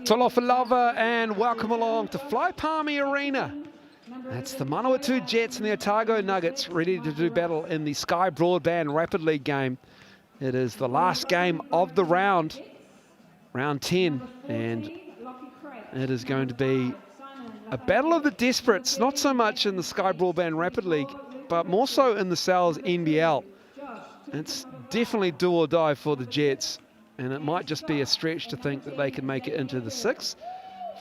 Talofa and welcome along to Fly Palmy Arena. That's the Manawatū Jets and the Otago Nuggets ready to do battle in the Sky Broadband Rapid League game. It is the last game of the round 10, and it is going to be a battle of the desperates, not so much in the Sky Broadband Rapid League, but more so in the Sal's NBL. It's definitely do or die for the Jets, and it might just be a stretch to think that they can make it into the 6th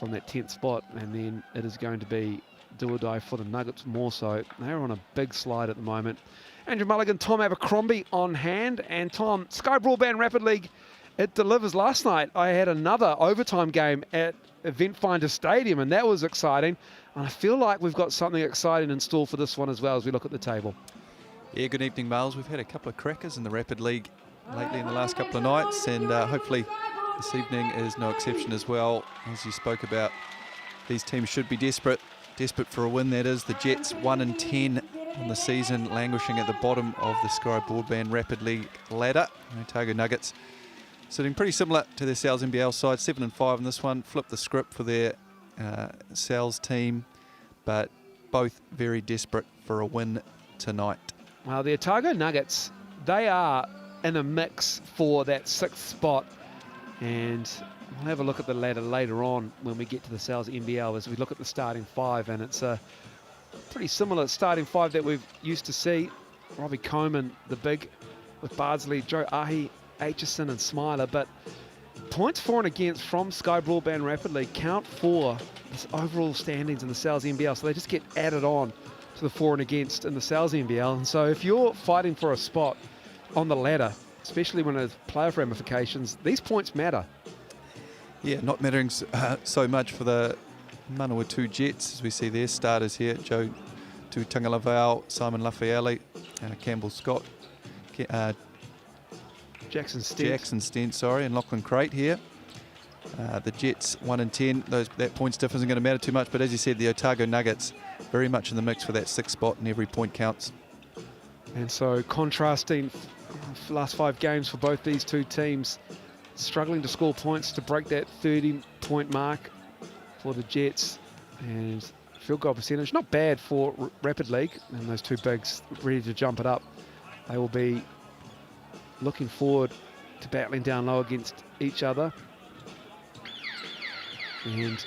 from that 10th spot, and then it is going to be do or die for the Nuggets more so. They're on a big slide at the moment. Andrew Mulligan, Tom Abercrombie on hand, and Tom, Sky Broadband Rapid League, it delivers. Last night I had another overtime game at Event Finder Stadium, and that was exciting, and I feel like we've got something exciting in store for this one as well as we look at the table. Yeah, good evening, Miles. We've had a couple of crackers in the Rapid League lately in the last couple of nights, and hopefully this evening is no exception as well. As you spoke about, these teams should be desperate for a win. That is, the Jets 1-10 on the season, languishing at the bottom of the Sky Broadband Rapid League ladder. Otago Nuggets sitting pretty similar to their Sal's NBL side, 7-5 in this one. Flipped the script for their Sal's team, but both very desperate for a win tonight. Well, the Otago Nuggets, they are in a mix for that 6th spot, and we'll have a look at the ladder later on when we get to the Sal's NBL as we look at the starting 5, and it's a pretty similar starting 5 that we've used to see. Robbie Coleman, the big, with Bardsley, Joe Ahi, Aitchison and Smiler, but points for and against from Sky Broadband Rapid League count for this overall standings in the Sal's NBL, so they just get added on to the for and against in the Sal's NBL. And so if you're fighting for a spot on the ladder, especially when there's playoff ramifications, these points matter. Yeah, not mattering so much for the Manawatū Jets, as we see their starters here: Joe Tutangalavau, Simon Lafayette, Campbell Scott, Jackson Stent, sorry, and Lachlan Crate here. The Jets 1-10. That points difference isn't going to matter too much, but as you said, the Otago Nuggets very much in the mix for that 6th spot, and every point counts. And so contrasting last 5 games for both these two teams, struggling to score points to break that 30-point mark for the Jets, and field goal percentage not bad for Rapid League, and those two bigs ready to jump it up. They will be looking forward to battling down low against each other. And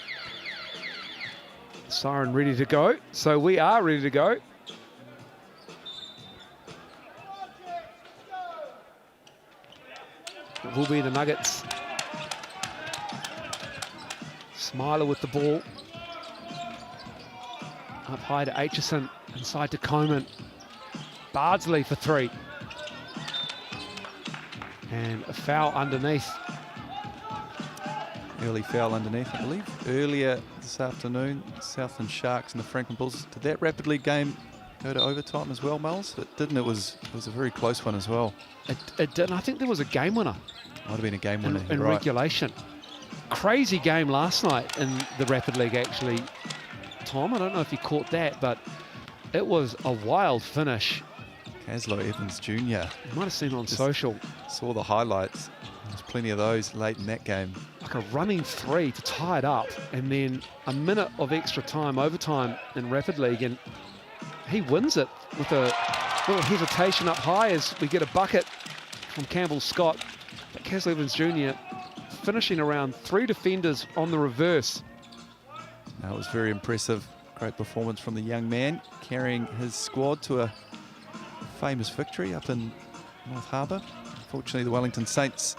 siren ready to go, so we are ready to go. It will be the Nuggets. Smiler with the ball. Up high to Aitchison, inside to Coleman. Bardsley for 3. And a foul underneath. Early foul underneath, I believe. Earlier this afternoon, Southland Sharks and the Franklin Bulls. Did that Rapid League game go to overtime as well, Miles? It didn't. It was a very close one as well. It did. I think there was a game winner. Might have been a game winner in right. regulation. Crazy game last night in the Rapid League, actually. Tom, I don't know if you caught that, but it was a wild finish. Caslow Evans Jr. You might have seen it on social. Saw the highlights. There's plenty of those late in that game. Like a running 3 to tie it up, and then a minute of extra time, overtime in Rapid League, and he wins it with a little hesitation up high as we get a bucket from Campbell Scott. But Caslow Evans Jr. finishing around 3 defenders on the reverse. That was very impressive. Great performance from the young man, carrying his squad to a famous victory up in North Harbour. Unfortunately, the Wellington Saints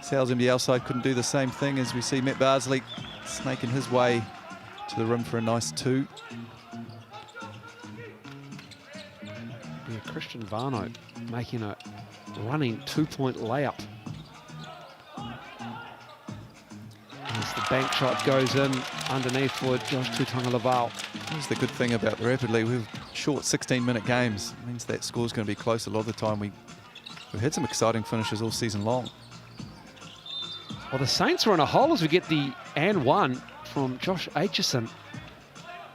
Sal's NBL side couldn't do the same thing, as we see Matt Bardsley snaking his way to the rim for a nice 2. Yeah, Christian Varno making a running 2-point layup. As the bank shot goes in underneath for Josh Tutangalavau. Here's the good thing about the Rapid League. We've short 16-minute games. It means that score's going to be close a lot of the time. We've had some exciting finishes all season long. Well, the Saints were in a hole as we get the and 1 from Josh Aitchison.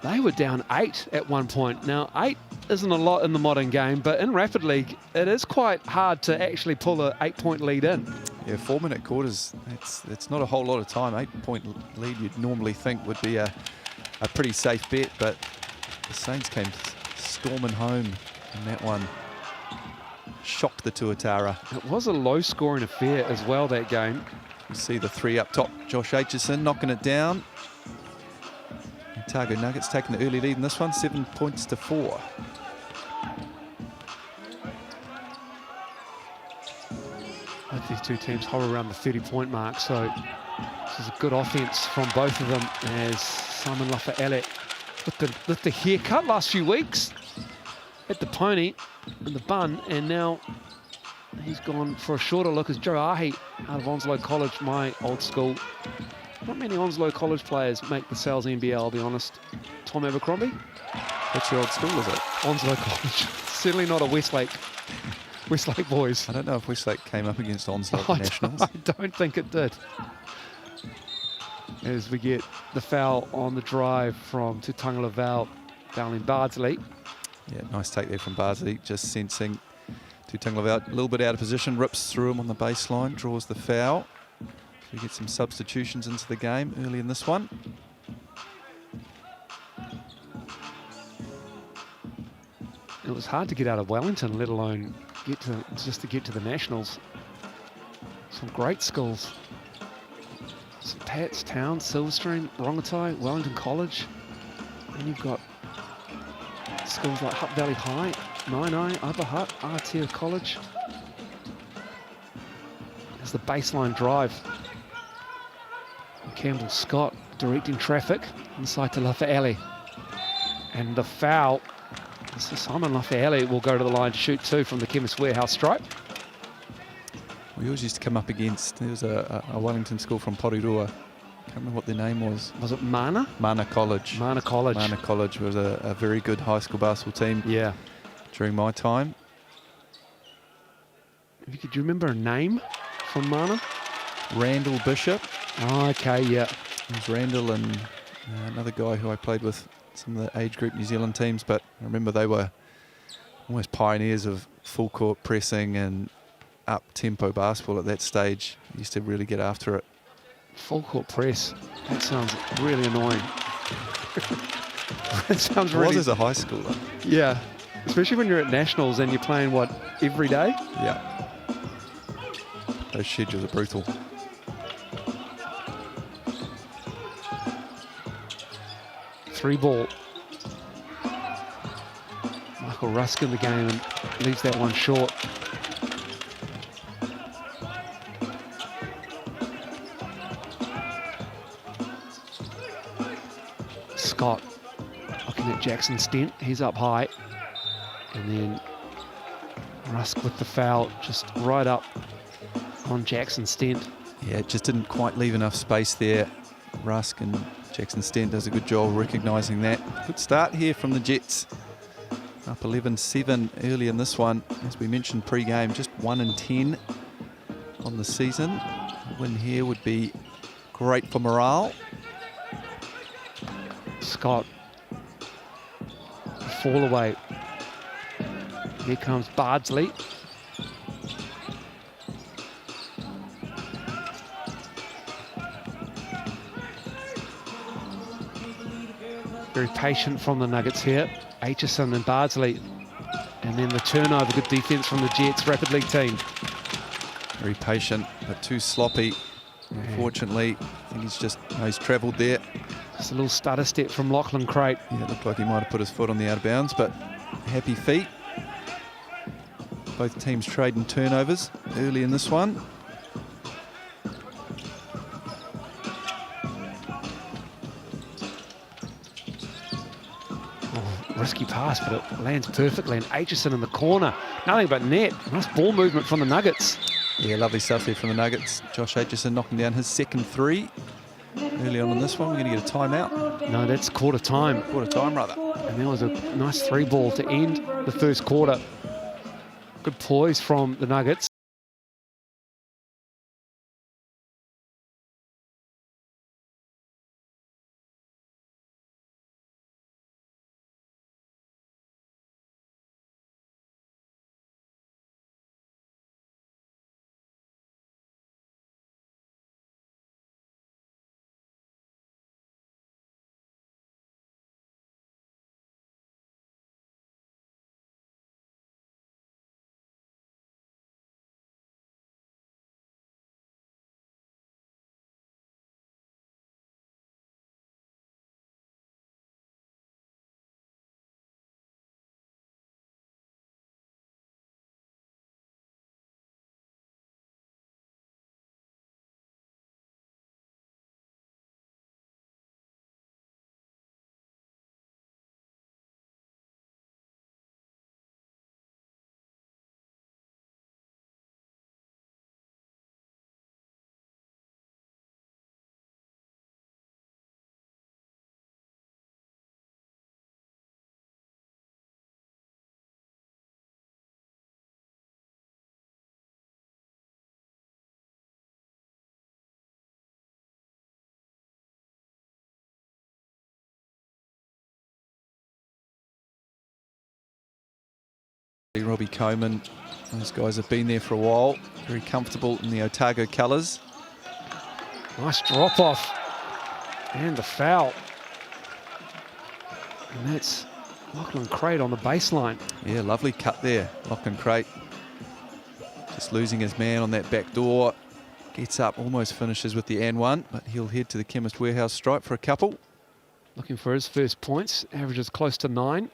They were down 8 at one point. Now, 8 isn't a lot in the modern game, but in Rapid League, it is quite hard to actually pull a 8-point lead in. Yeah, 4-minute quarters, it's not a whole lot of time. 8-point lead you'd normally think would be a pretty safe bet, but the Saints came storming home in that one. Shocked the Tuatara. It was a low-scoring affair as well, that game. You see the three up top. Josh Aitchison knocking it down. Otago Nuggets taking the early lead in this one, 7 points to 4. Both these two teams hover around the 30-point mark, so this is a good offense from both of them as Simon Lafayette with the haircut last few weeks at the pony and the bun, and now he's gone for a shorter look as Joe Ahi out of Onslow College, my old school. Not many Onslow College players make the Sales NBL, I'll be honest. Tom Abercrombie. What's your old school, is it? Onslow College. Certainly not a Westlake boys. I don't know if Westlake came up against Onslow Nationals. I don't think it did. As we get the foul on the drive from Tutunga Laval down in Bardsley. Yeah, nice take there from Bardsley, just sensing Tutunga Laval a little bit out of position, rips through him on the baseline, draws the foul. So we get some substitutions into the game early in this one. It was hard to get out of Wellington, let alone get to the Nationals. Some great schools. St Pat's, Town, Silverstream, Rongotai, Wellington College. And you've got schools like Hutt Valley High, Nainai, Upper Hutt, Aotea College. There's the baseline drive. Campbell Scott directing traffic inside to Lafayette. And the foul. So Simon Lafayette will go to the line to shoot two from the Chemist Warehouse stripe. We always used to come up against, there was a Wellington school from Porirua. Can't remember what their name was. Was it Mana? Mana College. Mana College. Mana College was a very good high school basketball team. Yeah. During my time. Do you remember a name from Mana? Randall Bishop. Oh, okay, yeah. It was Randall and another guy who I played with some of the age group New Zealand teams, but I remember they were almost pioneers of full court pressing and up-tempo basketball at that stage. They used to really get after it. Full court press. That sounds really annoying. That sounds really... It was as a high schooler. Yeah. Especially when you're at Nationals and you're playing, what, every day? Yeah. Those schedules are brutal. Three ball. Michael Rusk in the game and leaves that one short. Scott looking at Jackson Stent. He's up high. And then Rusk with the foul just right up on Jackson Stent. Yeah, it just didn't quite leave enough space there. Rusk and Jackson Stent does a good job recognising that. Good start here from the Jets. Up 11-7 early in this one. As we mentioned pre-game, just 1-10 on the season. A win here would be great for morale. Scott. Fall away. Here comes Bardsley. Very patient from the Nuggets here. Aitchison and Bardsley. And then the turnover, good defense from the Jets, Rapid League team. Very patient, but too sloppy. Unfortunately, I think he's travelled there. Just a little stutter step from Lachlan Crate. Yeah, it looked like he might have put his foot on the out of bounds, but happy feet. Both teams trading turnovers early in this one. Risky pass, but it lands perfectly. And Aitchison in the corner. Nothing but net. Nice ball movement from the Nuggets. Yeah, lovely stuff there from the Nuggets. Josh Aitchison knocking down his second three. Early on in this one, we're going to get a timeout. No, that's quarter time. Quarter time, rather. And there was a nice three ball to end the first quarter. Good poise from the Nuggets. Robbie Coleman, those guys have been there for a while. Very comfortable in the Otago colours. Nice drop off. And the foul. And that's Lachlan Crate on the baseline. Yeah, lovely cut there. Lachlan Crate just losing his man on that back door. Gets up, almost finishes with the and one, but he'll head to the Chemist Warehouse stripe for a couple. Looking for his first points. Averages close to 9.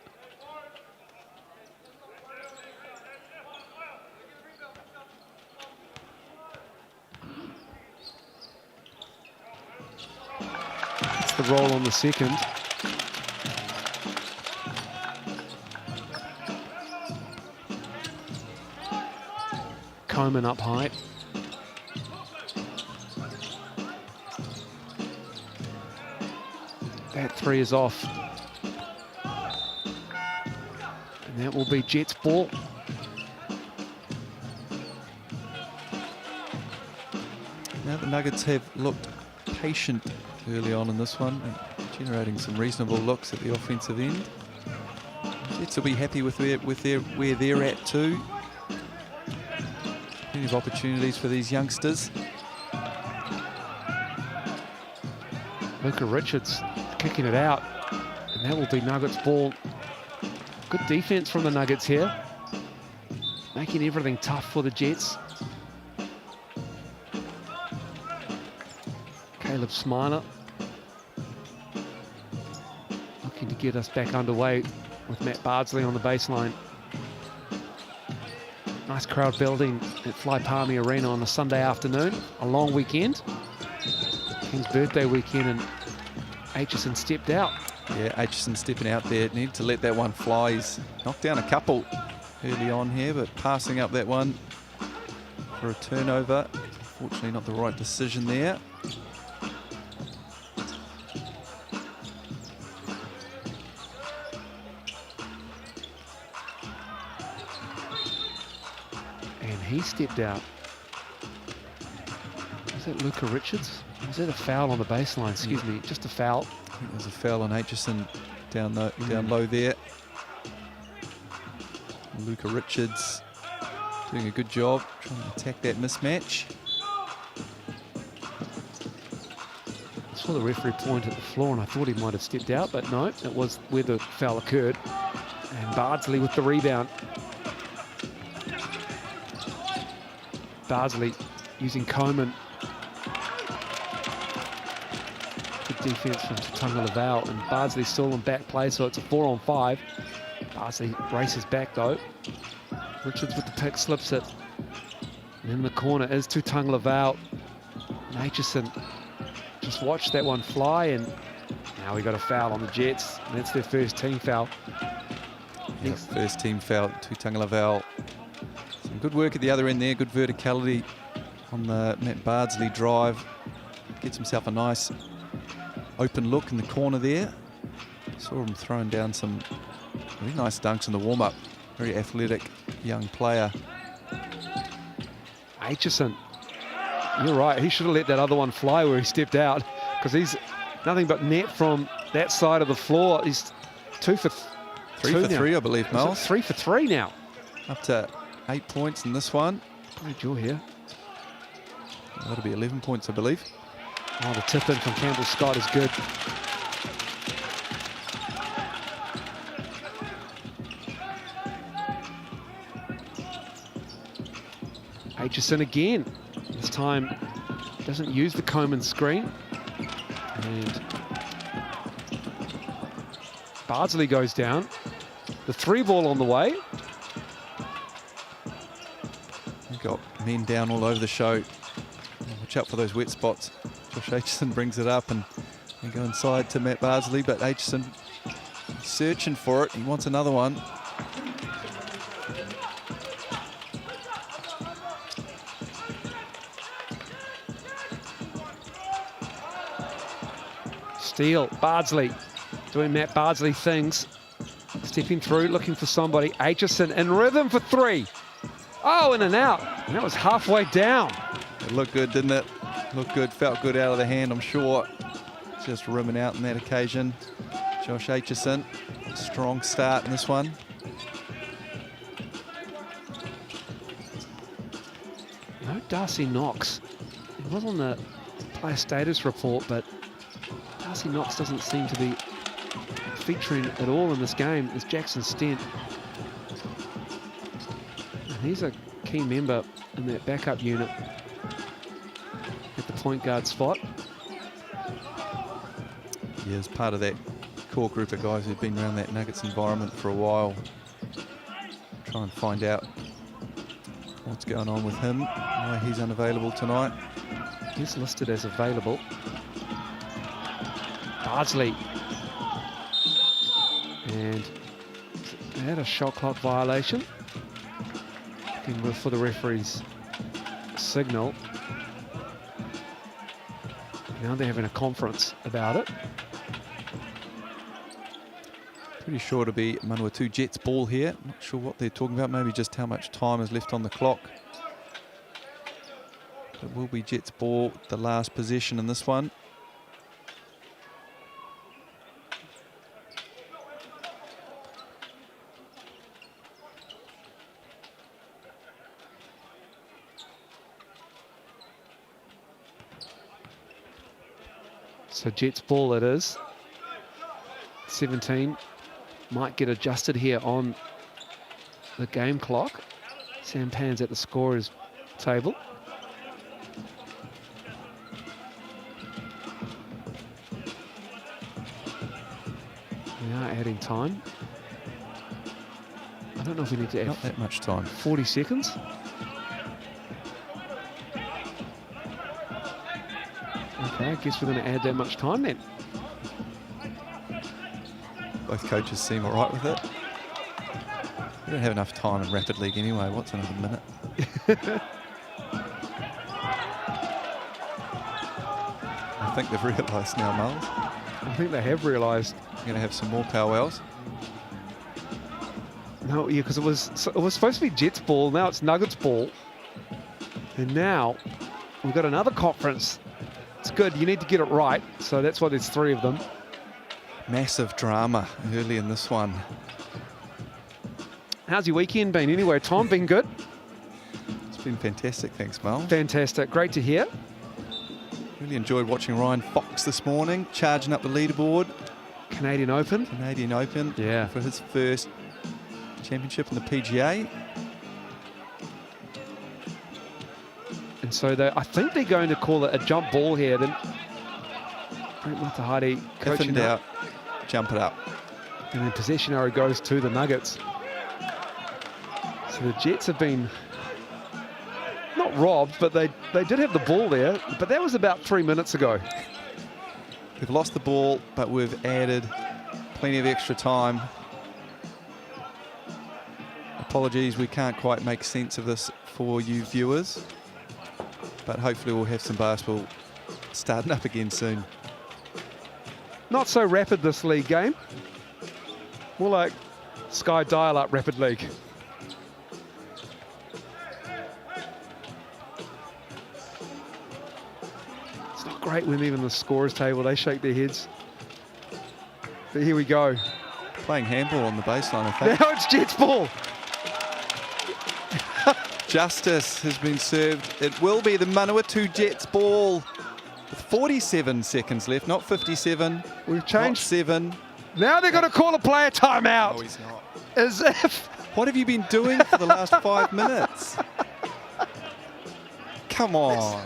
That's the roll on the second. Coleman up high. That 3 is off. And that will be Jets' ball. Now the Nuggets have looked patient early on in this one, generating some reasonable looks at the offensive end. Jets will be happy with where they're at too. Plenty of opportunities for these youngsters. Luca Richards kicking it out, and that will be Nuggets ball. Good defense from the Nuggets here, making everything tough for the Jets. Caleb Smiler looking to get us back underway with Matt Bardsley on the baseline. Nice crowd building at Fly Palmy Arena on a Sunday afternoon, a long weekend. King's birthday weekend, and Aitchison stepped out. Yeah, Aitchison stepping out there. Needed to let that one fly. He's knocked down a couple early on here, but passing up that one for a turnover. Unfortunately, not the right decision there. And he stepped out. Was that Luca Richards? Was that a foul on the baseline? Excuse me, just a foul. I think there's a foul on Aitchison down low there. Luca Richards doing a good job trying to attack that mismatch. I saw the referee point at the floor and I thought he might have stepped out, but no, it was where the foul occurred. And Bardsley with the rebound. Bardsley using Coleman. Good defense from Tatunga Laval, and Bardsley still in back play, so it's a 4-on-5. Bardsley races back though. Richards with the pick, slips it. And in the corner is Tatunga Laval. And Aitchison just watched that one fly, and now we got a foul on the Jets, and that's their first team foul. Yep, first team foul, Tatunga Laval. Some good work at the other end there, good verticality on the Matt Bardsley drive. Gets himself a nice open look in the corner there. Saw him throwing down some really nice dunks in the warm-up. Very athletic young player. Aitchison, you're right, he should have let that other one fly where he stepped out, because he's nothing but net from that side of the floor. He's 2 for 3, I believe, Mel. 3 for 3 now. Up to 8 points in this one. Great draw here. That'll be 11 points, I believe. Oh, the tip in from Campbell Scott is good. Aitchison again. This time doesn't use the Coleman screen. And Bardsley goes down. The 3 ball on the way. We've got men down all over the show. Watch out for those wet spots. Josh Aitchison brings it up, and we go inside to Matt Bardsley, but Aitchison searching for it. He wants another one. Steele, Bardsley, doing Matt Bardsley things. Stepping through, looking for somebody. Aitchison in rhythm for 3. Oh, in and out. And that was halfway down. It looked good, didn't it? Looked good, felt good out of the hand, I'm sure. Just rimming out on that occasion. Josh Aitchison, strong start in this one. Darcy Knox. He was on the player status report, but Darcy Knox doesn't seem to be featuring at all in this game. Is Jackson Stent. And he's a key member in that backup unit at the point guard spot. Yeah, as part of that core group of guys who've been around that Nuggets environment for a while. Try and find out what's going on with him, why he's unavailable tonight. He's listed as available. Bardsley. And they had a shot clock violation. Looking for the referee's signal. Now they're having a conference about it. Pretty sure to be Manawatū Jets ball here. Not sure what they're talking about, maybe just how much time is left on the clock. It will be Jets ball, the last possession in this one. So Jets ball it is. 17 might get adjusted here on the game clock. Sampan's at the scorer's table. We are adding time. I don't know if we need to add not that much time. 40 seconds. Okay, I guess we're going to add that much time then. Both coaches seem all right with it. We don't have enough time in Rapid League anyway. What's another minute? I think they've realised now, Miles. I think they have realised. We're going to have some more powwows. No, yeah, because it was supposed to be Jets ball. Now it's Nuggets ball. And now we've got another conference. It's good. You need to get it right. So that's why there's 3 of them. Massive drama early in this one. How's your weekend been anyway, Tom? Been good? It's been fantastic, thanks, Mel. Fantastic. Great to hear. Really enjoyed watching Ryan Fox this morning, charging up the leaderboard. Canadian Open. Canadian Open. Yeah. For his first championship in the PGA. And so I think they're going to call it a jump ball here. Then Brent Matahari coaching If in doubt, jump it up. And then possession arrow goes to the Nuggets. So the Jets have been not robbed, but they did have the ball there. But that was about 3 minutes ago. We've lost the ball, but we've added plenty of extra time. Apologies, we can't quite make sense of this for you viewers. But hopefully we'll have some basketball starting up again soon. Not so rapid this league game. More like Sky dial-up Rapid League. It's not great when even the scorers table, they shake their heads. But here we go. Playing handball on the baseline, I think. Now it's Jets ball. Justice has been served. It will be the Manawatū Jets ball with 47 seconds left, not 57. We've changed. Not 7. Now they're going to call a player timeout. No, he's not. As if. What have you been doing for the last 5 minutes? Come on.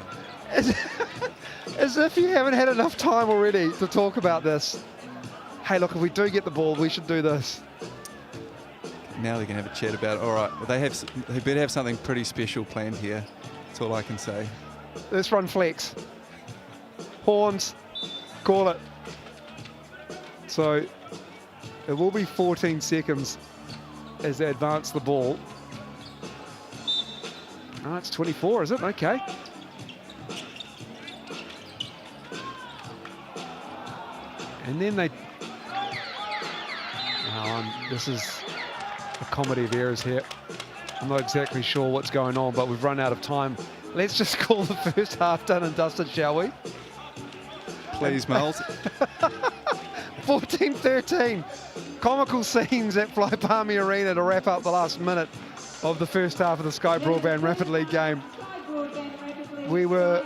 As if you haven't had enough time already to talk about this. Hey, look, if we do get the ball, we should do this. Now they're going to have a chat about it. All right, well, they better have something pretty special planned here. That's all I can say. Let's run flex. Horns, call it. So it will be 14 seconds as they advance the ball. Oh, it's 24, is it? Okay. And then they... this is a comedy of errors here. I'm not exactly sure what's going on, but we've run out of time. Let's just call the first half done and dusted, shall we? Please, Miles. 14-13. Comical scenes at Palmy Arena to wrap up the last minute of the first half of the Sky Broadband Rapid League game. We were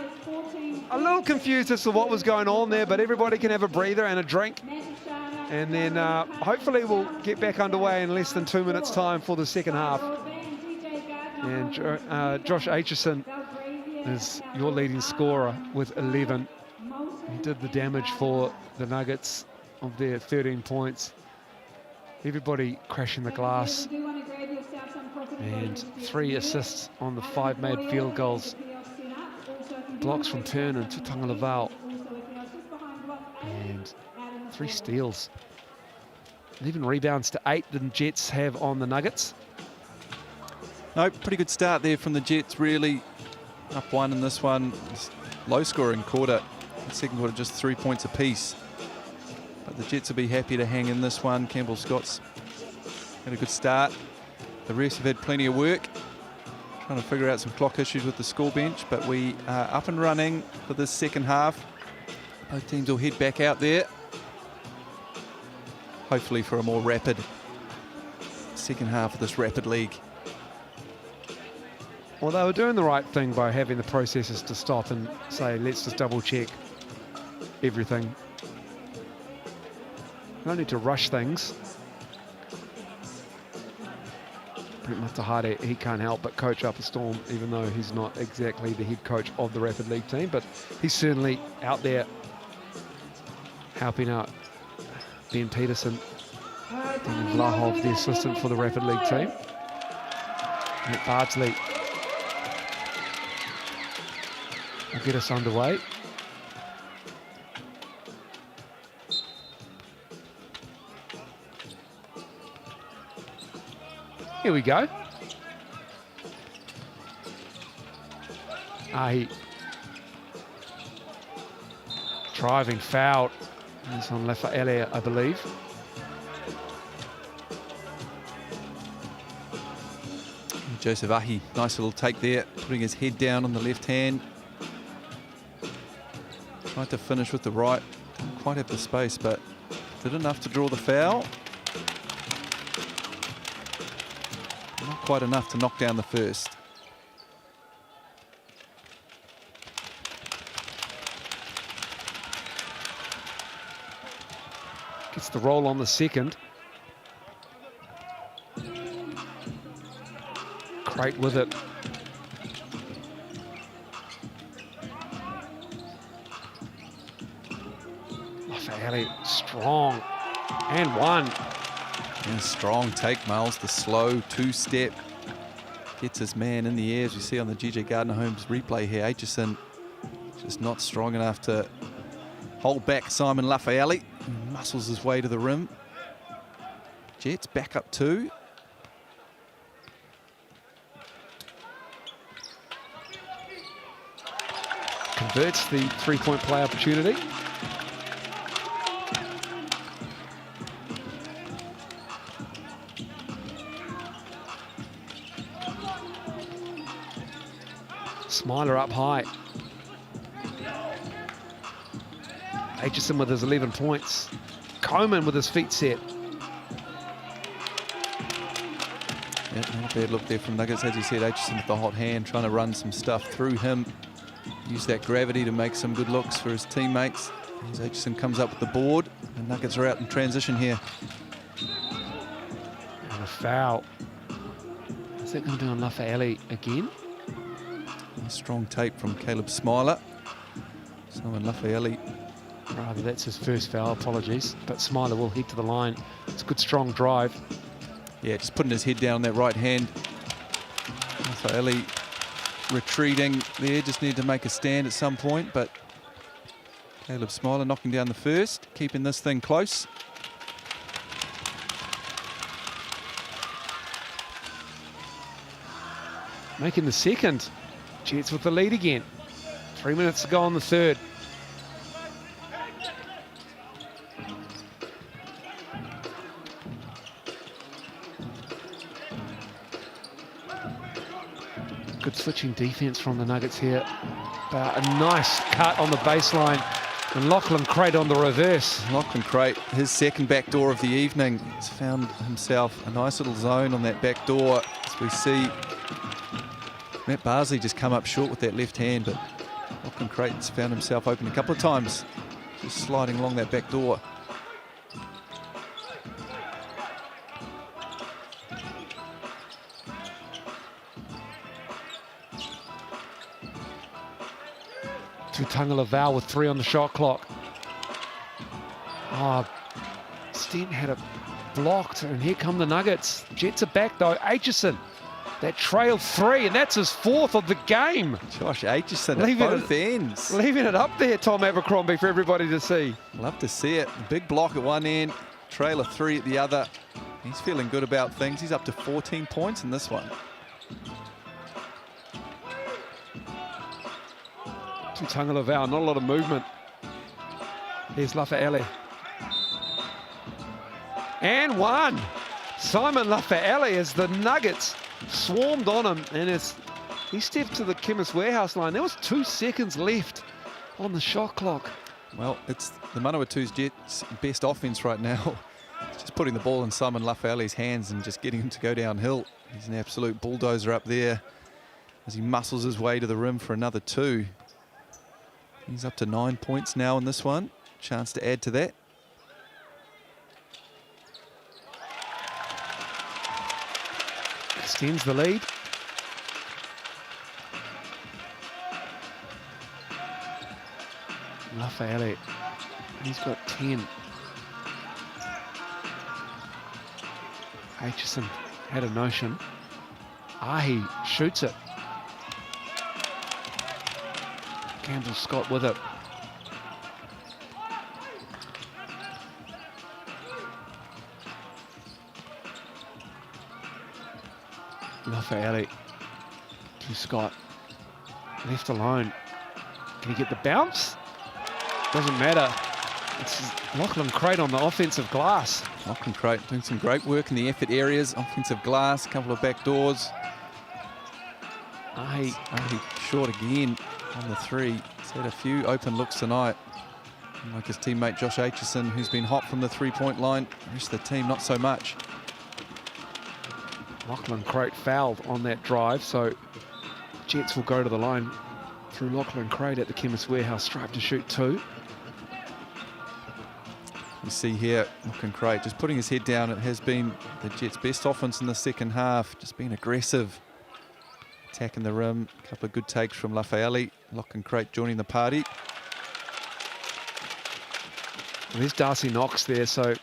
a little confused as to what was going on there, but everybody can have a breather and a drink. And then hopefully we'll get back underway in less than 2 minutes' time for the second half. And Josh Aitchison is your leading scorer with 11. He did the damage for the Nuggets of their 13 points. Everybody crashing the glass. And 3 assists on the 5 made field goals. Blocks from Pern and Tutonga Laval. And 3 steals. 11 rebounds to 8 the Jets have on the Nuggets. No, pretty good start there from the Jets, really. Up 1 in this one. Low scoring quarter. The second quarter just 3 points apiece. But the Jets will be happy to hang in this one. Campbell Scott's had a good start. The refs have had plenty of work, trying to figure out some clock issues with the score bench, but we are up and running for this second half. Both teams will head back out there, hopefully for a more rapid second half of this rapid league. Well, they were doing the right thing by having the processes to stop and say, let's just double check everything. You don't need to rush things. Brent Matahare, he can't help but coach up a storm, even though he's not exactly the head coach of the Rapid League team, but he's certainly out helping out Ben Peterson, Dean Vlahov, the assistant for the Rapid League team. Matt Bardsley will get us underway. Here we go. Ahi driving foul. It's on Lafayette, I believe. Joseph Ahi, nice little take there, putting his head down on the left hand. Tried to finish with the right. Didn't quite have the space, but did enough to draw the foul. Not quite enough to knock down the first. Gets the roll on the second. Crate with it. Lafayette strong and one. And strong take, Miles. The slow two-step gets his man in the air, as you see on the GJ Gardner Holmes replay here. Aitchison just not strong enough to hold back Simon Lafayette. Muscles his way to the rim. Jets back up 2. Converts the three-point play opportunity. Smiler up high. Aitchison with his 11 points. Coleman with his feet set. Yeah, not a bad look there from Nuggets. As you said, Aitchison with the hot hand, trying to run some stuff through him. Use that gravity to make some good looks for his teammates. As Aitchison comes up with the board, and Nuggets are out in transition here. And a foul. Is that going to be on Lafayette again? Strong tape from Caleb Smiler. Simon Lafayette. Rather, that's his first foul, apologies. But Smiler will head to the line. It's a good, strong drive. Yeah, just putting his head down on that right hand. Lafayette retreating there, just need to make a stand at some point, but Caleb Smiler knocking down the first, keeping this thing close. Making the second. Jets with the lead again. 3 minutes to go on the third. Good switching defense from the Nuggets here. But a nice cut on the baseline. And Lachlan Crate on the reverse. Lachlan Crate, his second back door of the evening. He's found himself a nice little zone on that back door. As we see Matt Barsley just come up short with that left hand, but Lachlan Creighton's found himself open a couple of times, just sliding along that back door. Tutunga Laval with 3 on the shot clock. Oh, Stent had it blocked, and here come the Nuggets. Jets are back though. Aitchison, that trail 3, and that's his 4th of the game. Josh Aitchison at both ends. Leaving it up there, Tom Abercrombie, for everybody to see. Love to see it. Big block at one end, trailer 3 at the other. He's feeling good about things. He's up to 14 points in this one. Tutunga Laval, not a lot of movement. Here's Lafayette. And one. Simon Lafayette as the Nuggets swarmed on him, and as he stepped to the Chemist Warehouse line, there was 2 seconds left on the shot clock. Well, it's the Manawatū's Jets' best offense right now. Just putting the ball in Simon Lafayette's hands and just getting him to go downhill. He's an absolute bulldozer up there as he muscles his way to the rim for another 2. He's up to 9 points now in this one. Chance to add to that. Extends the lead. Lafayette, he's got 10. Aitchison had a notion. Ahi shoots it. Campbell Scott with it. Lafayette to Scott. Left alone. Can he get the bounce? Doesn't matter. It's Lachlan Creighton on the offensive glass. Lachlan Creighton doing some great work in the effort areas. Offensive glass, a couple of back doors. Ahi short again on the 3. He's had a few open looks tonight. Like his teammate Josh Aitchison, who's been hot from the 3-point line. The rest of the team, not so much. Lachlan Creighton fouled on that drive, so Jets will go to the line through Lachlan Creighton at the Chemist Warehouse strive to shoot 2. You see here, Lachlan Creighton just putting his head down. It has been the Jets' best offense in the second half, just being aggressive. Attacking the rim, a couple of good takes from Lafayette. Lachlan Creighton joining the party. Well, there's Darcy Knox there, so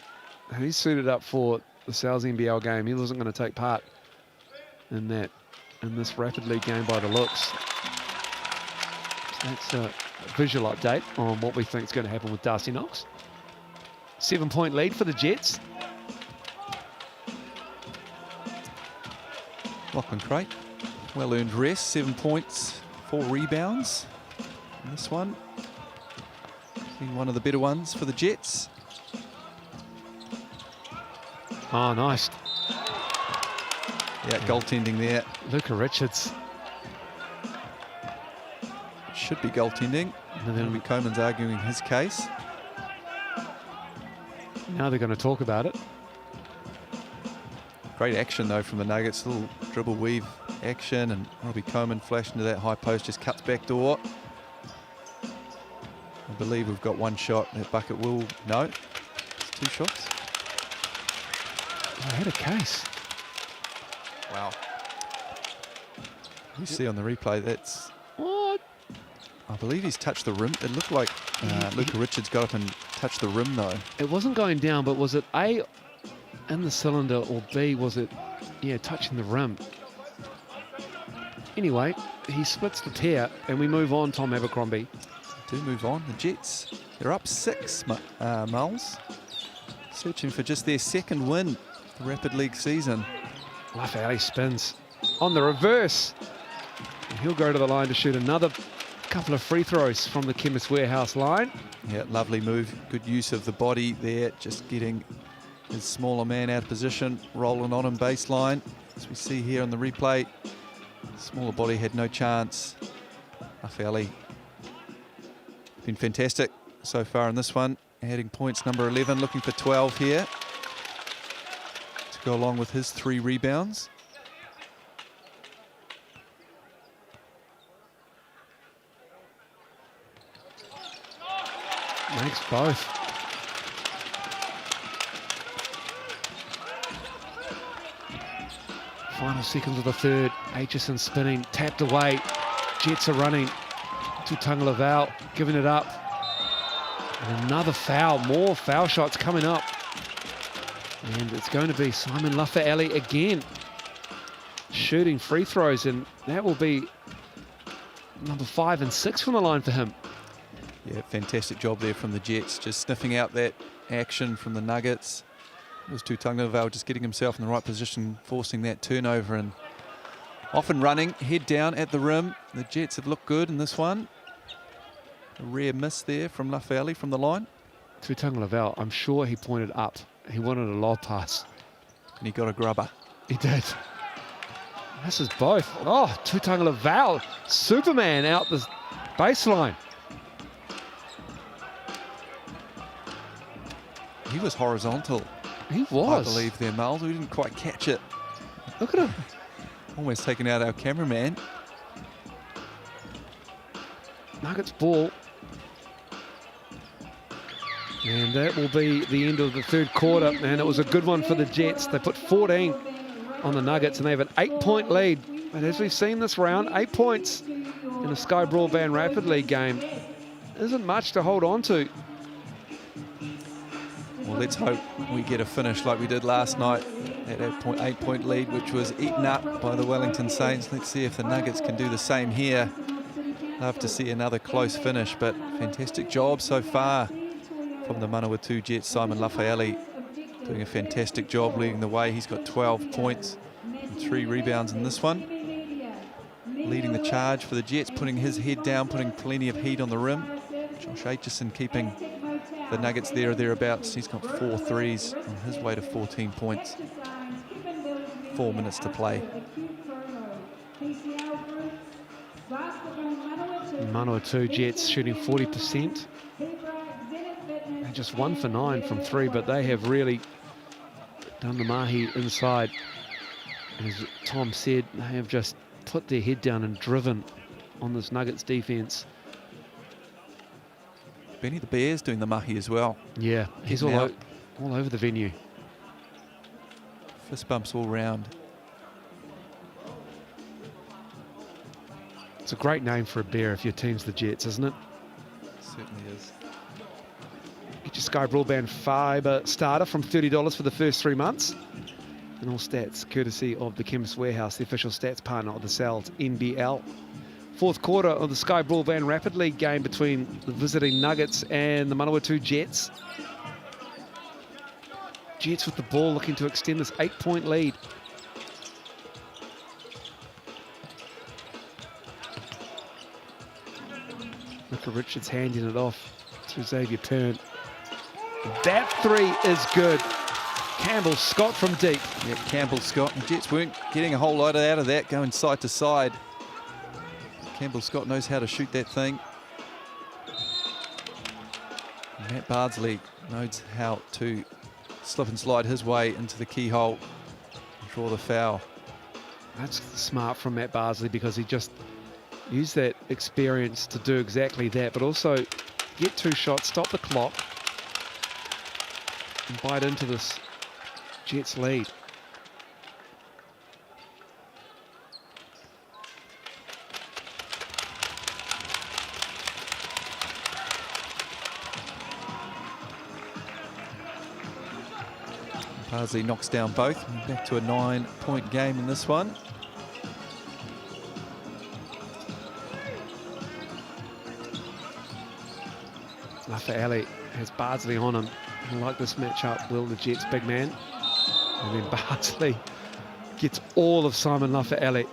he's suited up for the Sal's NBL game. He wasn't going to take part in this Rapid League game by the looks. So that's a visual update on what we think is going to happen with Darcy Knox. 7-point lead for the Jets. Lachlan Creighton, well-earned rest, 7 points, 4 rebounds in this one. Been one of the better ones for the Jets. Oh, nice. Yeah, goaltending there. Luca Richards. Should be goaltending. And then Coleman's arguing his case. Now they're going to talk about it. Great action, though, from the Nuggets. A little dribble weave action, and Robbie Coleman flashed into that high post, just cuts back door. I believe we've got one shot. That bucket will... No, it's 2 shots. I had a case. Wow. You see on the replay, that's... What? I believe he's touched the rim. It looked like Luca Richards got up and touched the rim, though. It wasn't going down, but was it A in the cylinder, or B, was it, yeah, touching the rim? Anyway, he splits the pair, and we move on, Tom Abercrombie. Do move on. The Jets, they're up 6, Miles. Searching for just their second win the Rapid League season. Lafayette spins on the reverse. And he'll go to the line to shoot another couple of free throws from the Chemist Warehouse line. Yeah, lovely move. Good use of the body there. Just getting his smaller man out of position, rolling on him baseline. As we see here on the replay, smaller body had no chance. Lafayette been fantastic so far in this one. Adding points, number 11, looking for 12 here to go along with his 3 rebounds. Makes both. Final seconds of the third. Aitchison spinning, tapped away. Jets are running. Tutangalavau giving it up. And another foul, more foul shots coming up. And it's going to be Simon Lafayette again shooting free throws, and that will be number 5 and 6 from the line for him. Yeah, fantastic job there from the Jets, just sniffing out that action from the Nuggets. It was Tutangalavau just getting himself in the right position, forcing that turnover, and often running, head down at the rim. The Jets have looked good in this one. A rare miss there from Lafayette from the line. Tutangalavau, I'm sure he pointed up. He wanted a lob pass. And he got a grubber. He did. This is both. Oh, Tutangalavau, Superman out the baseline. He was horizontal. He was. I believe there, Miles. We didn't quite catch it. Look at him. Almost taking out our cameraman. Nuggets ball. And that will be the end of the third quarter. And it was a good one for the Jets. They put 14 on the Nuggets, and they have an 8-point lead. And as we've seen this round, 8 points in a Sky Broadband Rapid League game isn't much to hold on to. Well, let's hope we get a finish like we did last night. That 8-point lead, which was eaten up by the Wellington Saints. Let's see if the Nuggets can do the same here. Love to see another close finish, but fantastic job so far from the Manawatū Jets. Simon Lafayette doing a fantastic job leading the way. He's got 12 points and 3 rebounds in this one. Leading the charge for the Jets, putting his head down, putting plenty of heat on the rim. Josh Aitchison keeping the Nuggets there or thereabouts. He's got 4 threes on his way to 14 points. 4 minutes to play. Manawatū Jets shooting 40%. They're just 1 for 9 from 3, but they have really done the mahi inside. As Tom said, they have just put their head down and driven on this Nuggets defense. Benny the Bear's doing the mahi as well. Yeah, he's all over the venue. Fist bumps all round. It's a great name for a bear if your team's the Jets, isn't it? Certainly is. Get your Sky Broadband FIBA starter from $30 for the first 3 months. And all stats courtesy of the Chemist Warehouse, the official stats partner of the Cells NBL. Fourth quarter of the Sky Broadband Rapid League game between the visiting Nuggets and the Manawatū Jets. Jets with the ball looking to extend this 8-point lead. Mika Richards handing it off to Xavier Pern. That 3 is good. Campbell Scott from deep. Yeah, Campbell Scott. The Jets weren't getting a whole lot out of that, going side to side. Campbell Scott knows how to shoot that thing. And Matt Bardsley knows how to slip and slide his way into the keyhole and draw the foul. That's smart from Matt Bardsley, because he just used that experience to do exactly that, but also get 2 shots, stop the clock, and bite into this Jets lead. Bardsley knocks down both. Back to a 9-point game in this one. Lafayette has Bardsley on him. I like this matchup, Will, the Jets big man. And then Bardsley gets all of Simon Lafayette.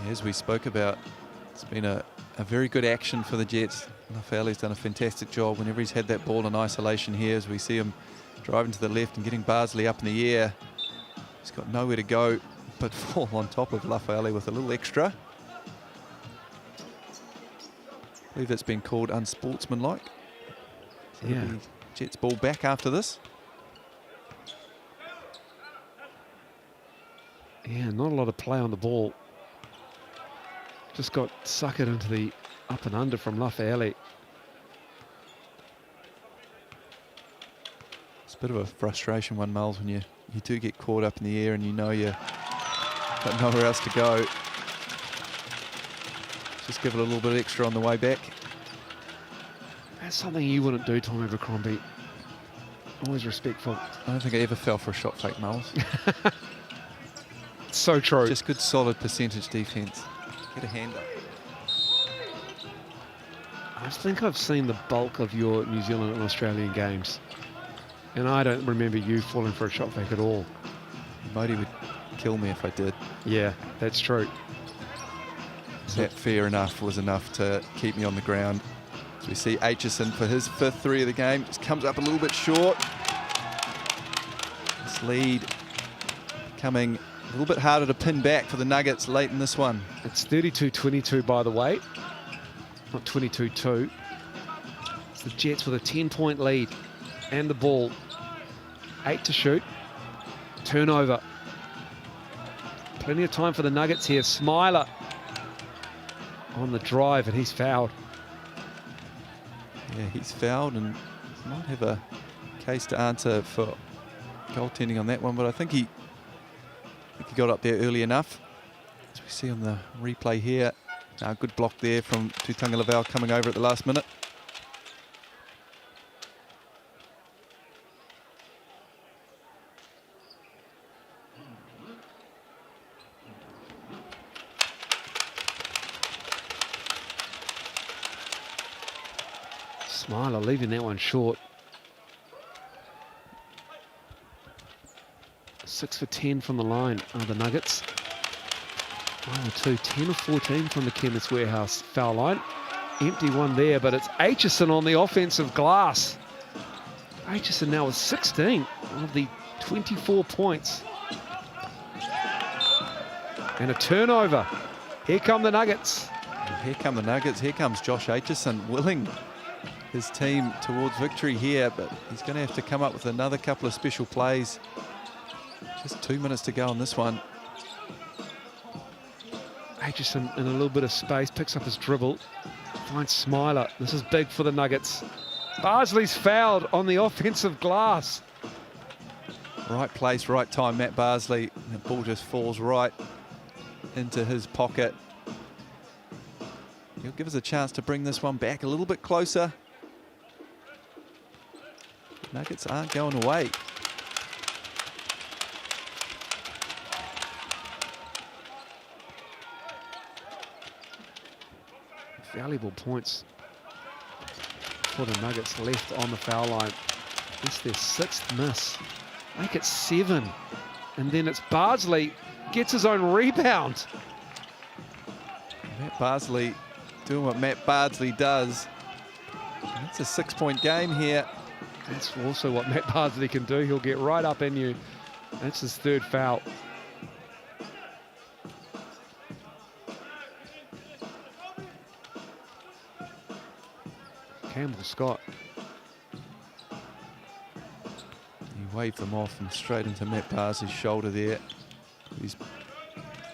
As we spoke about, it's been a very good action for the Jets. Lafayette's done a fantastic job whenever he's had that ball in isolation here, as we see him driving to the left and getting Bardsley up in the air. He's got nowhere to go but fall on top of Lafayette with a little extra. I believe that's been called unsportsmanlike. So yeah. Jets ball back after this. Yeah, not a lot of play on the ball. Just got suckered into the up and under from Lafayette. It's a bit of a frustration one, Miles, when you do get caught up in the air and you know you've got nowhere else to go. Just give it a little bit extra on the way back. That's something you wouldn't do, Tom Abercrombie. Always respectful. I don't think I ever fell for a shot fake, Miles. So true. Just good solid percentage defence. Get a hand up. I think I've seen the bulk of your New Zealand and Australian games, and I don't remember you falling for a shot fake at all. Modi would kill me if I did. Yeah, that's true. That fair enough was enough to keep me on the ground. So we see Aitchison for his 5th three of the game. Just comes up a little bit short. This lead coming a little bit harder to pin back for the Nuggets late in this one. It's 32-22, by the way. Not 22-2. It's the Jets with a 10-point lead and the ball. 8 to shoot. Turnover. Plenty of time for the Nuggets here. Smiler on the drive, and he's fouled. Yeah, he's fouled and might have a case to answer for goaltending on that one, but I think he got up there early enough. As we see on the replay here, good block there from Tutunga Lavelle coming over at the last minute. Smiler leaving that one short. 6 for 10 from the line are the Nuggets. 10 of 14 from the Chemist Warehouse foul line. Empty one there, but it's Aitchison on the offensive glass. Aitchison now with 16 of the 24 points. And a turnover. Here come the Nuggets. And here come the Nuggets. Here comes Josh Aitchison willing his team towards victory here, but he's going to have to come up with another couple of special plays. Just 2 minutes to go on this one. Aitchison in a little bit of space, picks up his dribble, finds Smiler. This is big for the Nuggets. Barsley's fouled on the offensive glass. Right place, right time, Matt Barsley. And the ball just falls right into his pocket. He'll give us a chance to bring this one back a little bit closer. Nuggets aren't going away. Valuable points for the Nuggets left on the foul line. It's their 6th miss. Make it 7. And then it's Barsley gets his own rebound. Matt Barsley doing what Matt Barsley does. And it's a 6-point game here. That's also what Matt Barsley can do. He'll get right up in you. That's his 3rd foul. Campbell Scott. He waved them off and straight into Matt Barsley's shoulder there. He's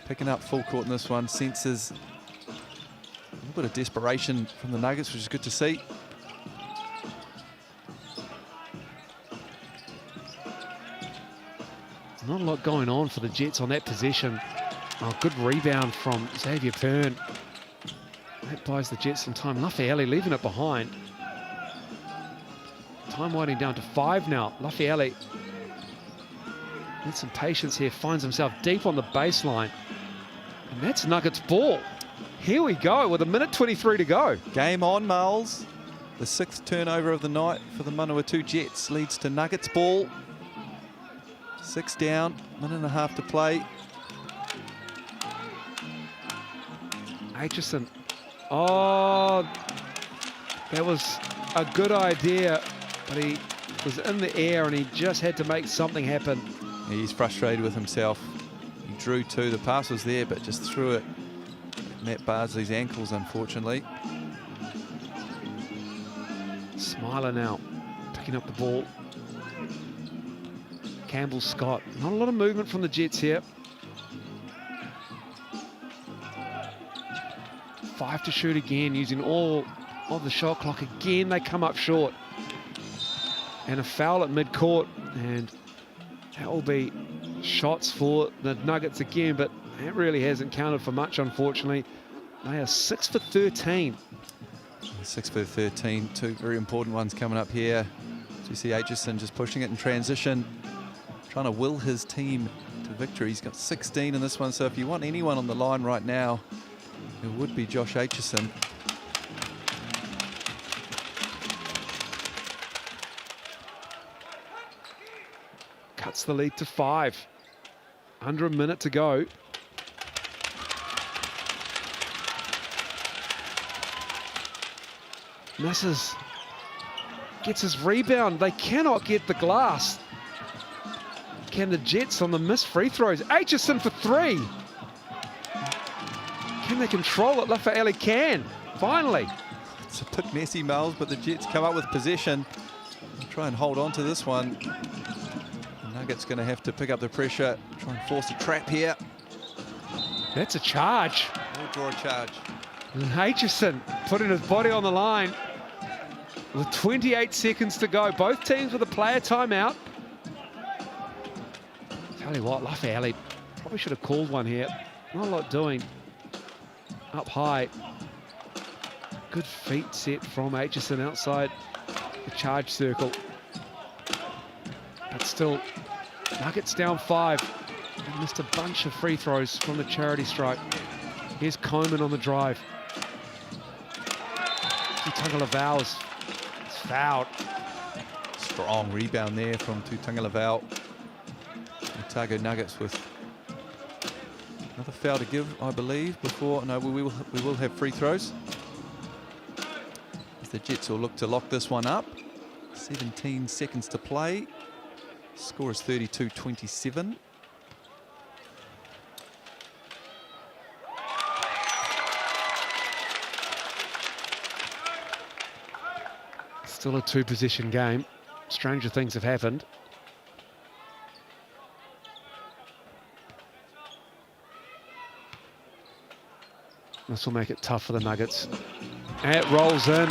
picking up full court in this one. Senses a little bit of desperation from the Nuggets, which is good to see. Not a lot going on for the Jets on that possession. Oh, good rebound from Xavier Pern. That buys the Jets some time. Lafayette leaving it behind. Time winding down to 5 now. Lafayette needs some patience here. Finds himself deep on the baseline. And that's Nuggets ball. Here we go with 1:23 to go. Game on, Miles. The 6th turnover of the night for the Manawatū Jets leads to Nuggets ball. 6 down, 1.5 to play. Aitchison. Oh, that was a good idea, but he was in the air and he just had to make something happen. He's frustrated with himself. He drew 2, the pass was there, but just threw it at Matt Barsley's ankles, unfortunately. Smiler now, picking up the ball. Campbell Scott. Not a lot of movement from the Jets here. 5 to shoot again, using all of the shot clock. Again, they come up short. And a foul at mid-court, and that will be shots for the Nuggets again, but that really hasn't counted for much, unfortunately. They are 6 for 13. 6 for 13, two very important ones coming up here. So you see Aitchison just pushing it in transition, trying to will his team to victory. He's got 16 in this one, so if you want anyone on the line right now, it would be Josh Aitchison. Cuts the lead to 5. Under a minute to go. Misses. Gets his rebound. They cannot get the glass. Can the Jets on the missed free throws? Aitchison for 3. Can they control it? Lafayette can. Finally. It's a bit messy, Miles, but the Jets come up with possession. Try and hold on to this one. The Nuggets going to have to pick up the pressure, try and force a trap here. That's a charge. We'll draw a charge. Aitchison putting his body on the line with 28 seconds to go. Both teams with a player timeout. Tell you what, Lafayette probably should have called one here. Not a lot doing. Up high. Good feet set from Aitchison outside the charge circle. But still, Nuggets down 5. They missed a bunch of free throws from the charity stripe. Here's Coleman on the drive. Tutunga is fouled. Strong rebound there from Tutunga. Otago Nuggets with another foul to give, I believe, before. No, we will have free throws. As the Jets will look to lock this one up. 17 seconds to play. Score is 32-27. Still a 2-possession game. Stranger things have happened. This will make it tough for the Nuggets. And it rolls in.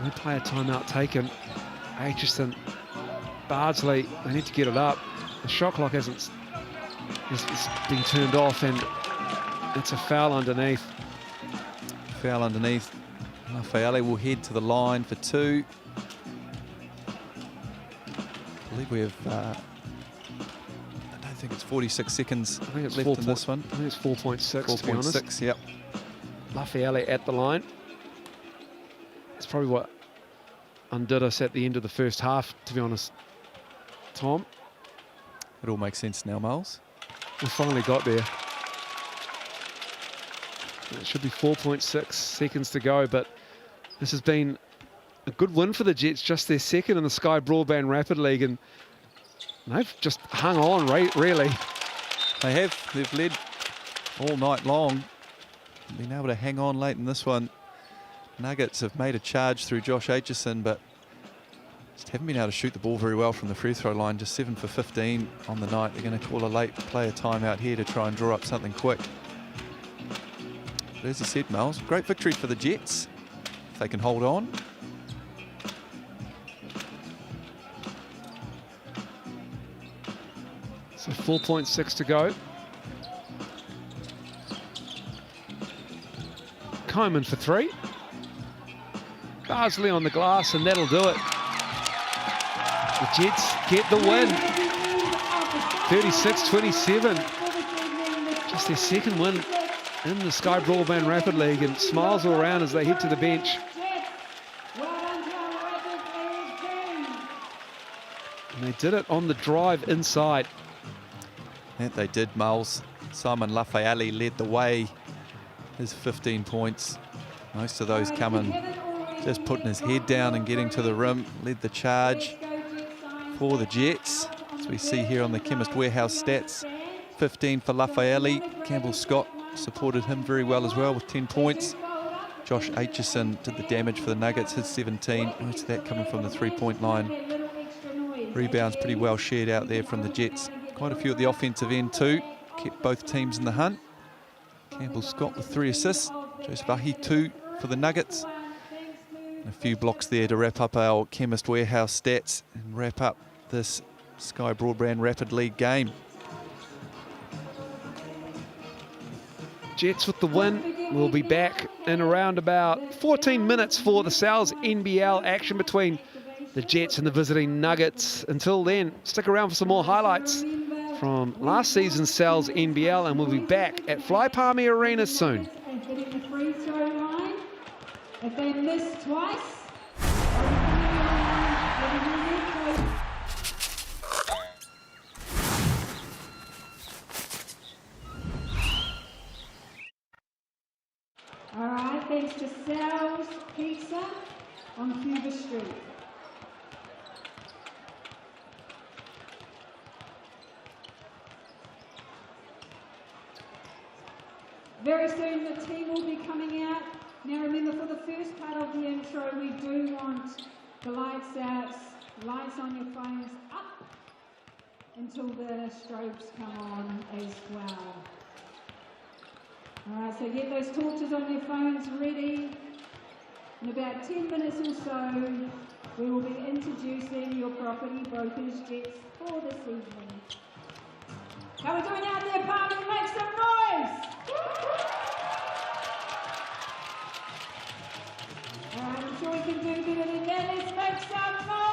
No player timeout taken. Aitchison, Bardsley, they need to get it up. The shot clock hasn't been turned off, and it's a foul underneath. Foul underneath. Lafayette will head to the line for 2. I believe we have, I don't think it's 46 seconds left in this one. I think it's 4.6 to be honest. 4.6, yep. Lafayette at the line. It's probably what undid us at the end of the first half, to be honest, Tom. It all makes sense now, Miles. We finally got there. It should be 4.6 seconds to go, but this has been a good win for the Jets, just their second in the Sky Broadband Rapid League, and they've just hung on, really. They have. They've led all night long. Been able to hang on late in this one. Nuggets have made a charge through Josh Aitchison, but just haven't been able to shoot the ball very well from the free throw line. Just 7 for 15 on the night. They're going to call a late player timeout here to try and draw up something quick. But as you said, Miles, great victory for the Jets. If they can hold on. So 4.6 to go. Coleman for 3. Bardsley on the glass, and that'll do it. The Jets get the win. 36-27. Just their second win in the Sky Broadband Rapid League, and smiles all around as they head to the bench. And they did it on the drive inside. That they did, Miles. Simon Lafayette led the way. His 15 points. Most of those coming just putting his head down and getting to the rim. Led the charge for the Jets. As we see here on the Chemist Warehouse stats. 15 for Lafayette. Campbell Scott supported him very well as well with 10 points. Josh Aitchison did the damage for the Nuggets, his 17. Most of that coming from the three-point line. Rebounds pretty well shared out there from the Jets. Quite a few at the offensive end too. kept both teams in the hunt. Campbell Scott with 3 assists. Joseph Ahi 2 for the Nuggets. And a few blocks there to wrap up our Chemist Warehouse stats and wrap up this Sky Broadband Rapid League game. Jets with the win. We'll be back in around about 14 minutes for the Sal's NBL action between the Jets and the visiting Nuggets. Until then, stick around for some more highlights from last season's Sal's NBL, and we'll be back at Fly Palmy Arena soon. Hitting the free throw line. If they miss twice, all right, thanks to Sal's Pizza on Cuba Street. Very soon the team will be coming out. Now remember, for the first part of the intro, we do want the lights out, lights on your phones up until the strobes come on as well. All right, so get those torches on your phones ready. In about 10 minutes or so, we will be introducing your property brokers Jets for this evening. How are we doing out there, Palmy? Make some noise! All right, I'm sure we can do better than that. Let's make some noise!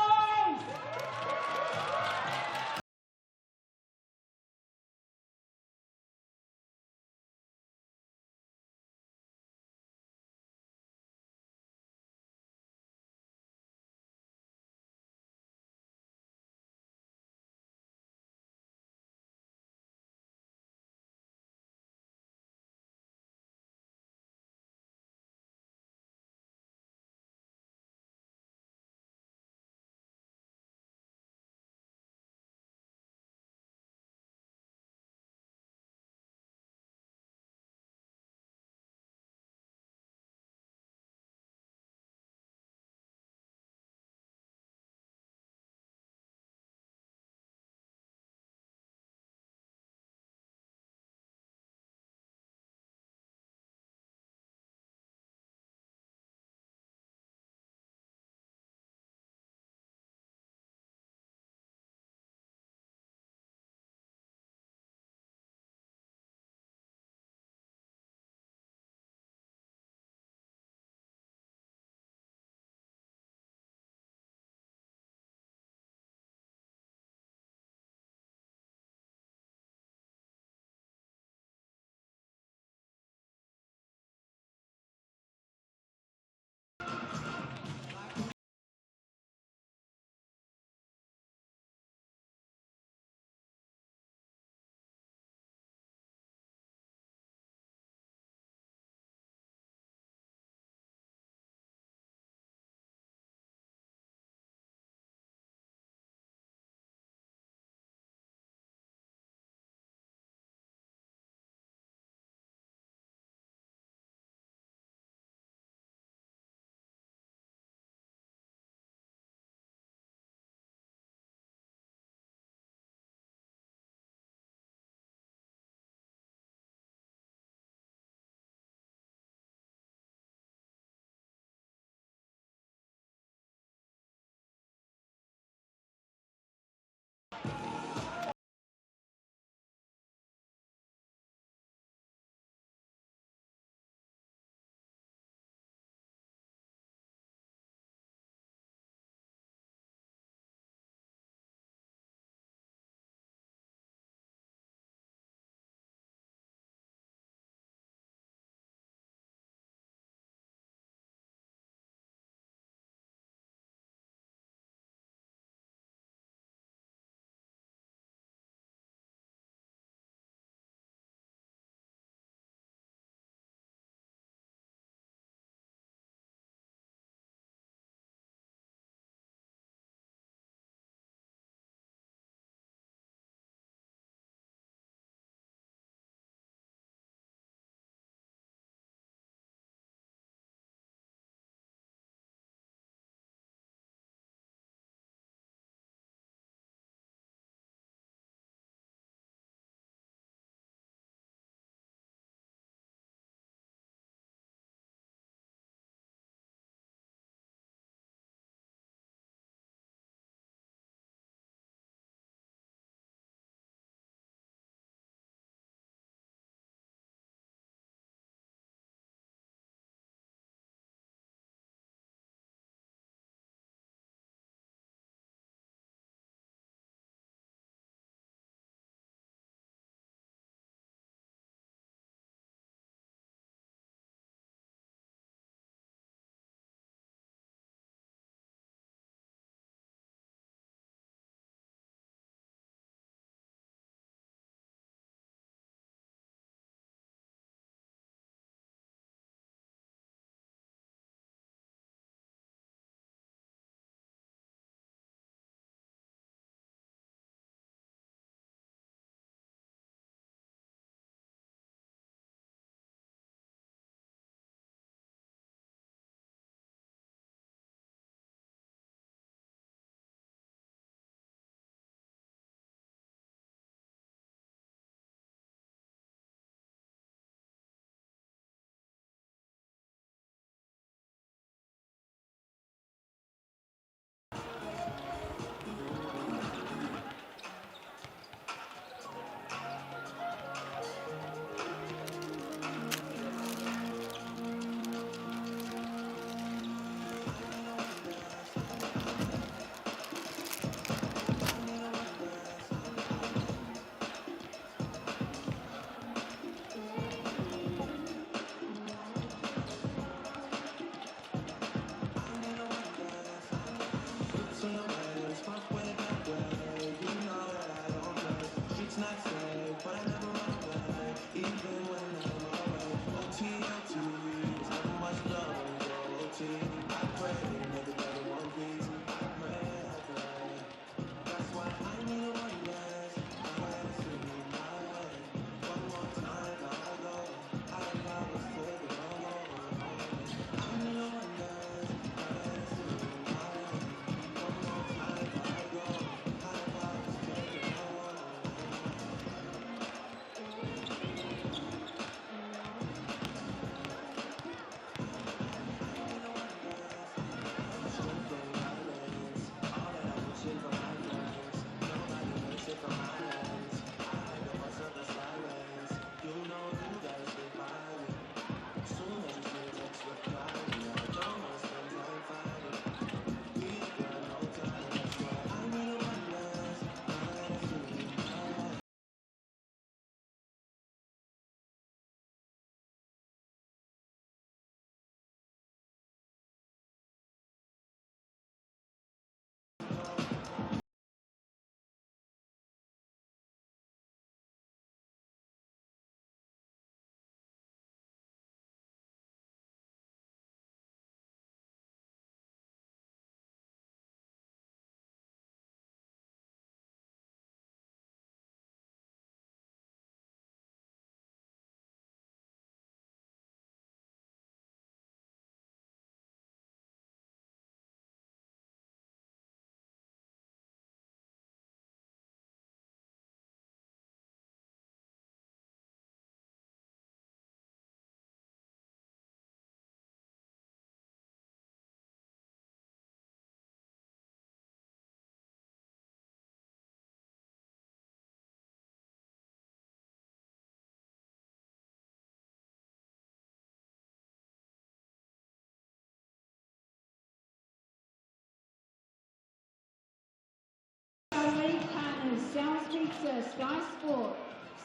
Pizza, Sky Sport,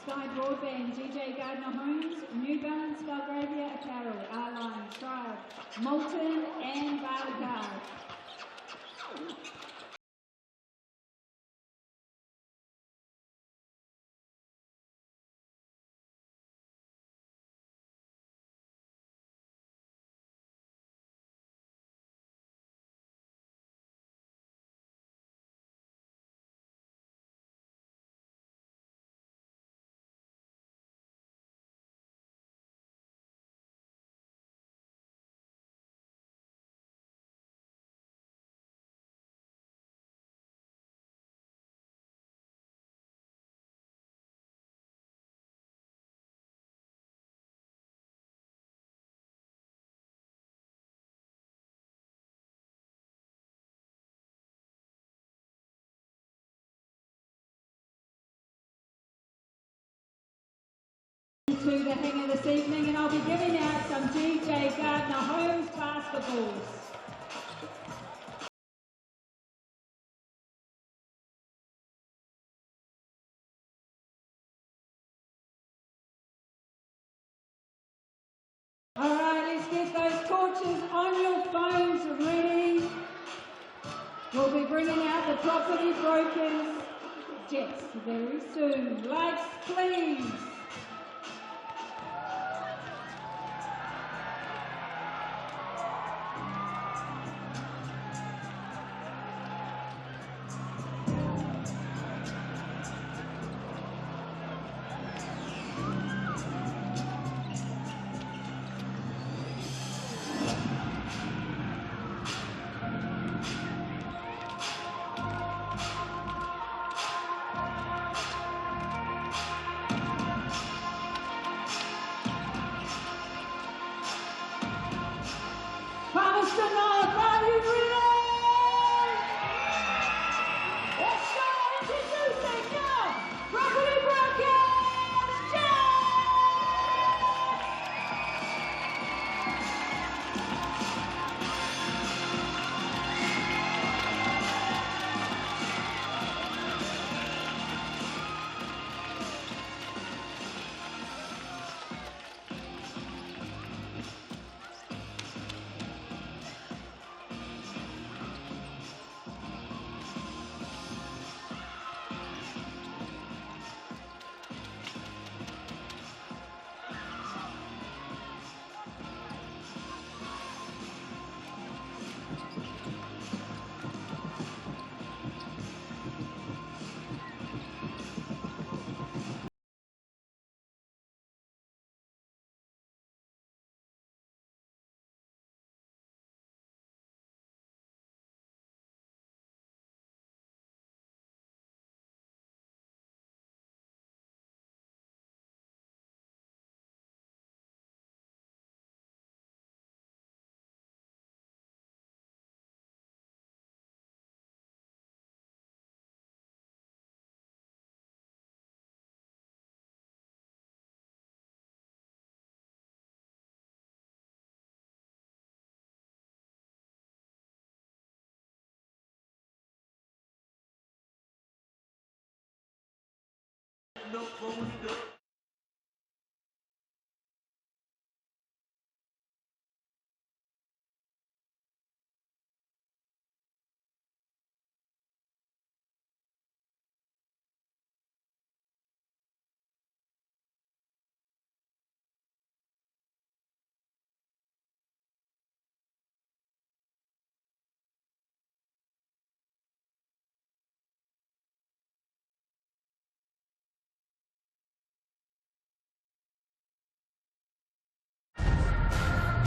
Sky Broadband, GJ Gardner Homes, New Balance, Belgravia Apparel, R-Line, Tribe, Moulton and Barleycar. To the hanger this evening, and I'll be giving out some GJ Gardner Homes basketballs. All right, let's get those torches on your phones ready. We'll be bringing out the property brokers Jets very soon. Lights, please. Palmerston, are you ready? Let's start introducing now, property brokers, Jets!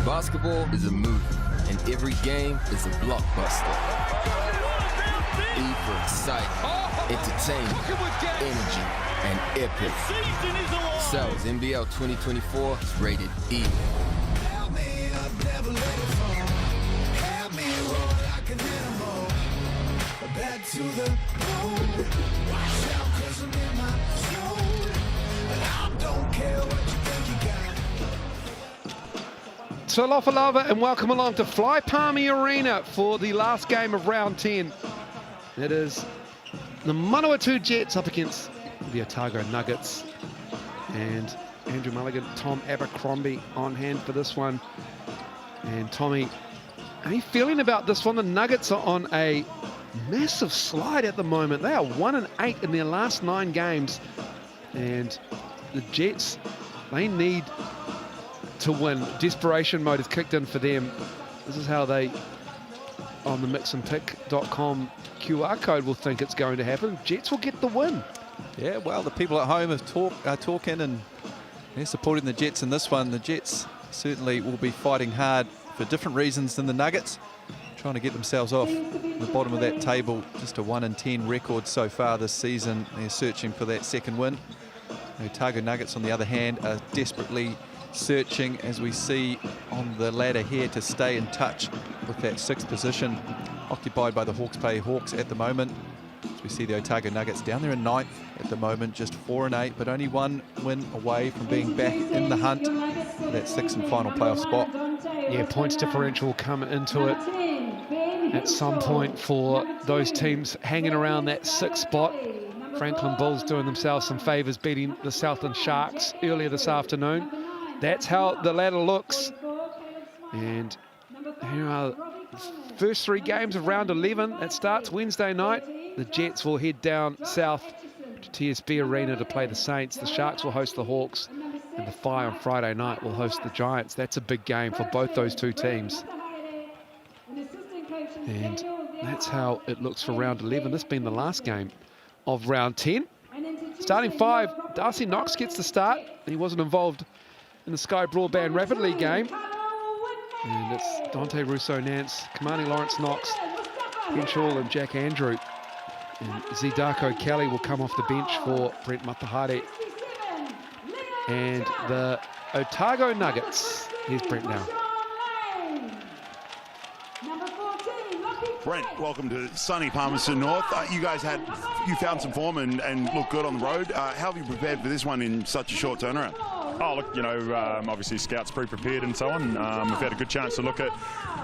Basketball is a movie, and every game is a blockbuster. E for excitement, entertainment, energy, and epic. Cells NBL 2024 is rated E. Back to the moon. Watch out, 'cause I'm in my zone. And I don't care what you think you got. Talofa lava and welcome along to Fly Palmy Arena for the last game of round 10. It is the Manawatū Jets up against the Otago Nuggets. And Andrew Mulligan, Tom Abercrombie on hand for this one. And Tommy, how are you feeling about this one? The Nuggets are on a massive slide at the moment. They are 1-8 in their last 9 games. And the Jets, they need to win. Desperation mode has kicked in for them. This is how they, on the mixandpick.com QR code, will think it's going to happen. Jets will get the win. Yeah, well, the people at home are talking and they're supporting the Jets in this one. The Jets certainly will be fighting hard for different reasons than the Nuggets, trying to get themselves off the bottom of that table. Just a 1-10 record so far this season. They're searching for that second win. The Otago Nuggets, on the other hand, are desperately searching, as we see on the ladder here, to stay in touch with that 6th position occupied by the Hawke's Bay Hawks at the moment. As we see the Otago Nuggets down there in 9th at the moment, just 4-8, but only 1 win away from being back in the hunt for that 6th and final playoff spot. Yeah, points differential will come into it at some point for those teams hanging around that 6th spot. Franklin Bulls doing themselves some favours, beating the Southland Sharks earlier this afternoon. That's how the ladder looks. And here are the first 3 games of round 11. That starts Wednesday night. The Jets will head down south to TSB Arena to play the Saints. The Sharks will host the Hawks. And the Fire on Friday night will host the Giants. That's a big game for both those 2 teams. And that's how it looks for round 11. This being the last game of round 10. Starting 5, Darcy Knox gets the start. He wasn't involved in the Sky Broadband Rapid League game. And it's Dante Russo-Nance, Kamani Lawrence Knox, Henshaw and Jack Andrew. And Zidako Kelly will come off the bench for Brent Matahari. And the Otago Nuggets, here's Brent now. Brent, welcome to sunny Palmerston North. You found some form and looked good on the road. How have you prepared for this one in such a short turnaround? Oh, look, you know, obviously scouts pre-prepared and so on. We've had a good chance to look at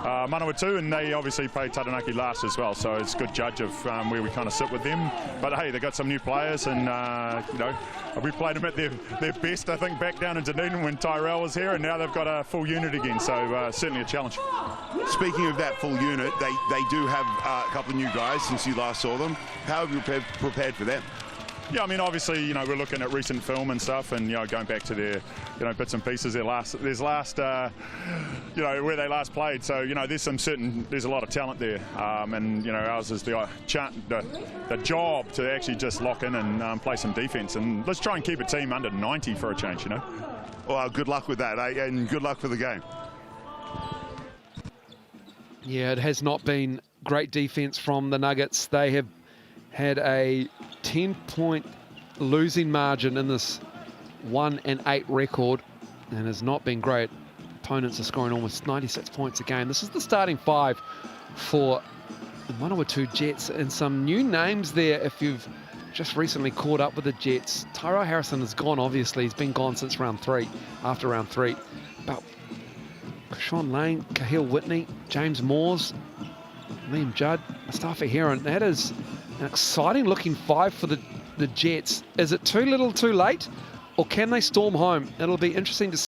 Manawatū, and they obviously played Taranaki last as well, so it's a good judge of where we kind of sit with them. But hey, they've got some new players, and you know, we played them at their best, I think, back down in Dunedin when Tyrell was here, and now they've got a full unit again, so certainly a challenge. Speaking of that full unit, they do have a couple of new guys since you last saw them. How have you prepared for them? Yeah, I mean, obviously, you know, we're looking at recent film and stuff, and you know, going back to their, you know, bits and pieces, you know, where they last played. So, you know, there's a lot of talent there, and you know, ours is the job to actually just lock in and play some defence, and let's try and keep a team under 90 for a change, you know. Well, good luck with that, eh? And good luck for the game. Yeah, it has not been great defence from the Nuggets. They have had a 10-point losing margin in this 1-8 record, and has not been great. Opponents are scoring almost 96 points a game. This is the starting 5 for the Manawatū Jets, and some new names there if you've just recently caught up with the Jets. Tyrell Harrison is gone, obviously. He's been gone since after round 3. But Sean Lane, Cahill Whitney, James Moores, Liam Judd, Mustafa Heron. That is an exciting looking 5 for the Jets. Is it too little too late, or can they storm home? It'll be interesting to see.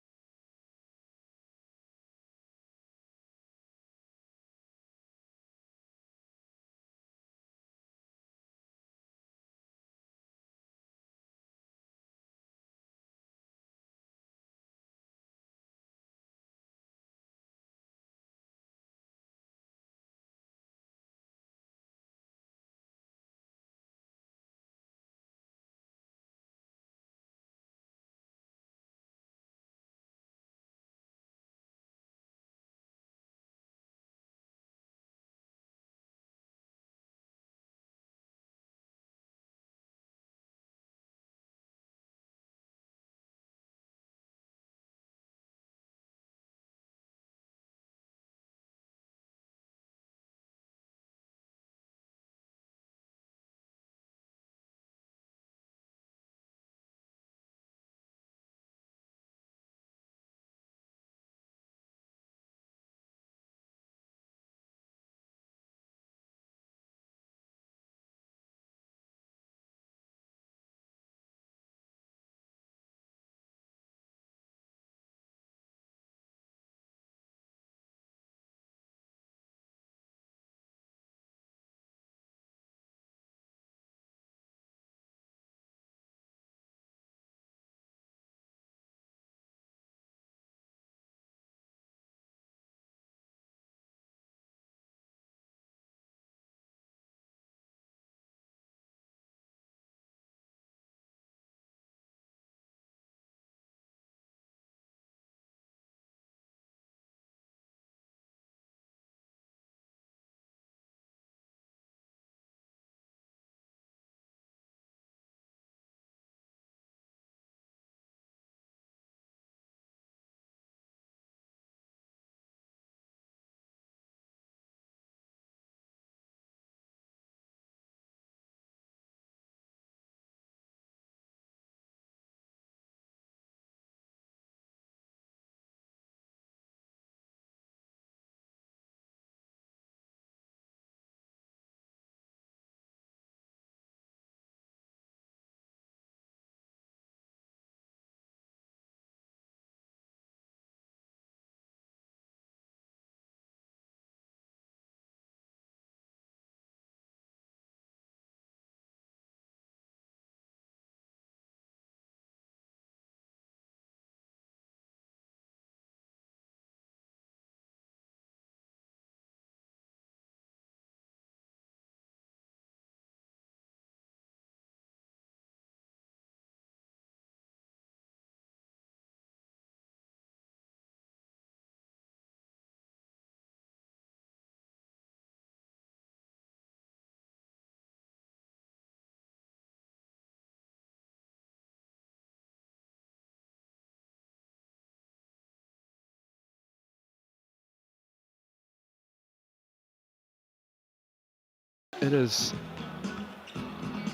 it is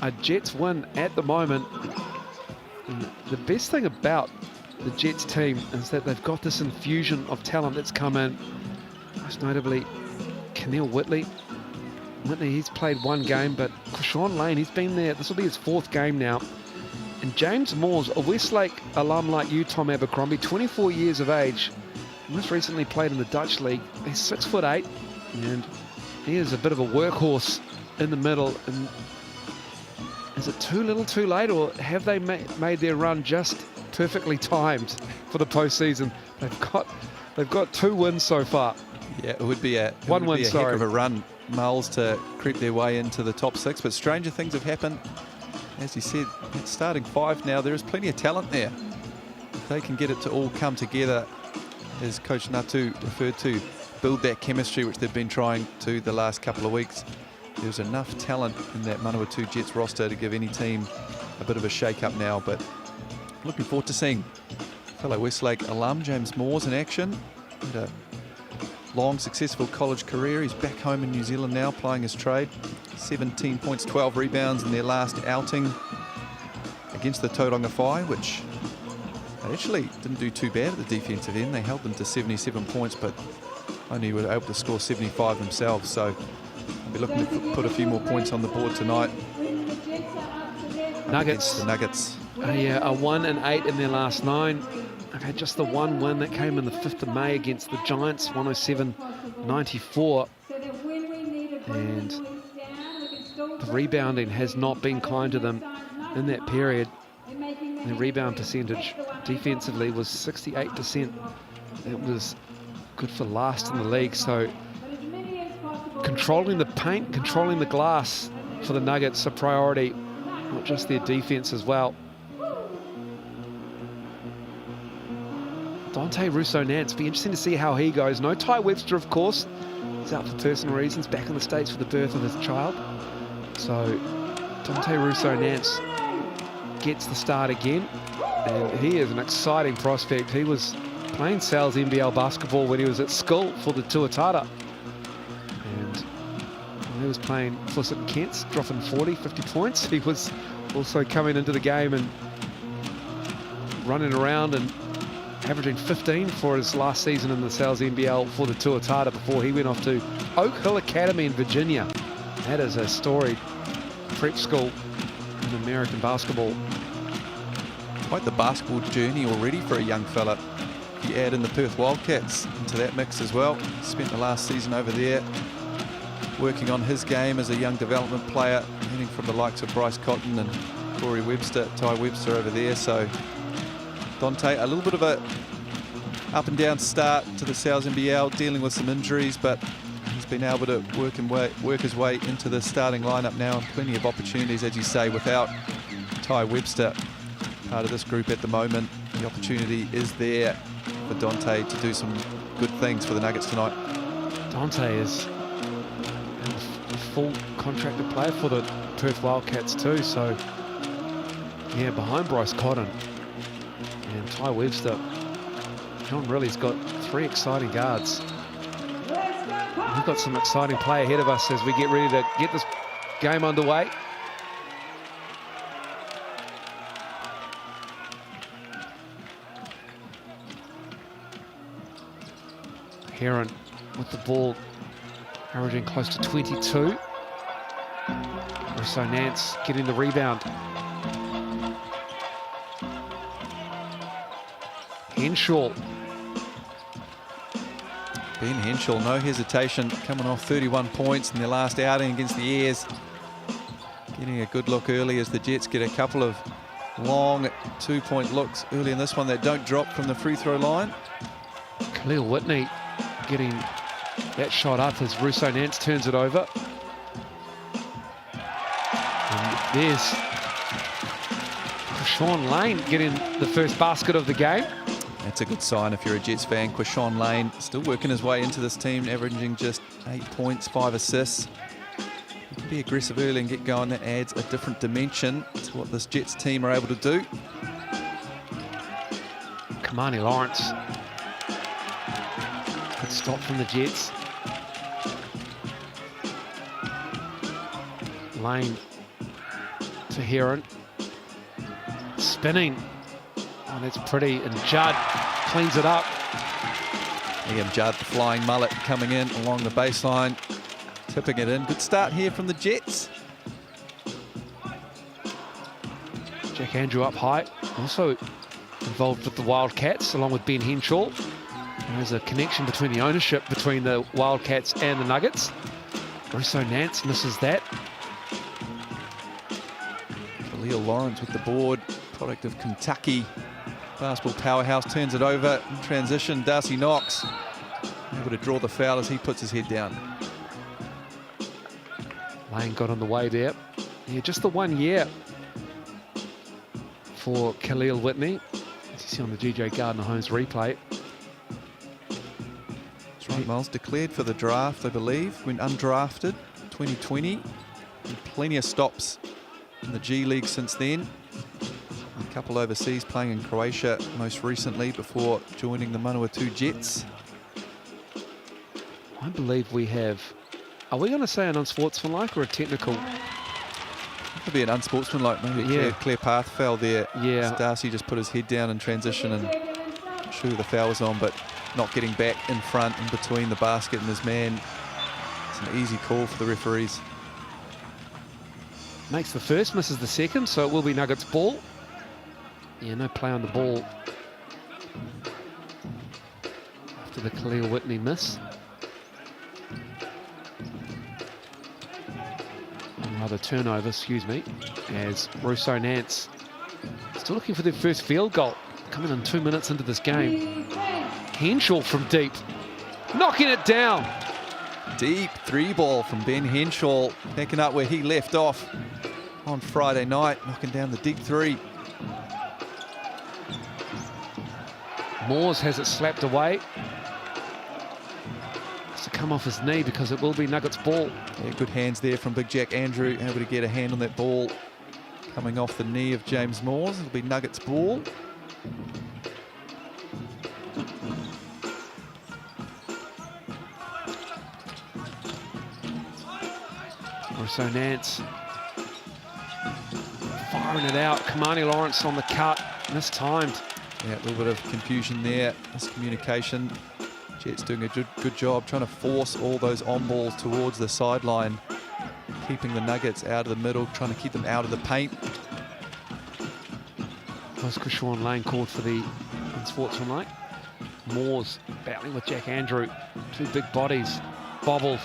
a Jets win at the moment. And the best thing about the Jets team is that they've got this infusion of talent that's come in. Most notably, Keneal Whitley. He's played one game, but Quishon Lane, he's been there. This will be his 4th game now. And James Moores, a Westlake alum like you, Tom Abercrombie, 24 years of age. Most recently played in the Dutch league. He's 6'8", and he is a bit of a workhorse in the middle. And is it too little too late, or have they made their run just perfectly timed for the postseason? They've got 2 wins so far. Yeah, it would be a heck of a run, Mull's, to creep their way into the top 6. But stranger things have happened. As you said, at starting 5 now, there is plenty of talent there. If they can get it to all come together, as Coach Natu referred to, build that chemistry which they've been trying to the last couple of weeks. There's enough talent in that Manawatū Jets roster to give any team a bit of a shake-up now. But looking forward to seeing fellow Westlake alum James Moores in action. Had a long, successful college career. He's back home in New Zealand now, plying his trade. 17 points, 12 rebounds in their last outing against the Tauranga Whai, which they actually didn't do too bad at the defensive end. They held them to 77 points, but only were able to score 75 themselves. So they'll be looking to put a few more points on the board tonight. Nuggets. The Nuggets. A 1-8 in their last 9. They've had just the one win that came in the 5th of May against the Giants, 107-94. And the rebounding has not been kind to them in that period. The rebound percentage defensively was 68%. That was good for last in the league. So controlling the paint, controlling the glass for the Nuggets a priority, not just their defense as well. Dante Russo-Nance, be interesting to see how he goes. No Ty Webster, of course. He's out for personal reasons, back in the States for the birth of his child. So Dante Russo-Nance gets the start again, and he is an exciting prospect. He was playing Sal's NBL basketball when he was at school for the Tuatara, and when he was playing for St Kent's, dropping 40, 50 points. He was also coming into the game and running around and averaging 15 for his last season in the Sal's NBL for the Tuatara before he went off to Oak Hill Academy in Virginia. That is a storied prep school in American basketball. Quite the basketball journey already for a young fella. You add in the Perth Wildcats into that mix as well. Spent the last season over there working on his game as a young development player, learning from the likes of Bryce Cotton and Corey Webster, Ty Webster over there. So Dante, a little bit of a up and down start to the Sal's NBL, dealing with some injuries, but he's been able to work his way into the starting lineup now, and plenty of opportunities, as you say, without Ty Webster part of this group at the moment. The opportunity is there for Dante to do some good things for the Nuggets tonight. Dante is a full contracted player for the Perth Wildcats too, so yeah, behind Bryce Cotton and Ty Webster, John Riley's got 3 exciting guards. We've got some exciting play ahead of us as we get ready to get this game underway. Heron with the ball, averaging close to 22. Russo-Nance getting the rebound. Henshaw. Ben Henshaw, no hesitation, coming off 31 points in their last outing against the Airs. Getting a good look early as the Jets get a couple of long 2-point looks early in this one that don't drop from the free throw line. Khalil Whitney getting that shot up as Russo-Nance turns it over. And there's Quishon Lane getting the first basket of the game. That's a good sign if you're a Jets fan. Quishon Lane still working his way into this team, averaging just 8 points, 5 assists. He can be aggressive early and get going. That adds a different dimension to what this Jets team are able to do. Kamani Lawrence. Good stop from the Jets. Lane to Heron. Spinning. Oh, that's pretty. And Judd cleans it up. Again, Judd, the flying mullet, coming in along the baseline, tipping it in. Good start here from the Jets. Jack Andrew up high, also involved with the Wildcats, along with Ben Henshaw. There's a connection between the ownership between the Wildcats and the Nuggets. Russo Nance misses that. Leo Lawrence with the board, product of Kentucky. Basketball powerhouse, turns it over in transition. Darcy Knox able to draw the foul as he puts his head down. Lane got on the way there. Yeah, just the 1 year for Khalil Whitney, as you see on the GJ Gardner Holmes replay. That's right, Miles. Declared for the draft, I believe, went undrafted 2020. And plenty of stops in the G League since then. A couple overseas, playing in Croatia most recently before joining the Manawatū Jets. I believe we have, are we going to say an unsportsmanlike or a technical? Could be an unsportsmanlike, maybe a clear path foul there. Yeah. Darcy just put his head down in transition and not sure who the foul was on, but not getting back in front and between the basket and his man. It's an easy call for the referees. Makes the first, misses the second, so it will be Nuggets ball. Yeah, no play on the ball after the Khalil Whitney miss. Another turnover, excuse me, as Russo Nance still looking for their first field goal. Coming in 2 minutes into this game. Henshaw from deep, knocking it down. Deep three ball from Ben Henshaw, picking up where he left off on Friday night, knocking down the deep three. Moores has it slapped away. Has to come off his knee because it will be Nuggets ball. Yeah, good hands there from Big Jack Andrew, able to get a hand on that ball. Coming off the knee of James Moores, it'll be Nuggets ball. Russo Nance firing it out. Kamani Lawrence on the cut, mistimed. Yeah, a little bit of confusion there, miscommunication. Jets doing a good job trying to force all those on balls towards the sideline, keeping the Nuggets out of the middle, trying to keep them out of the paint. Was Krishawn Lane called for the unsportsmanlike? Moores battling with Jack Andrew. Two big bodies, bobbled,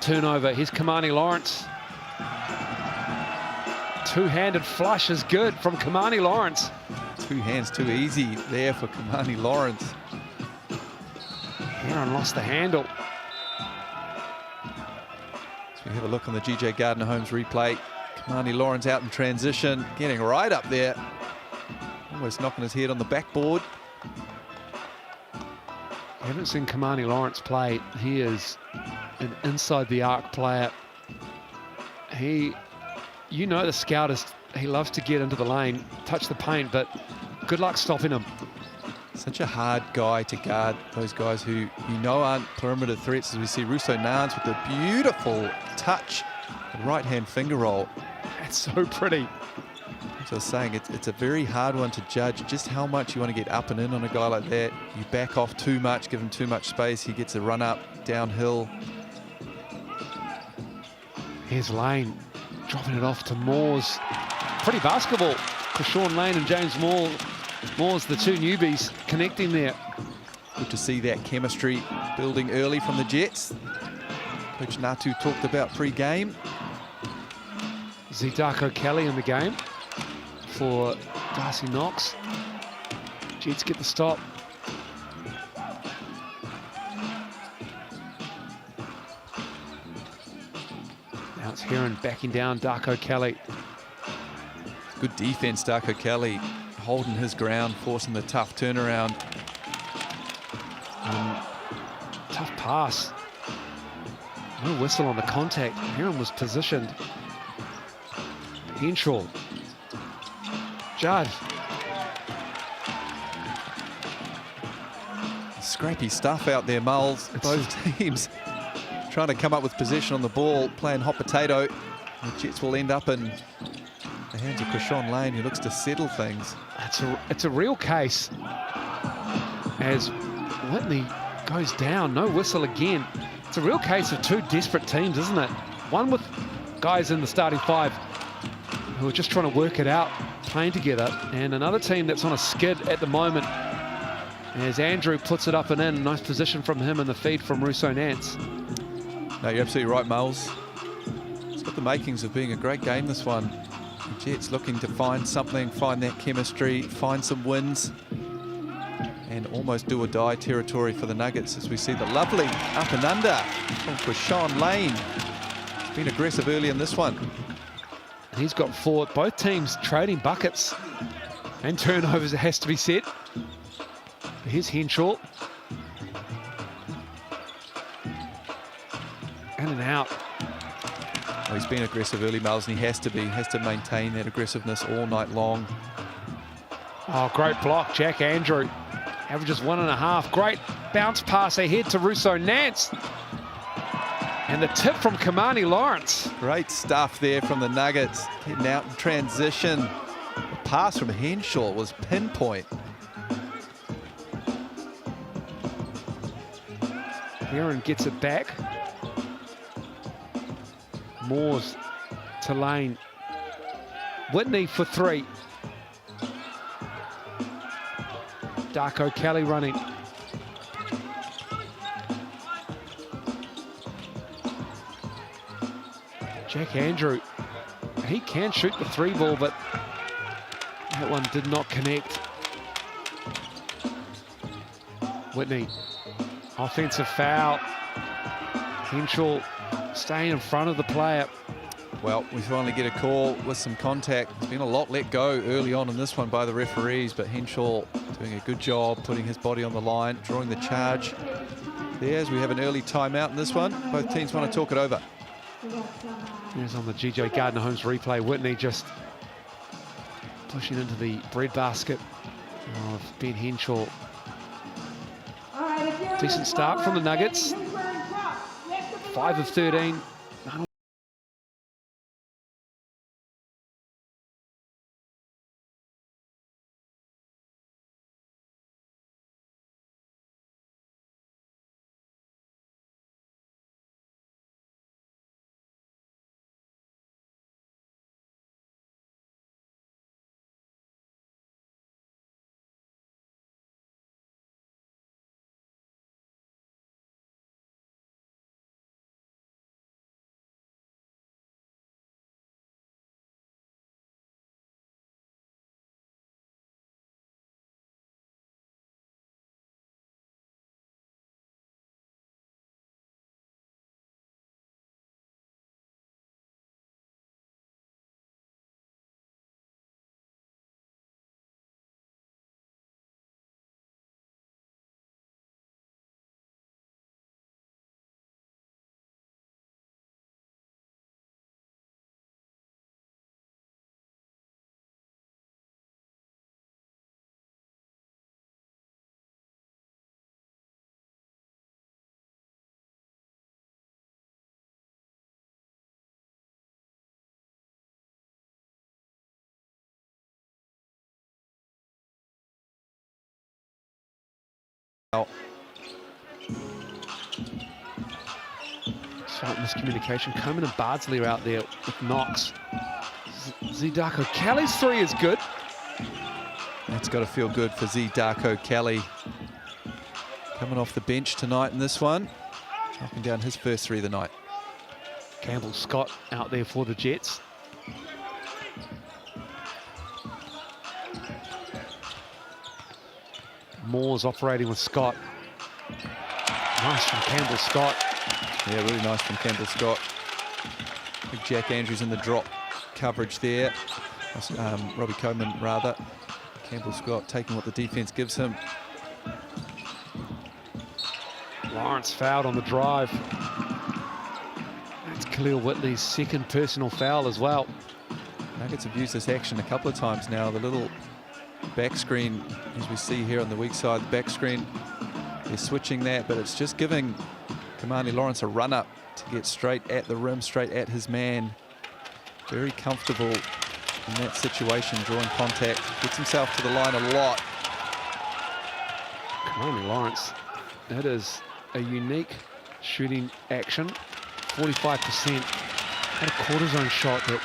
turnover. Here's Kamani Lawrence. Two-handed flush is good from Kamani Lawrence. Two hands too easy there for Kamani Lawrence. Heron lost the handle. So we have a look on the GJ Gardner Holmes replay. Kamani Lawrence out in transition, getting right up there. Almost knocking his head on the backboard. I haven't seen Kamani Lawrence play. He is an inside the arc player. You know the scout is, he loves to get into the lane, touch the paint, but good luck stopping him. Such a hard guy to guard, those guys who you know aren't perimeter threats, as we see Russo Nance with a beautiful touch, the right-hand finger roll. It's so pretty. As I was saying, it's a very hard one to judge just how much you want to get up and in on a guy like that. You back off too much, give him too much space, he gets a run up, downhill. Here's Lane, dropping it off to Moores. Pretty basketball. Krishawn Lane and James Moores, the two newbies, connecting there. Good to see that chemistry building early from the Jets. Coach Natu talked about pre-game. Zidako Kelly in the game for Darcy Knox. Jets get the stop. Now it's Heron backing down Darko Kelly. Good defense, Darko Kelly, holding his ground, forcing the tough turnaround. Tough pass. No whistle on the contact. Heron was positioned. Henshaw. Judd. Scrappy stuff out there, Moles. Both teams trying to come up with possession on the ball, playing hot potato. The Jets will end up in the hands of Krishan Lane, who looks to settle things. It's a real case as Whitney goes down. No whistle again. It's a real case of two desperate teams, isn't it? One with guys in the starting five who are just trying to work it out, playing together, and another team that's on a skid at the moment as Andrew puts it up and in. Nice position from him in the feed from Russo Nance. No, you're absolutely right, Miles. It's got the makings of being a great game, this one. The Jets looking to find something, find that chemistry, find some wins, and almost do or die territory for the Nuggets as we see the lovely up and under from Krishan Lane. He's been aggressive early in this one. He's got four. Both teams trading buckets and turnovers, it has to be said. Here's Henshaw. In and out. Well, he's been aggressive early, Miles, and he has to maintain that aggressiveness all night long. Oh, great block, Jack Andrew. Averages 1.5. Great bounce pass ahead to Russo Nance. And the tip from Kamani Lawrence. Great stuff there from the Nuggets. Getting out in transition. The pass from Henshaw was pinpoint. Aaron gets it back. Moores to Lane. Whitney for three. Darko Kelly running. Jack Andrew, he can shoot the three ball, but that one did not connect. Whitney, offensive foul. Henshaw staying in front of the player. Well, we finally get a call with some contact. There's been a lot let go early on in this one by the referees, but Henshaw doing a good job putting his body on the line, drawing the charge there as we have an early timeout in this one. Both teams want to talk it over. Here's on the GJ Gardner Holmes replay. Whitney just pushing into the breadbasket of Ben Henshaw. Decent start from the Nuggets. 5 of 13. Slight miscommunication. Coleman and Bardsley are out there with Knox. Darko Kelly's three is good. That's got to feel good for Darko Kelly. Coming off the bench tonight in this one. Knocking down his first three of the night. Campbell Scott out there for the Jets. Moore's operating with Scott. Nice from Campbell Scott. Yeah, really nice from Campbell Scott. Big Jack Andrews in the drop coverage there. Robbie Coleman, rather. Campbell Scott taking what the defense gives him. Lawrence fouled on the drive. That's Khalil Whitley's second personal foul as well. Nuggets have used this action a couple of times now. The little back screen, as we see here on the weak side, the back screen, they're switching that, but it's just giving Kamani Lawrence a run up to get straight at the rim, straight at his man. very comfortable in that situation, drawing contact. Gets himself to the line a lot. Come on, Lawrence. That is a unique shooting action. 45%. Had a quarter zone shot that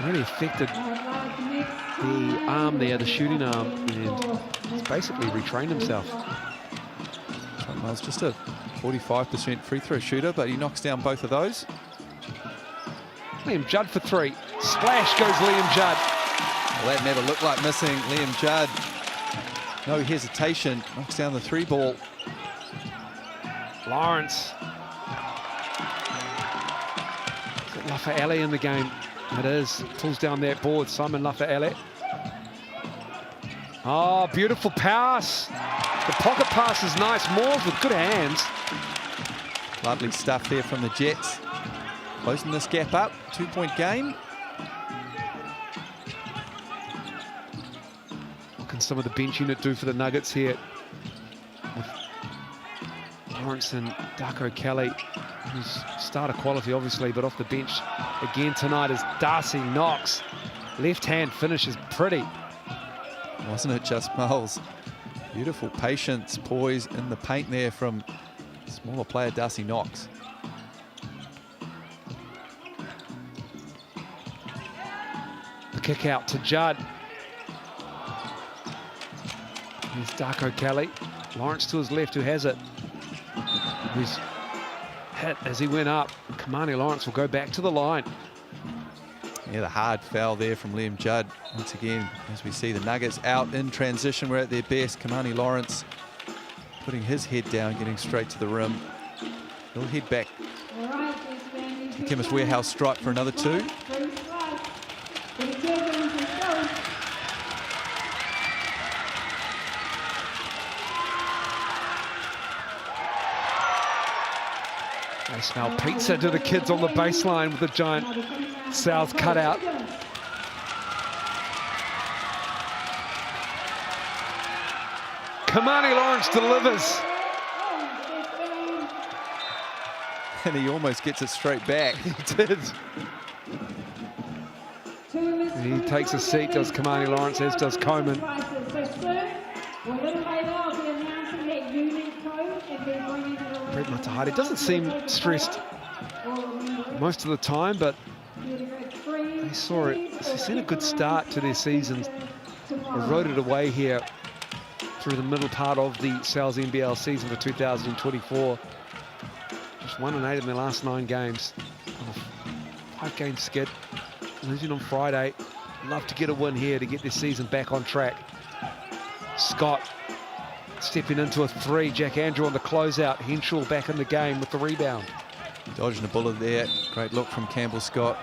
really affected the arm there, the shooting arm, and he's basically retrained himself. Well, it's just a 45% free throw shooter, but he knocks down both of those. Liam Judd for three. Splash goes Liam Judd. Well, that never looked like missing. Liam Judd, no hesitation, knocks down the three ball. Lawrence. Lafayette in the game. It is. Pulls down that board. Simon Lafayette. Oh, beautiful pass. The pocket pass is nice. Moores with good hands. Lovely stuff there from the Jets. Closing this gap up. 2-point game. What can some of the bench unit do for the Nuggets here? With Lawrence and Darko Kelly, who's starter quality obviously, but off the bench again tonight is Darcy Knox. Left hand finish is pretty. Wasn't it just Miles? Beautiful patience, poise in the paint there from smaller player Darcy Knox. The kick out to Judd. Here's Darko Kelly. Lawrence to his left, who has it. Who's hit as he went up. Kamani Lawrence will go back to the line. Yeah, the hard foul there from Liam Judd. Once again, as we see the Nuggets out in transition, we're at their best. Kamani Lawrence putting his head down, getting straight to the rim. He'll head back to Chemist Warehouse stripe for another two. They smell pizza to the kids on the baseline with a giant South cutout. Kamani Lawrence delivers. And he almost gets it straight back. He did. He takes a seat, does Kamani Lawrence, as does Coleman. Brett Matahari doesn't seem stressed most of the time, but they saw it. He's seen a good start to their season. Eroded away here through the middle part of the Sal's NBL season for 2024. Just 1-8 in their last 9 games. On a 5-game skid, losing on Friday. Love to get a win here to get this season back on track. Scott stepping into a three. Jack Andrew on the closeout. Henshaw back in the game with the rebound. Dodging a bullet there. Great look from Campbell Scott.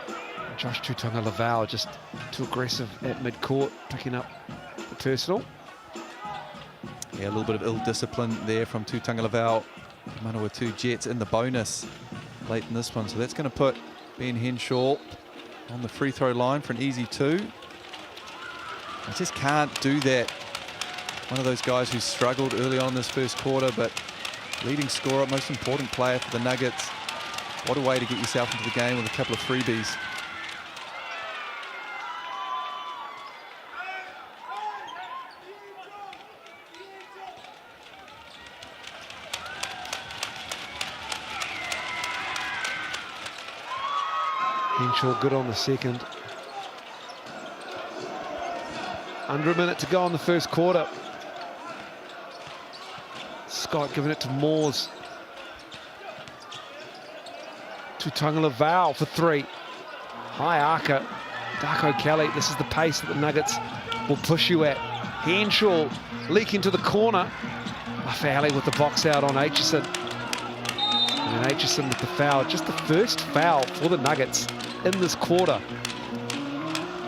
Josh Tutonga Laval just too aggressive at midcourt, picking up the personal. Yeah, a little bit of ill discipline there from Tutonga Laval. Manawatū Jets in the bonus late in this one. So that's going to put Ben Henshaw on the free throw line for an easy 2. I just can't do that. One of those guys who struggled early on in this first quarter, but leading scorer, most important player for the Nuggets. What a way to get yourself into the game with a couple of freebies. Henshaw good on the second. Under a minute to go in the first quarter. Scott giving it to Moores. Tutonga Laval for 3. High arcer. Darko Kelly. This is the pace that the Nuggets will push you at. Henshaw leaking to the corner. Lafayette with the box out on Aitchison. And then Aitchison with the foul. Just the first foul for the Nuggets in this quarter.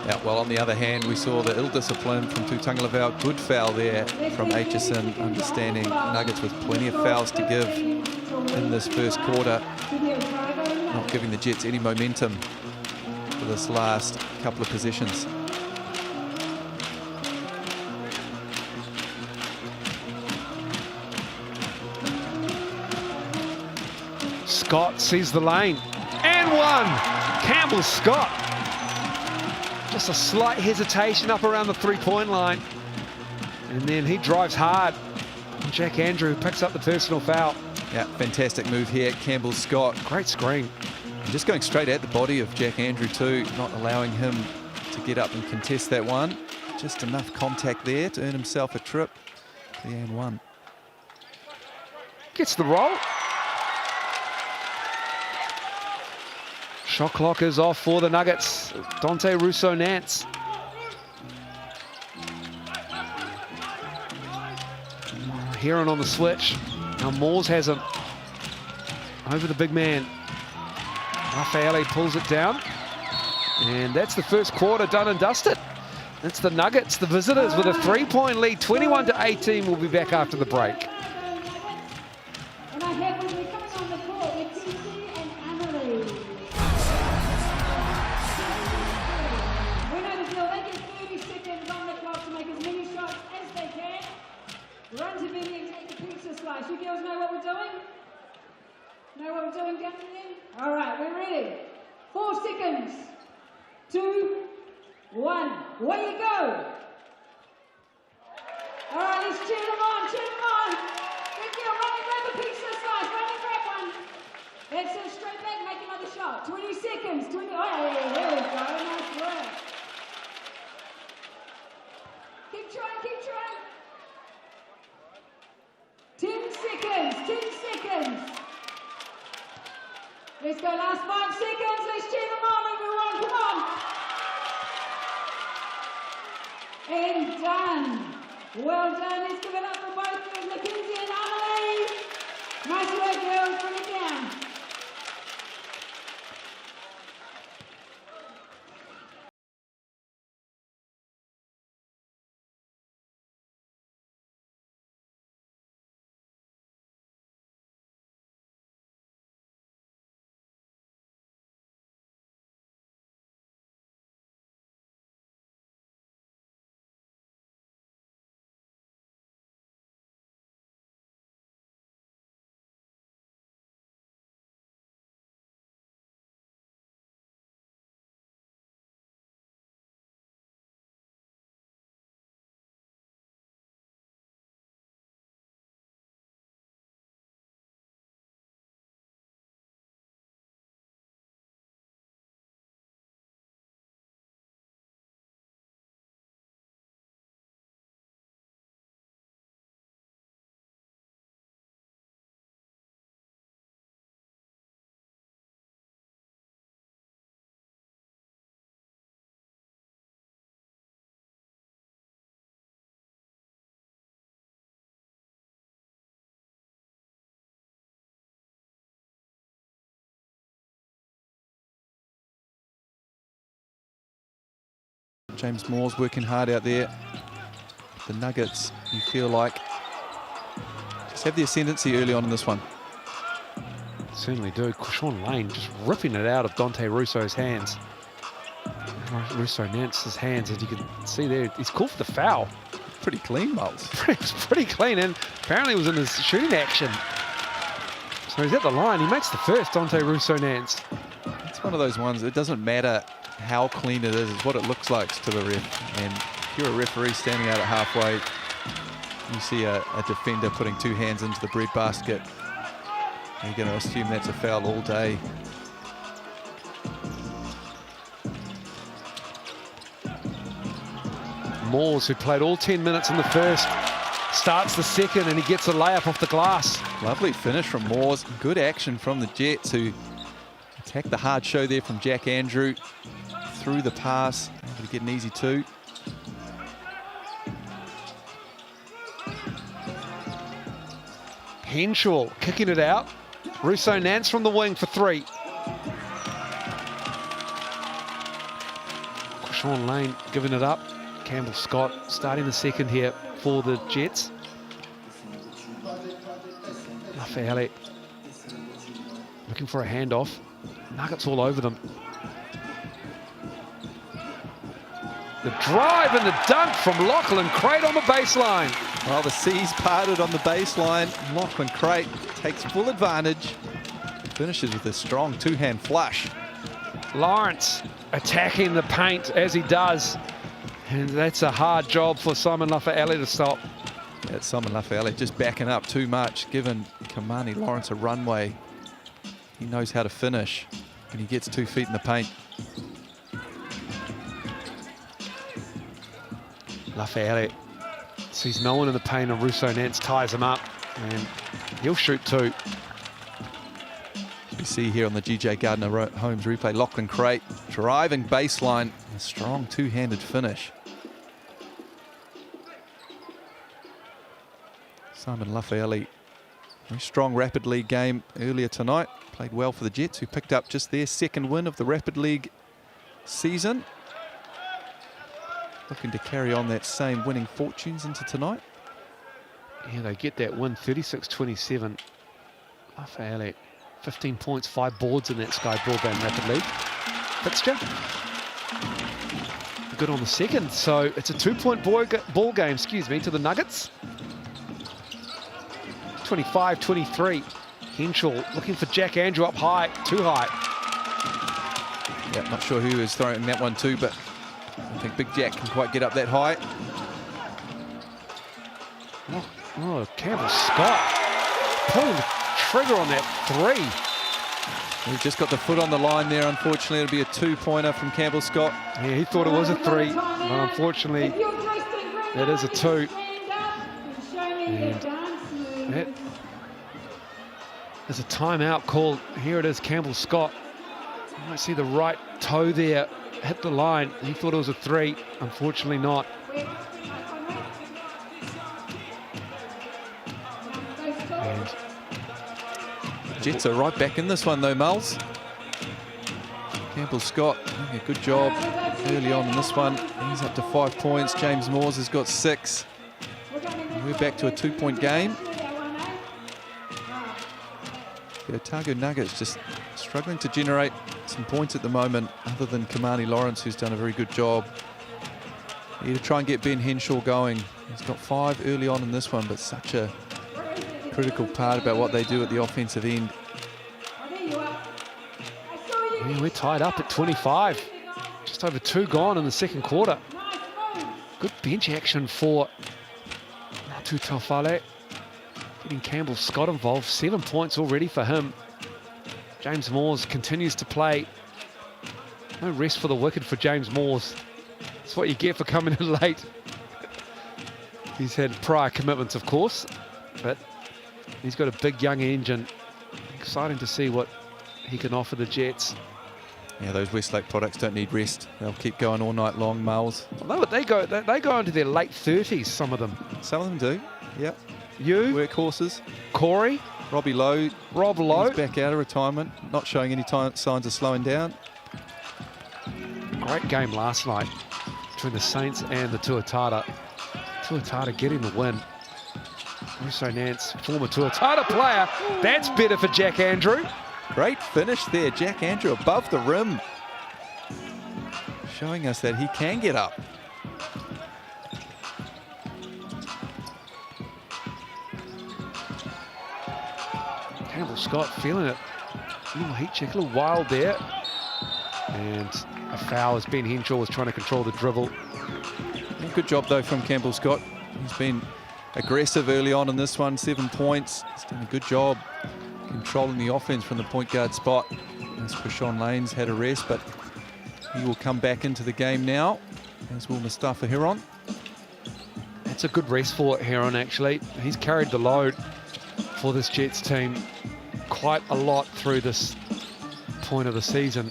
Yeah, well, on the other hand, we saw the ill discipline from Tutonga Laval. Good foul there from Aitchison, understanding Nuggets with plenty of fouls to give in this first quarter. Not giving the Jets any momentum for this last couple of possessions. Scott sees the lane and one. Campbell Scott Just a slight hesitation up around the three-point line. And then he drives hard. Jack Andrew picks up the personal foul. Yeah, fantastic move here. Campbell Scott. Great screen. Just going straight at the body of Jack Andrew too, not allowing him to get up and contest that one. Just enough contact there to earn himself a trip. The and one. Gets the roll. Shot clock is off for the Nuggets. Dante Russo-Nance. Heron on the switch. Now Moores has him over the big man. Raffaele pulls it down. And that's the first quarter done and dusted. That's the Nuggets, the visitors, with a three-point lead, 21-18. We'll be back after the break. And I have with me coming on the court, Leticia and Emily. We know the deal. They get 30 seconds on the clock to make as many shots as they can. Run to Vinny and take the pizza slice. You girls know what we're doing? Know what we're doing down there? All right, we're ready. 4 seconds. 2, 1. Away you go. All right, let's cheer them on, cheer them on. Good girl, run and grab a pizza slice, run and grab one. That's it, straight back, make another shot. 20 seconds, 20, oh, there we go, nice work. Keep trying, keep trying. 10 seconds, 10 seconds. Let's go, last 5 seconds, let's cheer them on, everyone, come on. And done. Well done, let's give it up for both of them, Mackenzie and Emily. Nice work, girls, bring it down. James Moore's working hard out there. The Nuggets, you feel like, just have the ascendancy early on in this one. Certainly do. Sean Lane just ripping it out of Dante Russo's hands. Russo-Nance's hands, as you can see there, he's called for the foul. Pretty clean, Miles. It's pretty clean, and apparently was in his shooting action. So he's at the line. He makes the first, Dante Russo-Nance. It's one of those ones, it doesn't matter how clean it is, it's what it looks like to the ref. And if you're a referee standing out at halfway, you see a defender putting 2 hands into the breadbasket, you're going to assume that's a foul all day. Moores, who played all 10 minutes in the first, starts the second, and he gets a layup off the glass. Lovely finish from Moores. Good action from the Jets, who attacked the hard show there from Jack Andrew. Through the pass, able to get an easy 2. Henshaw kicking it out. Russo-Nance from the wing for 3. Sean Lane giving it up. Campbell Scott starting the second here for the Jets. Raffaele looking for a handoff. Nuggets all over them. The drive and the dunk from Lachlan Crate on the baseline. Well, the seas parted on the baseline. Lachlan Crate takes full advantage. Finishes with a strong 2-hand flush. Lawrence attacking the paint as he does. And that's a hard job for Simon Lafayette to stop. That's Simon Lafayette just backing up too much, giving Kamani Lawrence a runway. He knows how to finish when he gets 2 feet in the paint. Lafayette sees no one in the paint, and Russo Nance ties him up, and he'll shoot 2. We see here on the GJ Gardner Holmes replay, Lachlan Crate driving baseline, a strong 2-handed finish. Simon Lafayette, very strong Rapid League game earlier tonight. Played well for the Jets, who picked up just their 2nd win of the Rapid League season. Looking to carry on that same winning fortunes into tonight. Yeah, they get that win, 36-27. Lafayette, 15 points, 5 boards in that Sky Broadband Rapid League fixture. Good on the second, so it's a 2-point ball game, to the Nuggets. 25-23. Henshaw looking for Jack Andrew up high, too high. Yeah, not sure who is throwing that one too, but I think Big Jack can quite get up that high. Oh, Campbell Scott pulling the trigger on that 3. He's just got the foot on the line there. Unfortunately, it'll be a 2-pointer from Campbell Scott. Yeah, he thought it was a 3, but unfortunately, that is a 2. And that is a timeout call. Here it is, Campbell Scott. You might see the right toe there hit the line. He thought it was a 3, unfortunately not. And Jets are right back in this one though, Mulls. Campbell Scott doing a good job early on in this one. He's up to 5 points. James Moores has got 6. And we're back to a 2-point game. The Otago Nuggets just struggling to generate some points at the moment, other than Kamani Lawrence, who's done a very good job. Need to try and get Ben Henshaw going. He's got 5 early on in this one, but such a critical part about what they do at the offensive end. yeah, we're tied up at 25. Just over 2 gone in the second quarter. Good bench action for Manawatū Taufale. Getting Campbell Scott involved. 7 points already for him. James Moores continues to play. No rest for the wicked for James Moores. That's what you get for coming in late. He's had prior commitments, of course, but he's got a big young engine. Exciting to see what he can offer the Jets. Yeah, those Westlake products don't need rest. They'll keep going all night long, Miles. Well, they go into their late 30s, some of them. Some of them do, yep. You? Workhorses. Corey? Robbie Lowe. Rob Lowe. He's back out of retirement, not showing any signs of slowing down. Great game last night between the Saints and the Tuatara. Tuatara getting the win. Russo Nance, former Tuatara player. That's better for Jack Andrew. Great finish there, Jack Andrew above the rim. Showing us that he can get up. Campbell Scott feeling it. A little heat check, a little wild there. And a foul as Ben Henshaw was trying to control the dribble. Yeah, good job though from Campbell Scott. He's been aggressive early on in this one, 7 points. He's done a good job controlling the offense from the point guard spot. As Prashon Lanes had a rest, but he will come back into the game now, as will Mustafa Heron. That's a good rest for Heron, actually. He's carried the load for this Jets team quite a lot through this point of the season.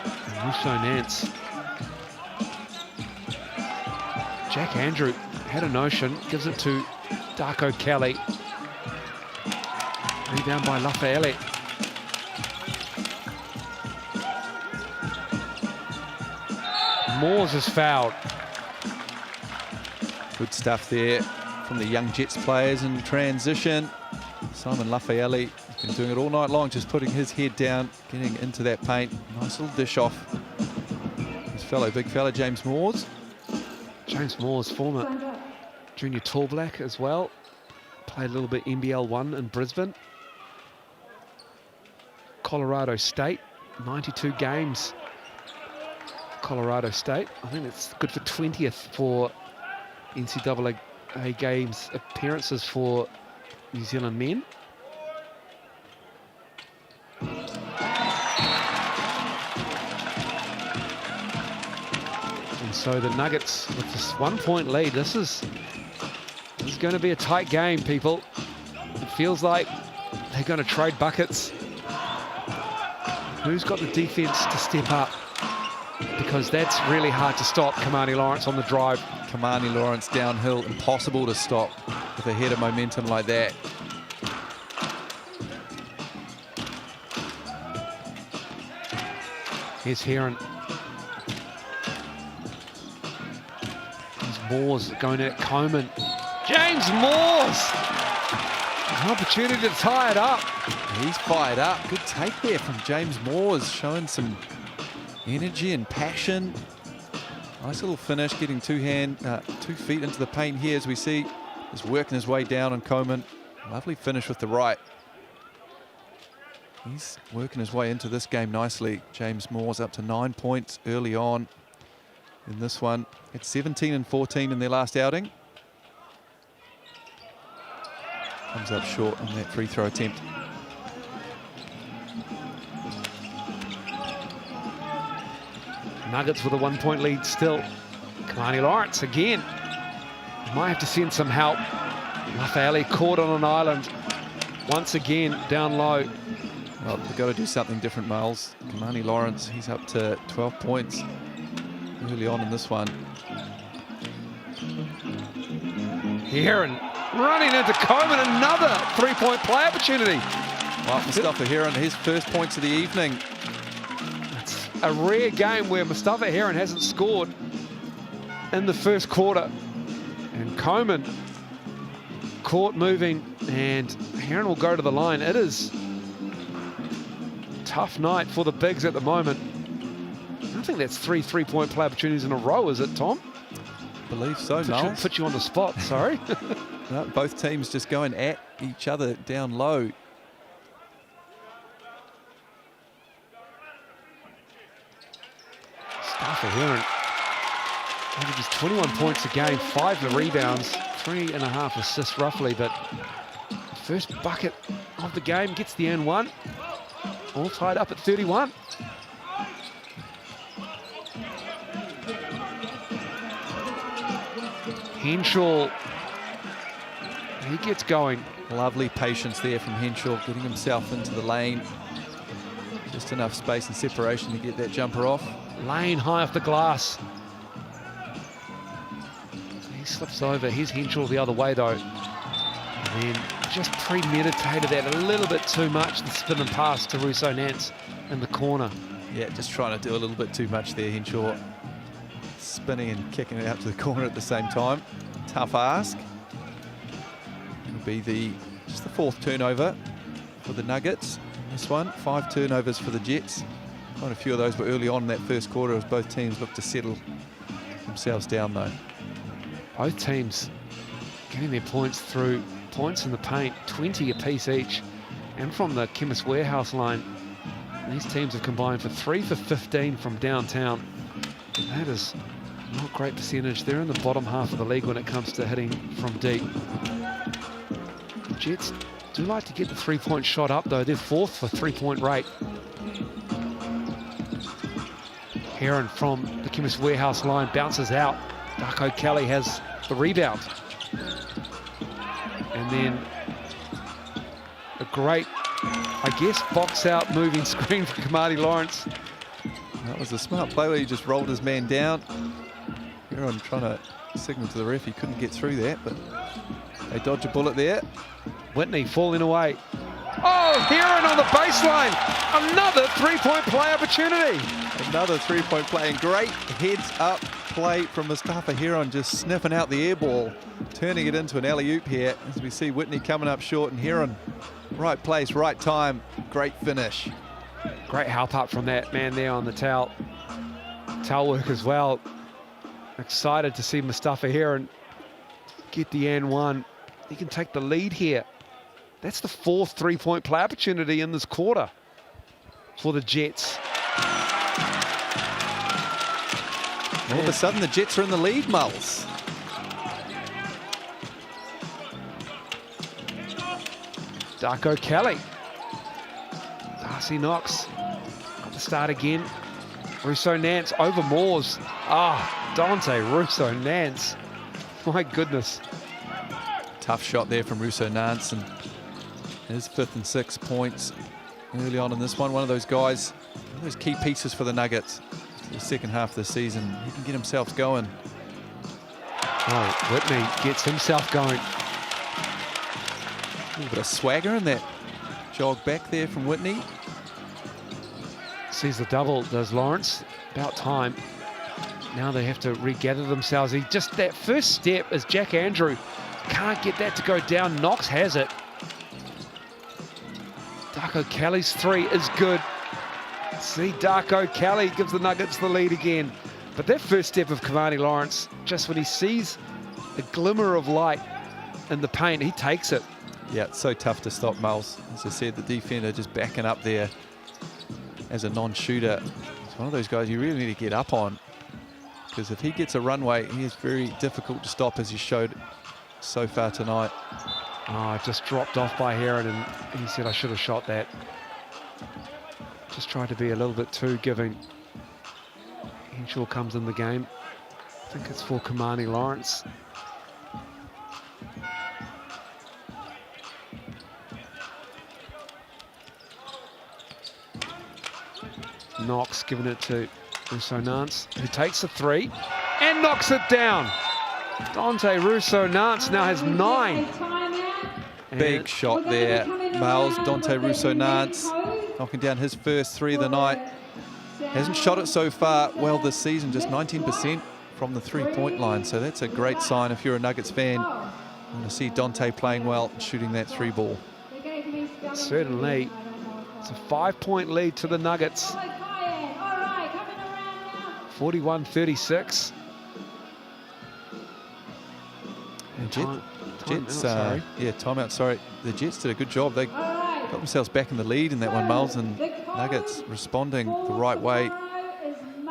And Russo Nance. Jack Andrew had a notion, gives it to Darko Kelly. Rebound by Lafayette. Moores is fouled. Good stuff there from the young Jets players in transition. Simon Lafayette has been doing it all night long, just putting his head down, getting into that paint. Nice little dish off. His big fella, James Moores. James Moores, former junior Tall Black as well. Played a little bit NBL 1 in Brisbane. Colorado State 92 games. Colorado State. I think it's good for 20th for NCAA games appearances for New Zealand men. And so the Nuggets with this 1-point lead. This is going to be a tight game, people. It feels like they're going to trade buckets. Who's got the defense to step up? Because that's really hard to stop. Kamani Lawrence on the drive. Kamani Lawrence downhill, impossible to stop with a head of momentum like that. Here's Heron. There's Moores going at Coleman. James Moores! An opportunity to tie it up. He's fired up. Good take there from James Moores, showing some energy and passion. Nice little finish, getting 2 feet into the paint here as we see. He's working his way down on Coleman. Lovely finish with the right. He's working his way into this game nicely. James Moores up to 9 points early on in this one. It's 17 and 14 in their last outing. Comes up short on that free throw attempt. Nuggets with a 1-point lead still. Kamani Lawrence again. Might have to send some help. Lafayette caught on an island. Once again, down low. Well, they've got to do something different, Miles. Kamani Lawrence, he's up to 12 points early on in this one. Heron running into Coleman, another 3-point play opportunity. Well, Mustafa Heron, his first points of the evening. It's a rare game where Mustafa Heron hasn't scored in the first quarter. And Coleman caught moving, and Heron will go to the line. It is a tough night for the bigs at the moment. I think that's 3 3-point play opportunities in a row, is it, Tom? I believe so, Miles. Put you on the spot, sorry. No, both teams just going at each other down low. Mustafa Heron averages 21 points a game, 5 the rebounds, 3.5 assists roughly, but first bucket of the game gets the N1. All tied up at 31. Henshaw, he gets going. Lovely patience there from Henshaw, getting himself into the lane. Just enough space and separation to get that jumper off. Lane high off the glass. He slips over. Here's Henshaw the other way, though. And then just premeditated that a little bit too much, the spin and pass to Russo Nance in the corner. Yeah, just trying to do a little bit too much there, Henshaw. Spinning and kicking it out to the corner at the same time. Tough ask. It'll be just the 4th turnover for the Nuggets. This one, 5 turnovers for the Jets. Quite a few of those were early on in that first quarter as both teams looked to settle themselves down, though. Both teams getting their points through points in the paint, 20 apiece each. And from the Chemist Warehouse line, these teams have combined for 3 for 15 from downtown. That is not a great percentage. They're in the bottom half of the league when it comes to hitting from deep. The Jets do like to get the 3-point shot up, though. They're 4th for 3-point rate. Heron from the Chemist Warehouse line bounces out. Darko Kelly has the rebound. And then a great, I guess, box out moving screen for Kamani Lawrence. That was a smart play where he just rolled his man down. Heron trying to signal to the ref, he couldn't get through that, but they dodge a bullet there. Whitney falling away. Oh, Heron on the baseline. Another 3-point play opportunity. Another 3-point play, and great heads-up play from Mustafa Heron, just sniffing out the air ball, turning it into an alley-oop here as we see Whitney coming up short, and Heron, right place, right time, great finish. Great help up from that man there on the towel work as well. Excited to see Mustafa Heron get the N1. He can take the lead here. That's the 4th 3-point play opportunity in this quarter. for the Jets. All of a sudden, the Jets are in the lead, Mulls. Darko Kelly. Darcy Knox. Got the start again. Russo Nance over Moores. Dante Russo Nance. My goodness. Tough shot there from Russo Nance, and his 5th and 6 points early on in this one. One of those guys, one of those key pieces for the Nuggets. The second half of the season, he can get himself going. Oh, Whitney gets himself going. A little bit of swagger in that jog back there from Whitney. Sees the double, does Lawrence. About time. Now they have to regather themselves. That first step is Jack Andrew. Can't get that to go down. Knox has it. Darko Kelly's 3 is good. See, Darko Kelly gives the Nuggets the lead again. But that first step of Cavani Lawrence, just when he sees a glimmer of light in the paint, he takes it. Yeah, it's so tough to stop Mulls. As I said, the defender just backing up there as a non-shooter. It's one of those guys you really need to get up on, because if he gets a runway, he is very difficult to stop, as he showed so far tonight. Just dropped off by Heron, and he said, I should have shot that. Just tried to be a little bit too giving. Henshaw comes in the game. I think it's for Kamani Lawrence. Knox giving it to Russo Nance, who takes a 3 and knocks it down. Dante Russo Nance now has 9. Big shot there, Miles. Dante Russo Nance knocking down his first 3 of the night. Hasn't shot it so far well this season, just 19% from the 3-point line. So that's a great sign if you're a Nuggets fan. You want to see Dante playing well and shooting that 3 ball. Certainly. It's a 5-point lead to the Nuggets. 41-36. Timeout, sorry. The Jets did a good job. They got themselves back in the lead in that one, Miles, and Nuggets responding the right way.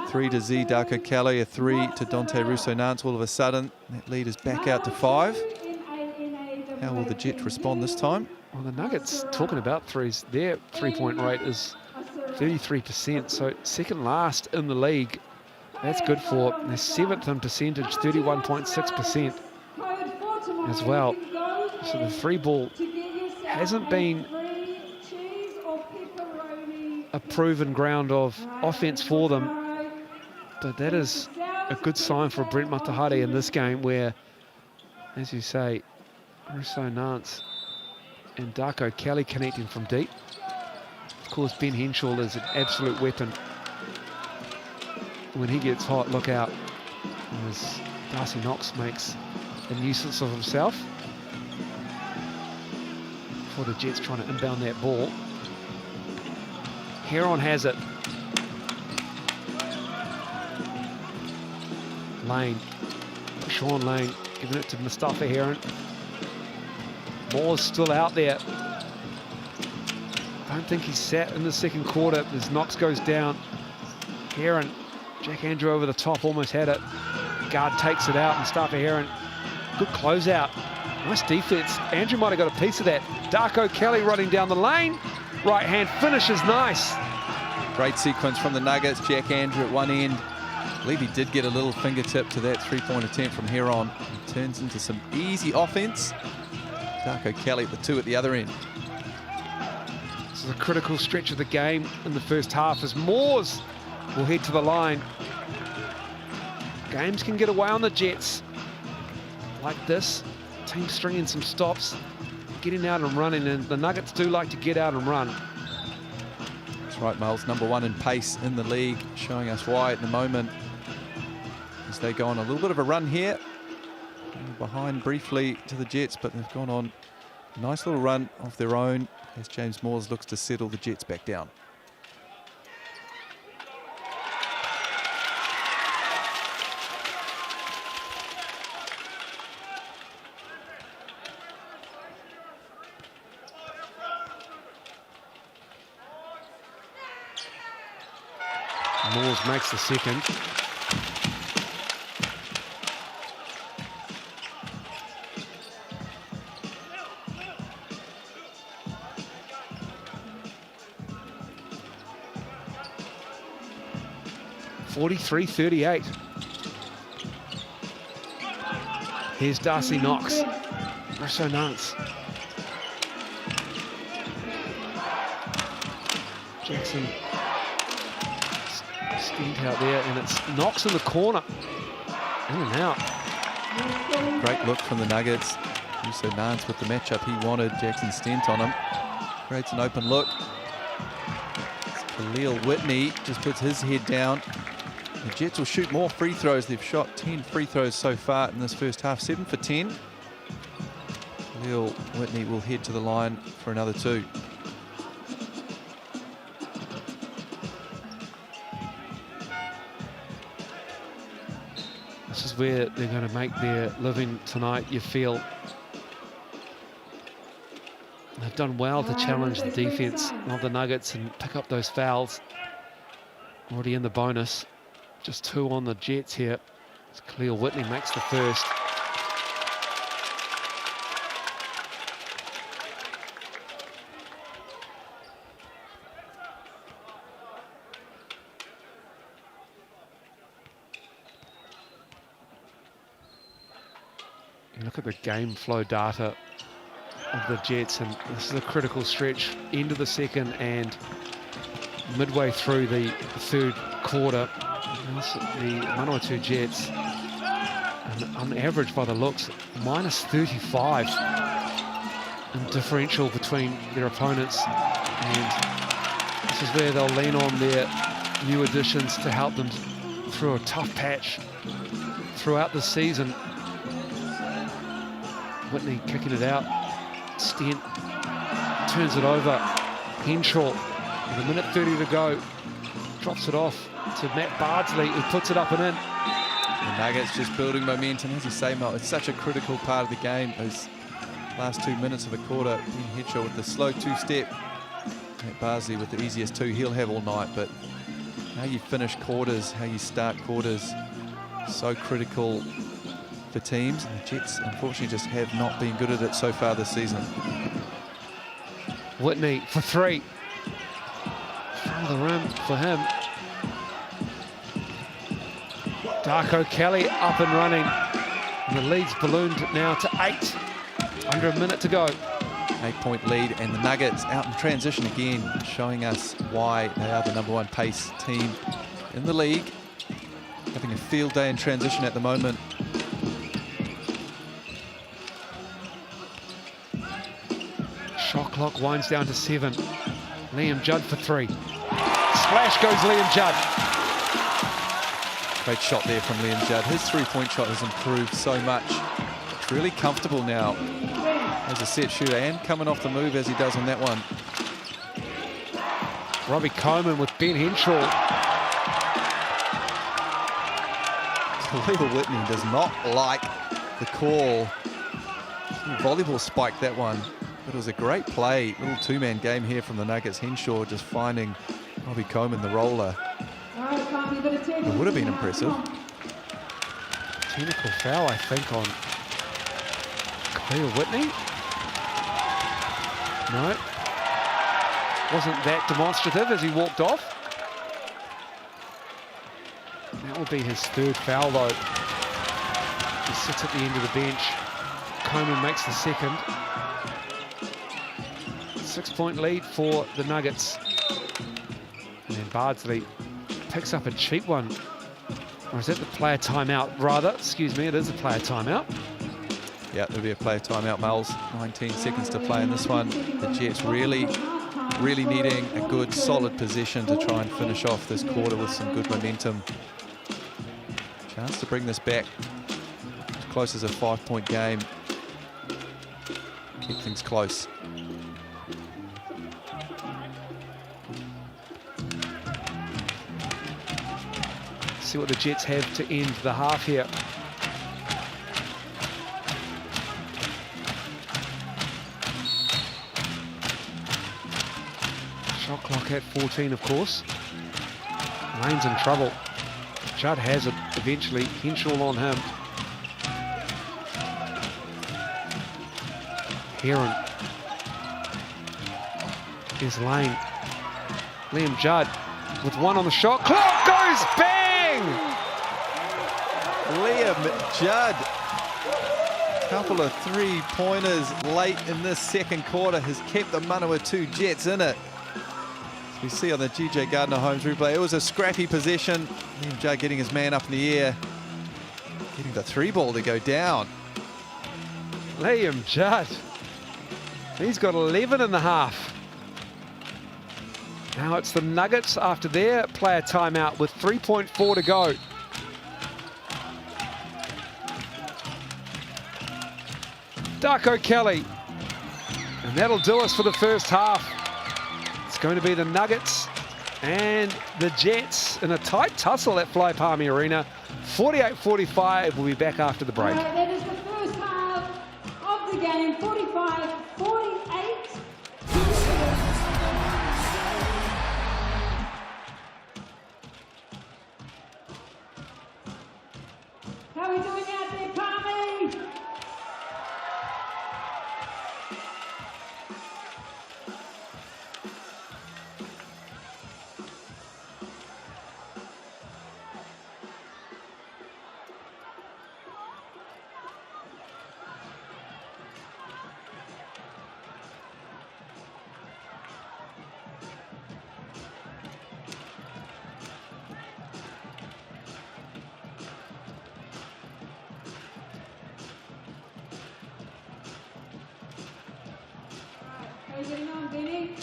3 to Z, Darko Kelly, a 3 to Dante Russo Nance. All of a sudden, that lead is back out to 5. How will the Jets respond this time? Well, the Nuggets, talking about threes, their 3-point rate is 33%, so second last in the league. That's good for their 7th in percentage, 31.6% as well. So the 3 ball hasn't been a proven ground of offense for them, but that is a good sign for Brent Matahari in this game where, as you say, Russo Nance and Darko Kelly connecting from deep. Of course, Ben Henshaw is an absolute weapon. When he gets hot, look out. As Darcy Knox makes a nuisance of himself. For the Jets trying to inbound that ball. Heron has it. Lane. Sean Lane giving it to Mustafa Heron. Moore's still out there. I don't think he's sat in the second quarter as Knox goes down. Heron, Jack Andrew over the top, almost had it. Guard takes it out, Mustafa Heron. Good closeout. Nice defense. Andrew might have got a piece of that. Darko Kelly running down the lane. Right hand finishes nice. Great sequence from the Nuggets. Jack Andrew at one end. I believe he did get a little fingertip to that 3-point attempt from Heron. It turns into some easy offense. Darko Kelly at the 2 at the other end. This is a critical stretch of the game in the first half as Moores will head to the line. Games can get away on the Jets like this. Team stringing some stops, getting out and running, and the Nuggets do like to get out and run. That's right, Miles. Number 1 in pace in the league, showing us why at the moment as they go on a little bit of a run here. Behind briefly to the Jets, but they've gone on a nice little run of their own as James Moores looks to settle the Jets back down. Moores makes the second. (43-38). Here's Darcy Knox. Resonance. Jackson Stent out there, and it's Knox in the corner. In and out. Great look from the Nuggets. Also Nance with the matchup he wanted. Jackson Stent on him. Creates an open look. Khalil Whitney just puts his head down. The Jets will shoot more free throws. They've shot 10 free throws so far in this first half, 7 for 10. Khalil Whitney will head to the line for another 2. This is where they're going to make their living tonight, you feel. They've done well to challenge the defense of the Nuggets and pick up those fouls. Already in the bonus. Just 2 on the Jets here. As Khalil Whitney makes the first. You look at the game flow data of the Jets, and this is a critical stretch, end of the second and midway through the third quarter. The Manawatū Jets, on average by the looks, minus 35 in differential between their opponents, and this is where they'll lean on their new additions to help them through a tough patch throughout the season. Whitney kicking it out. Stent turns it over. Henshaw with 1:30 to go. Drops it off to Matt Bardsley, who puts it up and in. The Nuggets just building momentum. As you say, Mel, it's such a critical part of the game. Those last 2 minutes of the quarter, Ben Henshaw with the slow 2-step. Matt Bardsley with the easiest 2 he'll have all night, but how you finish quarters, how you start quarters, so critical for teams. And the Jets, unfortunately, just have not been good at it so far this season. Whitney for 3. Front of the rim for him. Darko Kelly up and running. And the lead's ballooned now to 8. Under a minute to go. 8-point lead, and the Nuggets out in transition again, showing us why they are the #1 pace team in the league. Having a field day in transition at the moment. Shot clock winds down to 7. Liam Judd for 3. Splash goes Liam Judd. Great shot there from Liam Judd. His 3-point shot has improved so much. It's really comfortable now as a set shooter, and coming off the move as he does on that one. Robbie Coleman with Ben Henshaw. Khalil Whitney does not like the call. Volleyball spiked that one. But it was a great play, little 2-man game here from the Nuggets. Henshaw just finding Robbie Coleman, the roller. It would have been impressive. Technical foul, I think, on Khalil Whitney. No. Wasn't that demonstrative as he walked off. That will be his 3rd foul, though. He sits at the end of the bench. Coleman makes the 2nd. 6-point lead for the Nuggets. And then Bardsley picks up a cheap one. Or is that the player timeout, rather? Excuse me, it is a player timeout. Yeah, there'll be a player timeout, Miles. 19 seconds to play in this one. The Jets really needing a good, solid possession to try and finish off this quarter with some good momentum. Chance to bring this back as close as a 5-point game. Keep things close. See what the Jets have to end the half here. Shot clock at 14, of course. Lane's in trouble. Judd has it eventually. Henshaw on him. Heron. Here's Lane. Liam Judd with one on the shot. Clock goes bang! Liam Judd. Couple of three-pointers late in this second quarter has kept the Manawatū Jets in it. As we see on the GJ Gardner Holmes replay, it was a scrappy possession. Liam Judd getting his man up in the air, getting the three ball to go down. Liam Judd. He's got 11 and a half. Now it's the Nuggets after their player timeout with 3.4 to go. Darko Kelly. And that'll do us for the first half. It's going to be the Nuggets and the Jets in a tight tussle at Fly Palmy Arena. 48-45. We'll be back after the break. All right, that is the first half of the game, 45-48. How are we doing out there, Palmy? How are you getting on, Benny?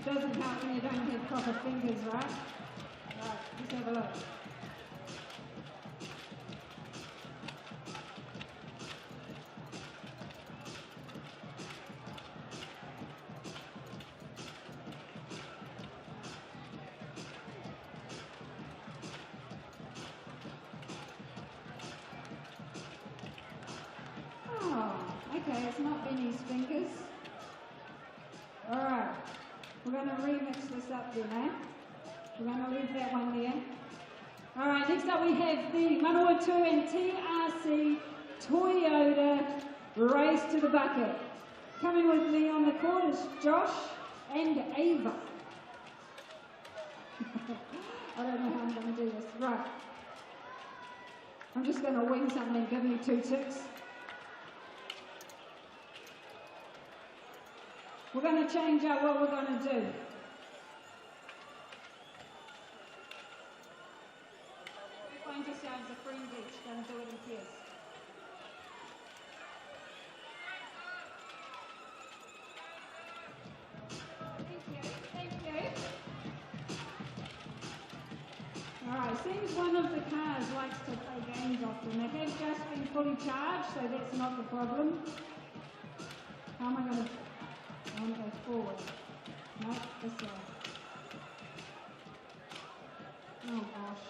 Doesn't help when you don't have proper fingers, right? Right, let's have a look. Okay, it's not Benny's fingers. All right, we're going to remix this up then, eh? We're going to leave that one there. All right, next up we have the Manawatū and TRC Toyota race to the bucket. Coming with me on the court is Josh and Ava. I don't know how I'm going to do this. Right. I'm just going to wing something and give me 2 ticks. We're going to change out what we're going to do. Find yourselves a friend each, don't do it in pairs. Thank you. All right, seems one of the cars likes to play games often. They have just been fully charged, so that's not the problem. How am I going to... I want to go forward. No, this way. Oh gosh.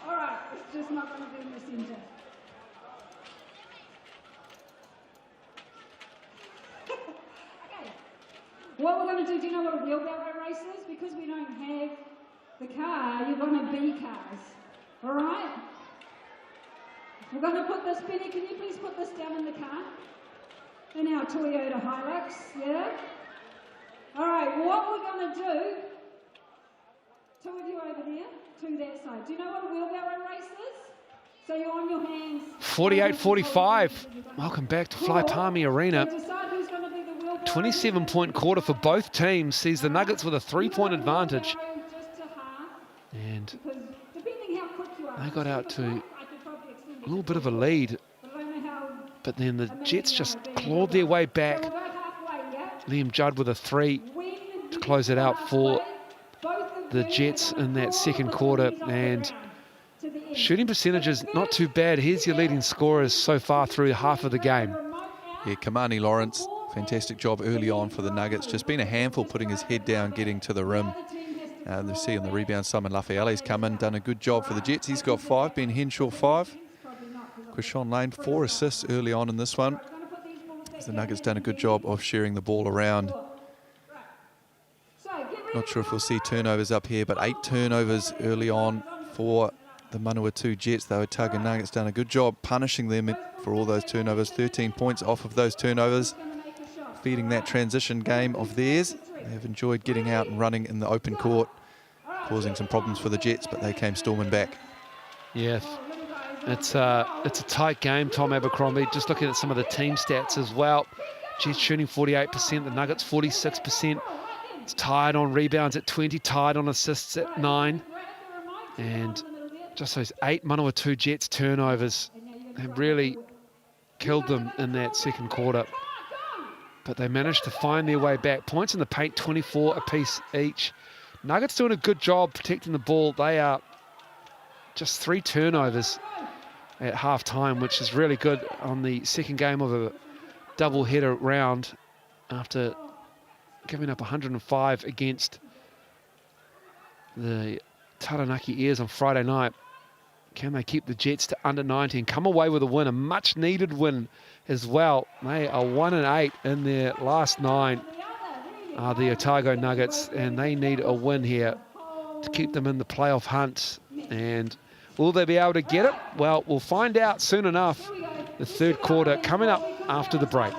Alright, it's just not going to be in the centre. Okay. What we're going to do you know what a wheelbarrow race is? Because we don't have the car, you're going to be cars. Alright? We're going to put this, Penny, can you please put this down in the car? In our Toyota Hilux, yeah? All right, what we're going to do, 2 of you over there, 2 that side. Do you know what a wheelbarrow race is? So you're on your hands. 48-45. Welcome back to Fly Palmy Arena. 27-point quarter for both teams sees the Nuggets with a 3-point advantage. And they got out to a little bit of a lead. But then the Jets just clawed their way back. Liam Judd with a 3 to close it out for the Jets in that second quarter. And shooting percentages not too bad. Here's your leading scorers so far through half of the game. Yeah, Kamani Lawrence, fantastic job early on for the Nuggets. Just been a handful putting his head down, getting to the rim. You see on the rebound, Simon Lafayette's come in, done a good job for the Jets. He's got 5, Ben Henshaw 5. Quishon Lane, 4 assists early on in this one. The Nuggets done a good job of sharing the ball around. Not sure if we'll see turnovers up here, but 8 turnovers early on for the Manawatū Jets. The Otago Nuggets done a good job punishing them for all those turnovers. 13 points off of those turnovers, feeding that transition game of theirs. They've enjoyed getting out and running in the open court, causing some problems for the Jets, but they came storming back. Yes, it's a tight game, Tom Abercrombie. Just looking at some of the team stats as well. Jets shooting 48%, the Nuggets 46%. It's tied on rebounds at 20, tied on assists at 9. And just those 8 Manawatū Jets turnovers have really killed them in that second quarter. But they managed to find their way back. Points in the paint, 24 apiece each. Nuggets doing a good job protecting the ball. They are just 3 turnovers at half-time, which is really good on the second game of a double-header round after giving up 105 against the Taranaki Airs on Friday night. Can they keep the Jets to under 90 and come away with a win, a much-needed win as well? They are 1-8 in their last 9, the Otago Nuggets, and they need a win here to keep them in the playoff hunt. And will they be able to get it? Well, we'll find out soon enough. The third quarter coming up after the break.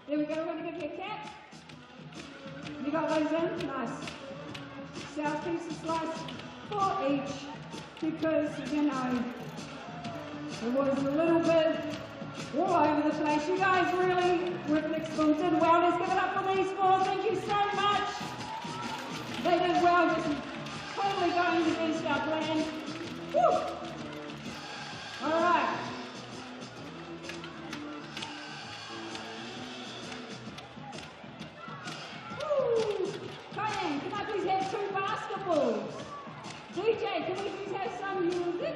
There we go, we're going to give you a catch. You got those in? Nice. South piece of slice for each, because, you know, it was a little bit all over the place. You guys really did well. Let's give it up for these 4. Thank you so much. They did well, just totally going against our plan. Woo! All right. Diane, can I please have 2 basketballs? DJ, can we please have some music?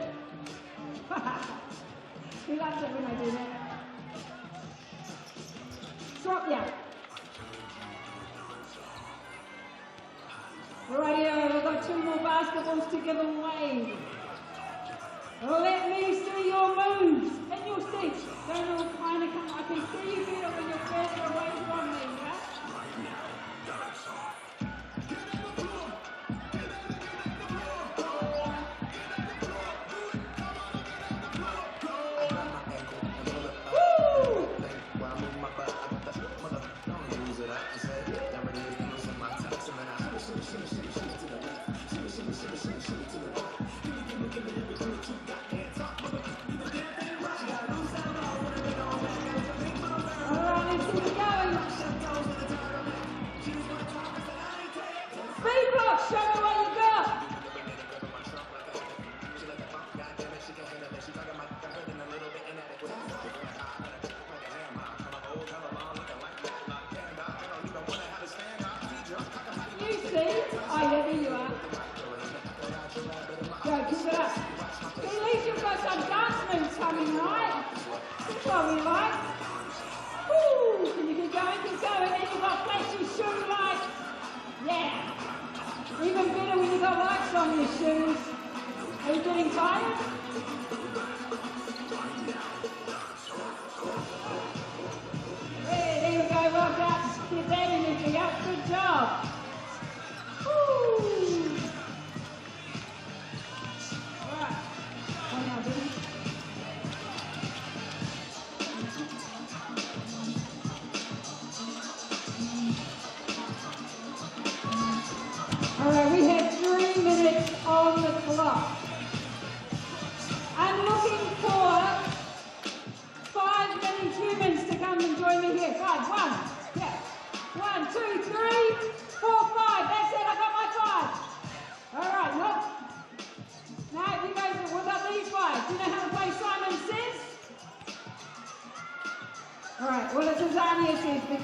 He loves it when I do that. Swap, yeah. Rightio, we've got 2 more basketballs to give away. Let me see your moves in your seats. Don't all kind of come. I can see you better when you're further away from me, yeah?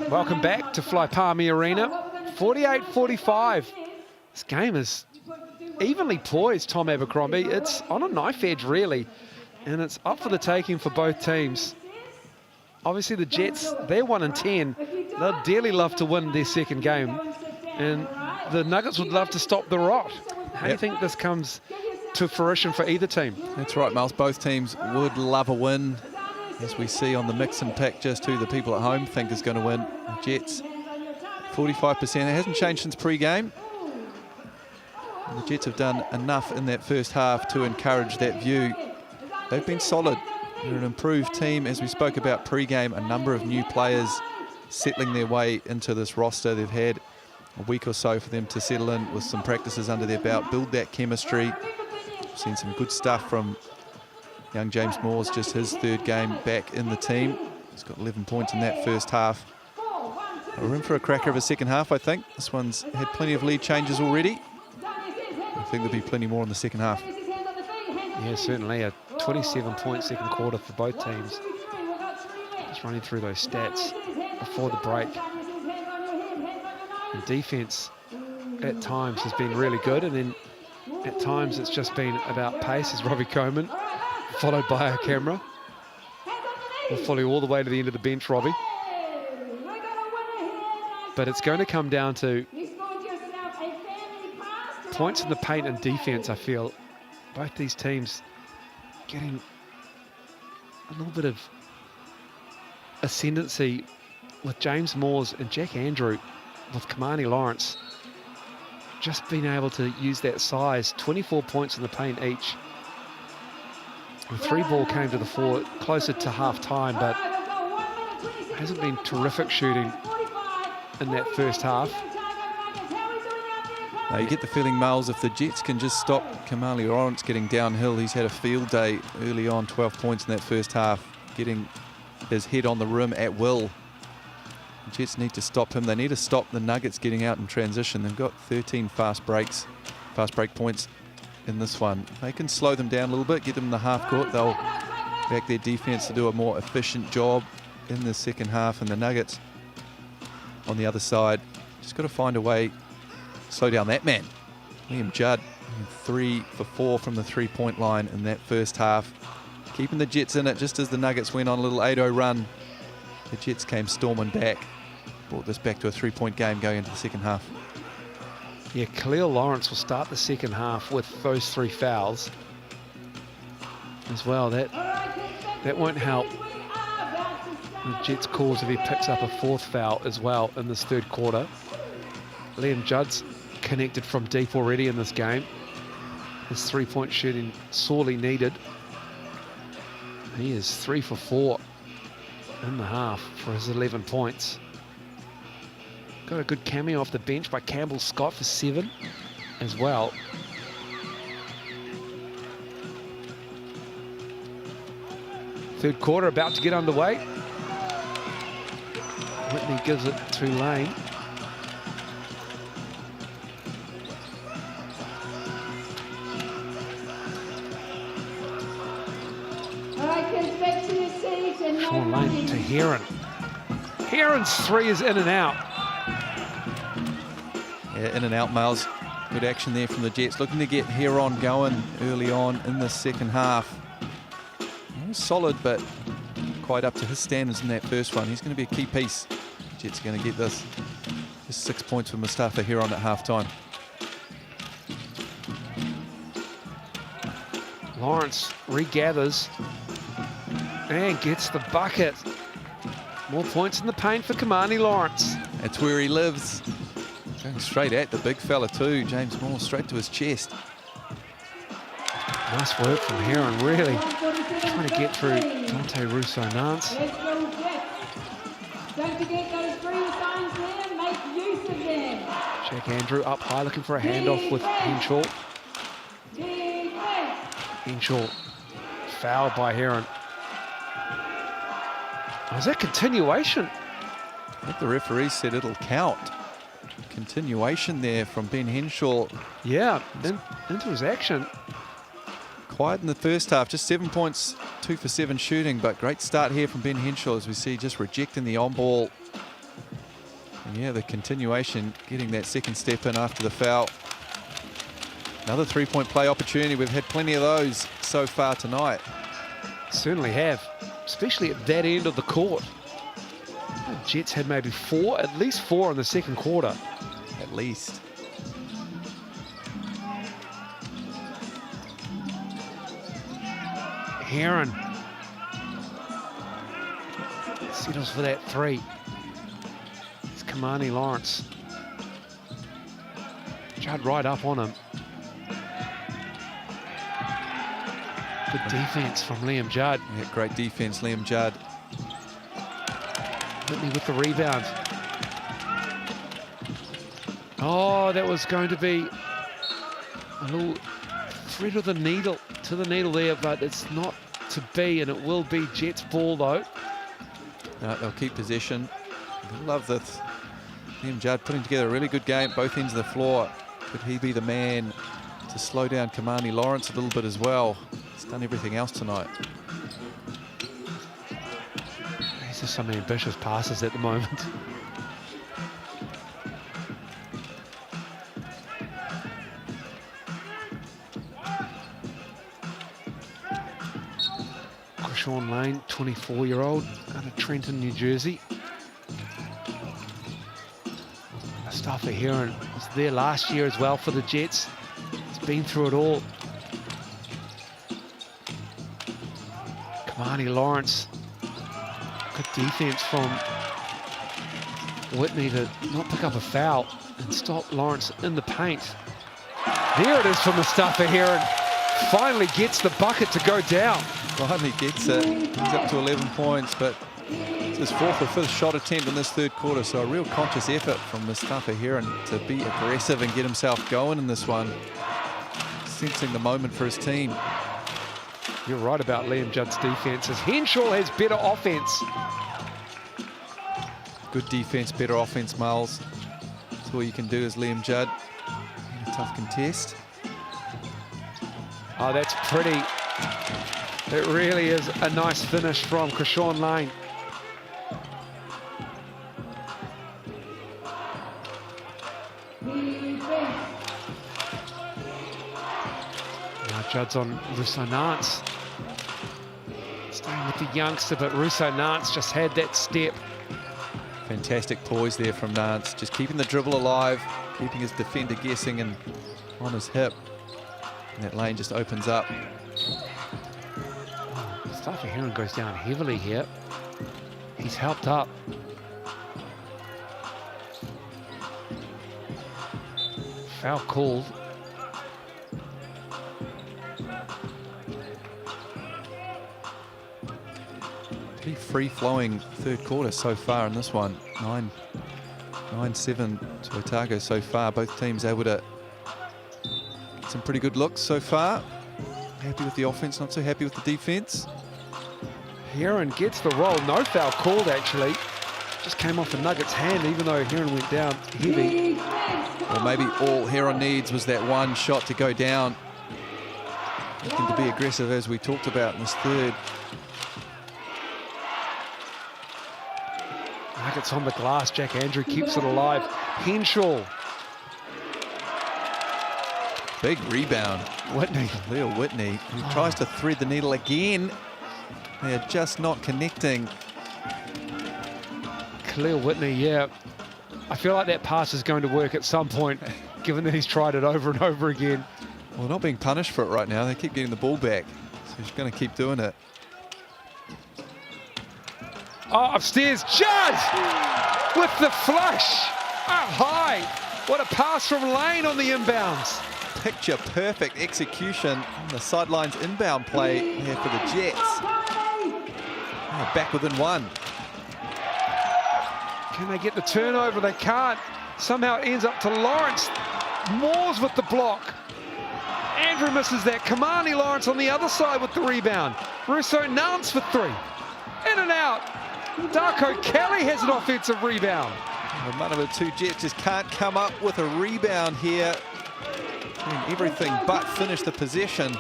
Welcome back to Fly Palmy Arena. 48-45. This game is evenly poised, Tom Abercrombie. It's on a knife edge, really, and it's up for the taking for both teams. obviously the Jets, they're 1-10. They'd dearly love to win their second game. And the Nuggets would love to stop the rot. How do you think this comes to fruition for either team? That's right, Miles. Both teams would love a win. As we see on the mix and pick, just who the people at home think is going to win. The Jets, 45%. It hasn't changed since pre-game. The Jets have done enough in that first half to encourage that view. They've been solid. They're an improved team. As we spoke about pre-game, a number of new players settling their way into this roster. They've had a week or so for them to settle in with some practices under their belt, build that chemistry. We've seen some good stuff from young James Moore's, just his third game back in the team. He's got 11 points in that first half. We're in for a cracker of a second half, I think. This one's had plenty of lead changes already. I think there'll be plenty more in the second half. Yeah, certainly a 27-point second quarter for both teams. Just running through those stats before the break. And defense at times has been really good, and then at times it's just been about pace, as Robbie Coleman, followed by our camera. We'll follow you all the way to the end of the bench, Robbie. But it's going to come down to points in the paint and defense, I feel. Both these teams getting a little bit of ascendancy with James Moore's and Jack Andrew, with Kamani Lawrence just being able to use that size. 24 points in the paint each. The 3-ball came to the fore closer to half-time, but hasn't been terrific shooting in that first half. Now you get the feeling, Miles, if the Jets can just stop Kamani Lawrence getting downhill. He's had a field day early on, 12 points in that first half, getting his head on the rim at will. The Jets need to stop him. They need to stop the Nuggets getting out in transition. They've got 13 fast break points in this one. They can slow them down a little bit, get them in the half court. They'll back their defense to do a more efficient job in the second half. And the Nuggets on the other side, just got to find a way to slow down that man. Liam Judd, 3 for 4 from the three-point line in that first half. Keeping the Jets in it just as the Nuggets went on a little 8-0 run. The Jets came storming back. Brought this back to a 3-point game going into the second half. Yeah, Khalil Lawrence will start the second half with those 3 fouls as well. That won't help the Jets' cause if he picks up a 4th foul as well in this third quarter. Liam Judd's connected from deep already in this game. His 3-point shooting sorely needed. He is 3 for 4 in the half for his 11 points. Got a good cameo off the bench by Campbell Scott for 7 as well. Third quarter about to get underway. Whitney gives it to Lane. Sean Lane to Heron. Heron's 3 is in and out. Yeah, in and out, Miles. Good action there from the Jets. Looking to get Heron going early on in the second half. He was solid, but quite up to his standards in that first one. He's going to be a key piece. Jets are going to get this. Just 6 points for Mustafa Heron at halftime. Lawrence regathers and gets the bucket. More points in the paint for Kamani Lawrence. That's where he lives. Going straight at the big fella too. James Moore straight to his chest. Nice work from Heron, really trying to get through Dante Russo-Nance. Don't forget those 3 signs there, make use of them. Jack Andrew up high looking for a handoff with Henshaw. Henshaw fouled by Heron. Was that continuation? I think the referee said it'll count. Continuation there from Ben Henshaw. Yeah, into his action. Quiet in the first half, just 7 points, 2 for 7 shooting, but great start here from Ben Henshaw as we see just rejecting the on-ball. And yeah, the continuation, getting that second step in after the foul. Another 3-point play opportunity. We've had plenty of those so far tonight. Certainly have. especially at that end of the court. The Jets had maybe at least four in the second quarter. At least. Heron settles for that three. It's Kamani Lawrence. Judd right up on him. Good defense from Liam Judd. Yeah, great defense, Liam Judd. Whitney with the rebound. Oh, that was going to be a little thread of the needle to the needle there, but it's not to be, and it will be Jets ball though. No, they'll keep possession. I love this. Liam Judd putting together a really good game at both ends of the floor. Could he be the man to slow down Kamani Lawrence a little bit as well? He's done everything else tonight. These are some ambitious passes at the moment. Sean Lane, 24-year-old, out of Trenton, New Jersey. Mustafa Heron was there last year as well for the Jets. He's been through it all. Kamani Lawrence, good defense from Whitney to not pick up a foul and stop Lawrence in the paint. There it is for Mustafa Heron. Finally gets the bucket to go down. Finally gets it. He's up to 11 points, but it's his fourth or fifth shot attempt in this third quarter, so a real conscious effort from Mustafa Heron to be aggressive and get himself going in this one. Sensing the moment for his team. You're right about Liam Judd's defense, as Henshaw has better offense. Good defense, better offense, Miles. That's all you can do as Liam Judd. A tough contest. Oh, that's pretty. It really is a nice finish from Krishawn Lane. Now Judd's on Russo Nance. Staying with the youngster, but Russo Nance just had that step. Fantastic poise there from Nance. Just keeping the dribble alive, keeping his defender guessing and on his hip. And that lane just opens up. Mustafa Heron goes down heavily here. He's helped up. Foul called. Pretty free-flowing third quarter so far in this one. 9-7 to Otago so far. Both teams able to get some pretty good looks so far. Happy with the offense, not so happy with the defense. Heron gets the roll. No foul called, actually. Just came off the Nuggets' hand, even though Heron went down heavy. Or maybe all Heron needs was that one shot to go down. Looking to be aggressive, as we talked about in this third. Nuggets on the glass. Jack Andrew keeps it alive. Henshaw. Big rebound. Whitney. Leo Whitney, who tries to thread the needle again. They are just not connecting. Khalil Whitney, yeah. I feel like that pass is going to work at some point, given that he's tried it over and over again. Well, not being punished for it right now. They keep getting the ball back. So he's going to keep doing it. Oh, upstairs, Judd with the flush. Up high. What a pass from Lane on the inbounds. Picture perfect execution on the sidelines inbound play here for the Jets. Oh, back within one. Can they get the turnover? They can't. Somehow it ends up to Lawrence. Moores with the block. Andrew misses that. Kamani Lawrence on the other side with the rebound. Russo Nance for three. In and out. Darko Kelly has an offensive rebound. The Manawatū Jets just can't come up with a rebound here. Doing everything but finish the possession.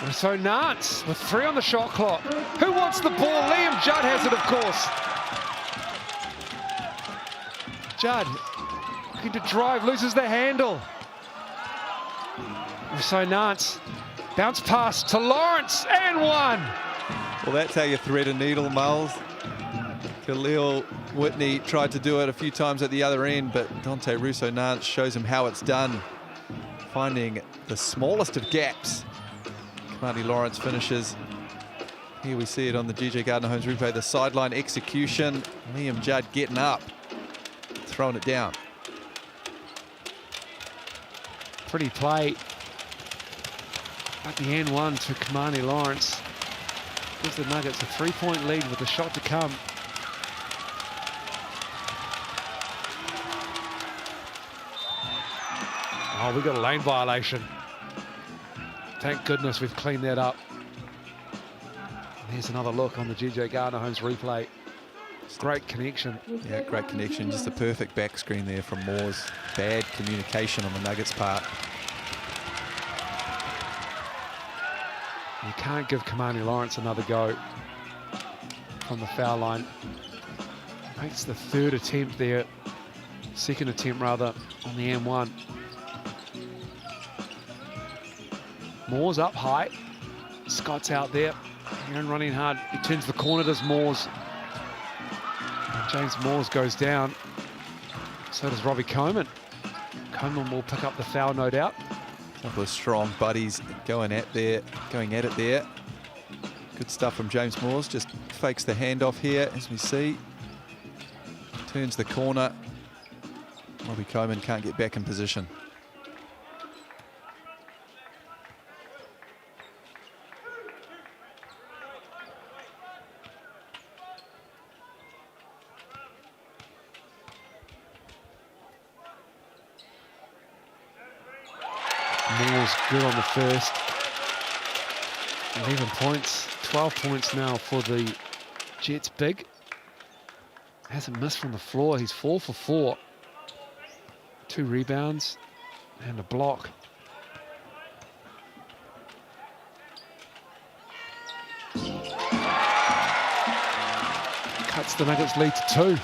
Russo Nance with three on the shot clock. Who wants the ball? Liam Judd has it, of course. Judd looking to drive, loses the handle. Russo Nance, bounce pass to Lawrence, and one. Well, that's how you thread a needle, Miles. Khalil Whitney tried to do it a few times at the other end, but Dante Russo-Nance shows him how it's done, finding the smallest of gaps. Kamani Lawrence finishes. Here we see it on the GJ Gardner Homes replay, the sideline execution. Liam Judd getting up, throwing it down. Pretty play at the end one to Kamani Lawrence. Gives the Nuggets a 3-point lead with a shot to come. Oh, we got a lane violation. Thank goodness we've cleaned that up. And here's another look on the GJ Gardner Homes replay. Great connection. Yeah, great connection. Just a perfect back screen there from Moores. Bad communication on the Nuggets' part. You can't give Kamani Lawrence another go from the foul line. Makes the third attempt there, second attempt rather, on the M1. Moores up high. Scott's out there. Aaron running hard. He turns the corner, does Moores. And James Moores goes down. So does Robbie Coleman. Coleman will pick up the foul, no doubt. A couple of strong buddies going at it there. Good stuff from James Moores. Just fakes the handoff here, as we see. Turns the corner. Robbie Coleman can't get back in position. Moore's good on the first. 11 points, 12 points now for the Jets big. Hasn't missed from the floor. He's 4 for 4. 2 rebounds and a block. Cuts the Nuggets lead to 2.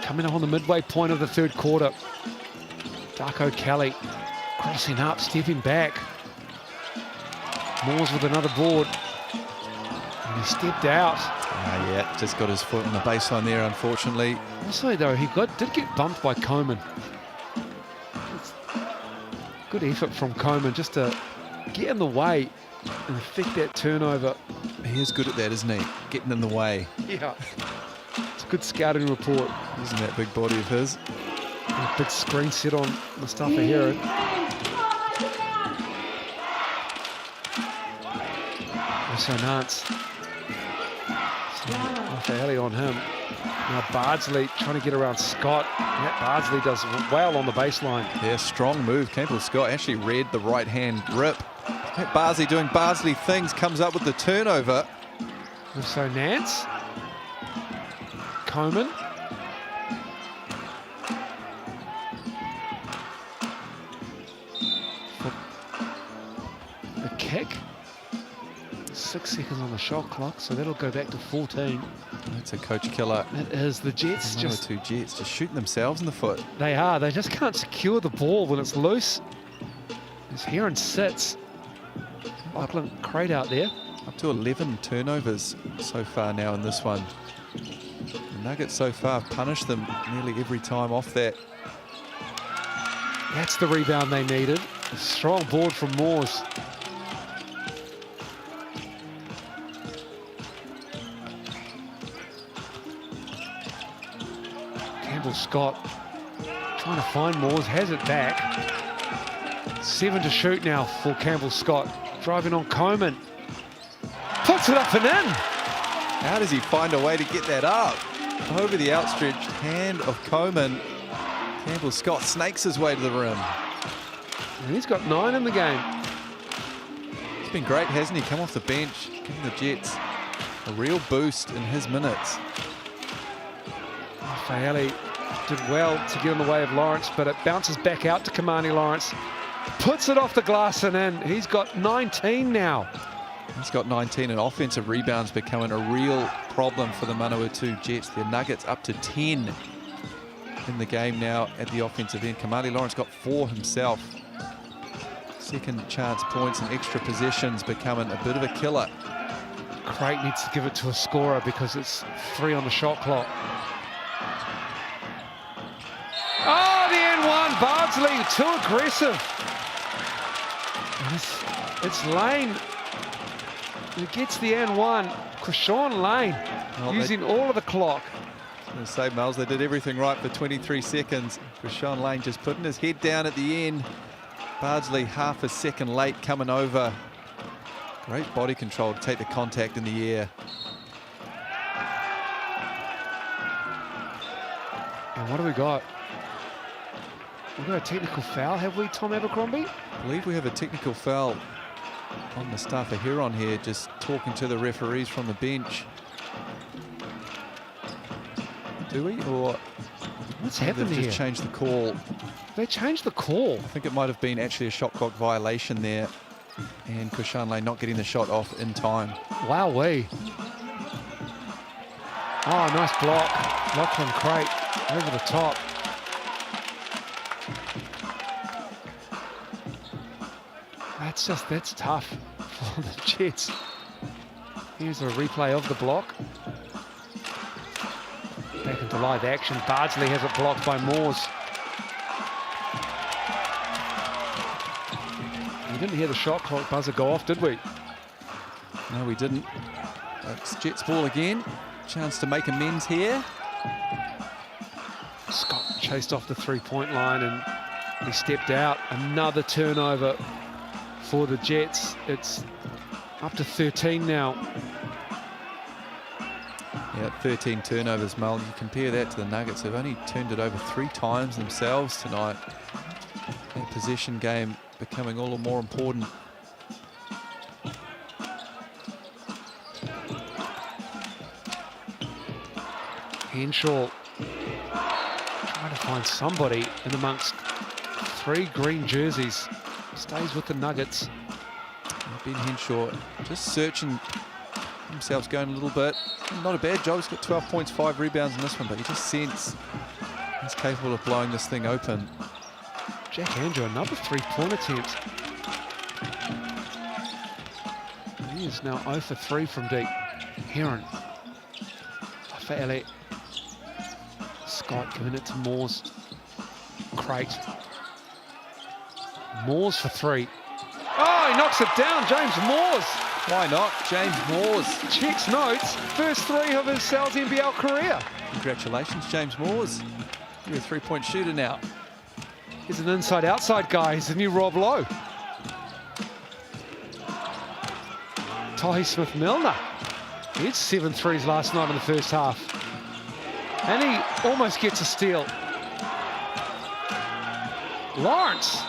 Coming up on the midway point of the third quarter. Darko Kelly crossing up, stepping back. Moores with another board. And he stepped out. Yeah, just got his foot on the baseline there, unfortunately. Also, though, he did get bumped by Coleman. Good effort from Coleman just to get in the way and affect that turnover. He is good at that, isn't he? Getting in the way. Yeah. It's a good scouting report. Using that big body of his. A big screen set on Mustafa Heron. Russo-Nance. Rafaeli on him. Now Bardsley trying to get around Scott. Matt Bardsley does well on the baseline. Yeah, strong move. Campbell Scott actually read the right hand grip. Matt Bardsley doing Bardsley things, comes up with the turnover. Russo-Nance. Coleman. The kick. 6 seconds on the shot clock, so that'll go back to 14. That's a coach killer. It is. The Jets just... Manawatū Jets just shooting themselves in the foot. They are. They just can't secure the ball when it's loose. As Heron sits. Lachlan Crate out there. Up to 11 turnovers so far now in this one. The Nuggets so far have punished them nearly every time off that. That's the rebound they needed. A strong board from Moores. Campbell Scott trying to find Moores, has it back. 7 to shoot now for Campbell Scott. Driving on Coleman. Puts it up and in. How does he find a way to get that up? Over the outstretched hand of Coleman. Campbell Scott snakes his way to the rim. And he's got 9 in the game. It's been great, hasn't he? Come off the bench, giving the Jets a real boost in his minutes. Faeli did well to get in the way of Lawrence, but it bounces back out to Kamani Lawrence. Puts it off the glass and in. He's got 19 now. He's got 19, and offensive rebounds becoming a real problem for the Manawatū Jets. Their Nuggets up to 10 in the game now at the offensive end. Kamani Lawrence got 4 himself. second chance points and extra possessions becoming a bit of a killer. Craig needs to give it to a scorer because it's 3 on the shot clock. Oh, the N1, Bardsley, too aggressive. And it's Lane who gets the N1. Krishawn Lane using all of the clock. I was going to say, Miles, they did everything right for 23 seconds. Krishawn Lane just putting his head down at the end. Bardsley half a second late coming over. Great body control to take the contact in the air. And what do we got? We've got a technical foul, have we, Tom Abercrombie? I believe we have a technical foul on Mustafa Heron here, just talking to the referees from the bench. Do we? Or what's happened here? They've just changed the call. They changed the call. I think it might have been actually a shot clock violation there, and Krishawn Lane not getting the shot off in time. Wowee. Oh, nice block. Lachlan Crate over the top. That's tough for the Jets. Here's a replay of the block. Back into live action. Bardsley has it blocked by Moores. We didn't hear the shot clock buzzer go off, did we? No, we didn't. It's Jets ball again. Chance to make amends here. Scott chased off the three-point line and he stepped out. Another turnover for the Jets. It's up to 13 now. Yeah, 13 turnovers, Mel. You compare that to the Nuggets. They've only turned it over 3 times themselves tonight. That possession game becoming all the more important. Henshaw trying to find somebody in amongst 3 green jerseys. Stays with the Nuggets. Ben Henshaw just searching himself, going a little bit. Not a bad job. He's got 12 points, 5 rebounds in this one, but you just sense he's capable of blowing this thing open. Jack Andrew, another 3-point attempt. He is now 0 for 3 from deep. Heron. Fairly. Scott giving it to Moores. Crate. Moores for 3. Oh, he knocks it down, James Moores. Why not? James Moores. Checks notes, first 3 of his Sal's NBL career. Congratulations, James Moores. You're a 3-point shooter now. He's an inside-outside guy. He's the new Rob Lowe. Tahi Smith-Milner. He had 7 threes last night in the first half. And he almost gets a steal. Lawrence.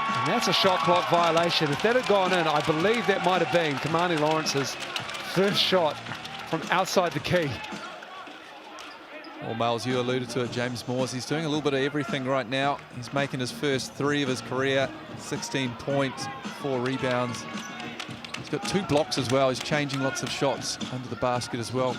And that's a shot clock violation. If that had gone in, I believe that might have been Kamani Lawrence's first shot from outside the key. Well, Miles, you alluded to it, James Moores. He's doing a little bit of everything right now. He's making his first 3 of his career, 16 points, 4 rebounds. He's got 2 blocks as well. He's changing lots of shots under the basket as well.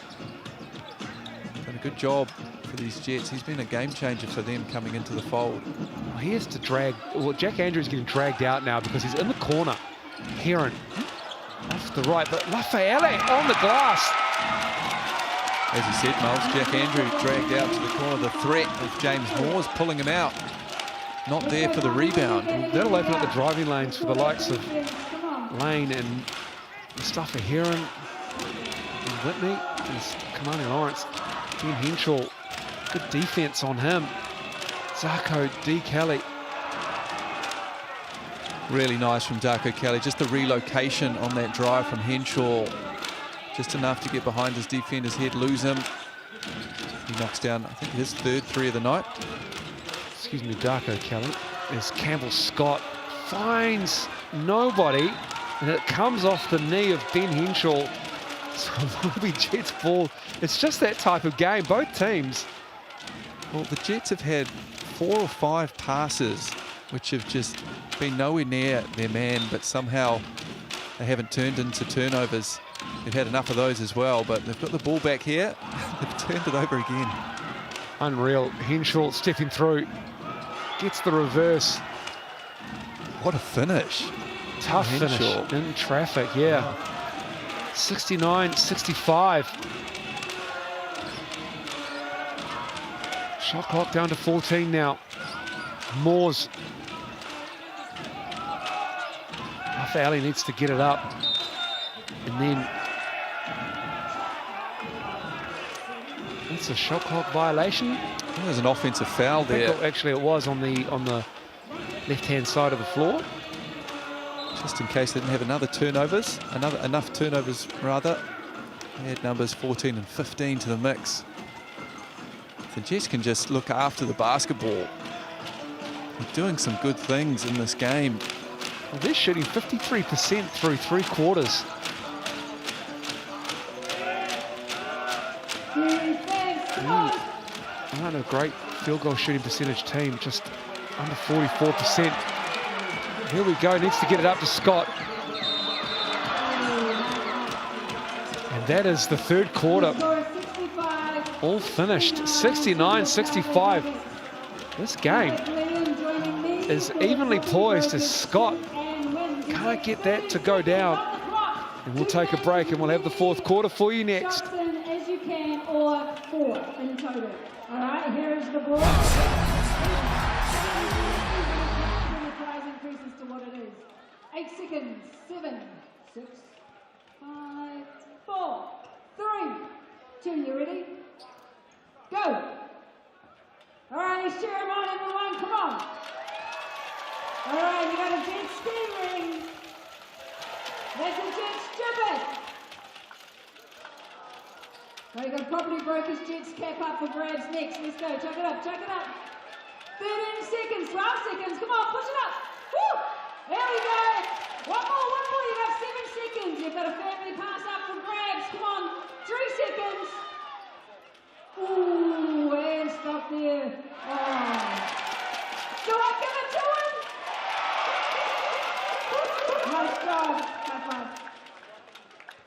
Done a good job for these Jets. He's been a game changer for them coming into the fold. Well, he has to drag. Well, Jack Andrews getting dragged out now because he's in the corner. Heron off the right, but Lafayette on the glass. As you said, Miles, Jack Andrew dragged out to the corner. The threat of James Moores pulling him out. Not there for the rebound. That'll open up the driving lanes for the likes of Lane and Mustafa Heron and Whitney. There's Kamani Lawrence. Ben Henshaw, good defense on him. Zarko D. Kelly. Really nice from Darko Kelly. Just the relocation on that drive from Henshaw. Just enough to get behind his defender's head, lose him. He knocks down, I think, his 3rd three of the night. Excuse me, Darko Kelly. As Campbell Scott finds nobody, and it comes off the knee of Ben Henshaw. So it'll be Jets ball. It's just that type of game, both teams. Well, the Jets have had 4 or 5 passes which have just been nowhere near their man, but somehow they haven't turned into turnovers. They've had enough of those as well, but they've got the ball back here. They've turned it over again. Unreal. Henshaw stepping through. Gets the reverse. What a finish. Tough finish in traffic, yeah. 69-65. Shot clock down to 14 now. Moores. Alley needs to get it up. And then it's a shot clock violation. There's an offensive foul there. Actually, it was on the left-hand side of the floor. Just in case they didn't have enough turnovers rather. They had numbers 14 and 15 to the mix. The Jets can just look after the basketball. They're doing some good things in this game. Well, they're shooting 53% through 3 quarters. Not a great field goal shooting percentage team, just under 44%. Here we go, needs to get it up to Scott. And that is the third quarter. All finished, 69-65. This game is evenly poised as Scott can't get that to go down. And we'll take a break and we'll have the fourth quarter for you next. As you can, or 4 in total. All right, here is the ball. The prize increases to what it is. 8 seconds. 7, 6, 5, 4, 3, 2. You ready? Go. All right, let's cheer them on, everyone. Come on. All right, you got a Jet steam ring. That's a Jet strip it. Now you got property brokers, Jets cap up for grabs next. Let's go, chuck it up, chuck it up. 13 seconds, 12 seconds, come on, push it up. Woo! There we go. One more, you got 7 seconds. You've got a family pass up for grabs, come on. 3 seconds. Ooh, and stop there. Oh. Do I give it to him? Nice job, high five.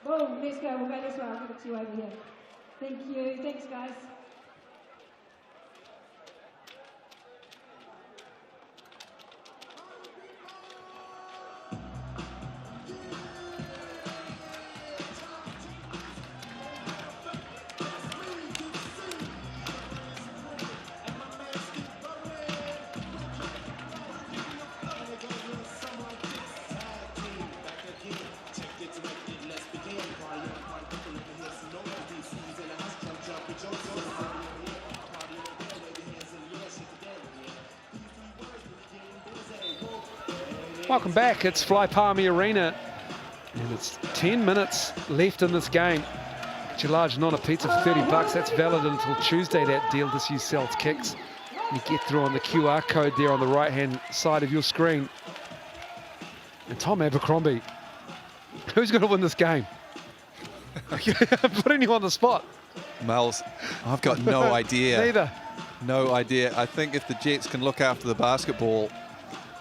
Boom, let's go, we'll go this way, I'll give it to you over here. Thank you. Thanks, guys. Welcome back, it's Fly Palmy Arena, and it's 10 minutes left in this game. Get your large Nonna pizza for $30, that's valid until Tuesday, that deal. This use sells kicks. You get through on the QR code there on the right-hand side of your screen. And Tom Abercrombie, who's going to win this game? Putting you on the spot. Miles, I've got no idea. Neither. No idea. I think if the Jets can look after the basketball,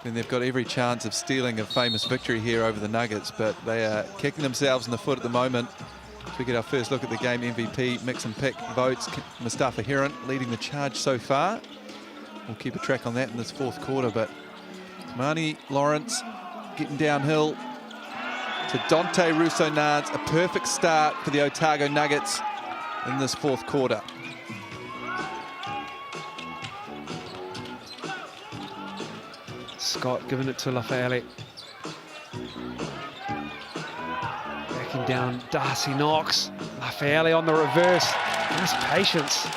then they've got every chance of stealing a famous victory here over the Nuggets, but they are kicking themselves in the foot at the moment. As we get our first look at the game MVP mix and pick votes, Mustafa Heron leading the charge so far. We'll keep a track on that in this fourth quarter, but Marnie Lawrence getting downhill to Dante Russo-Nance. A perfect start for the Otago Nuggets in this fourth quarter. Scott giving it to Lafayette. Backing down Darcy Knox. Lafayette on the reverse. Nice patience.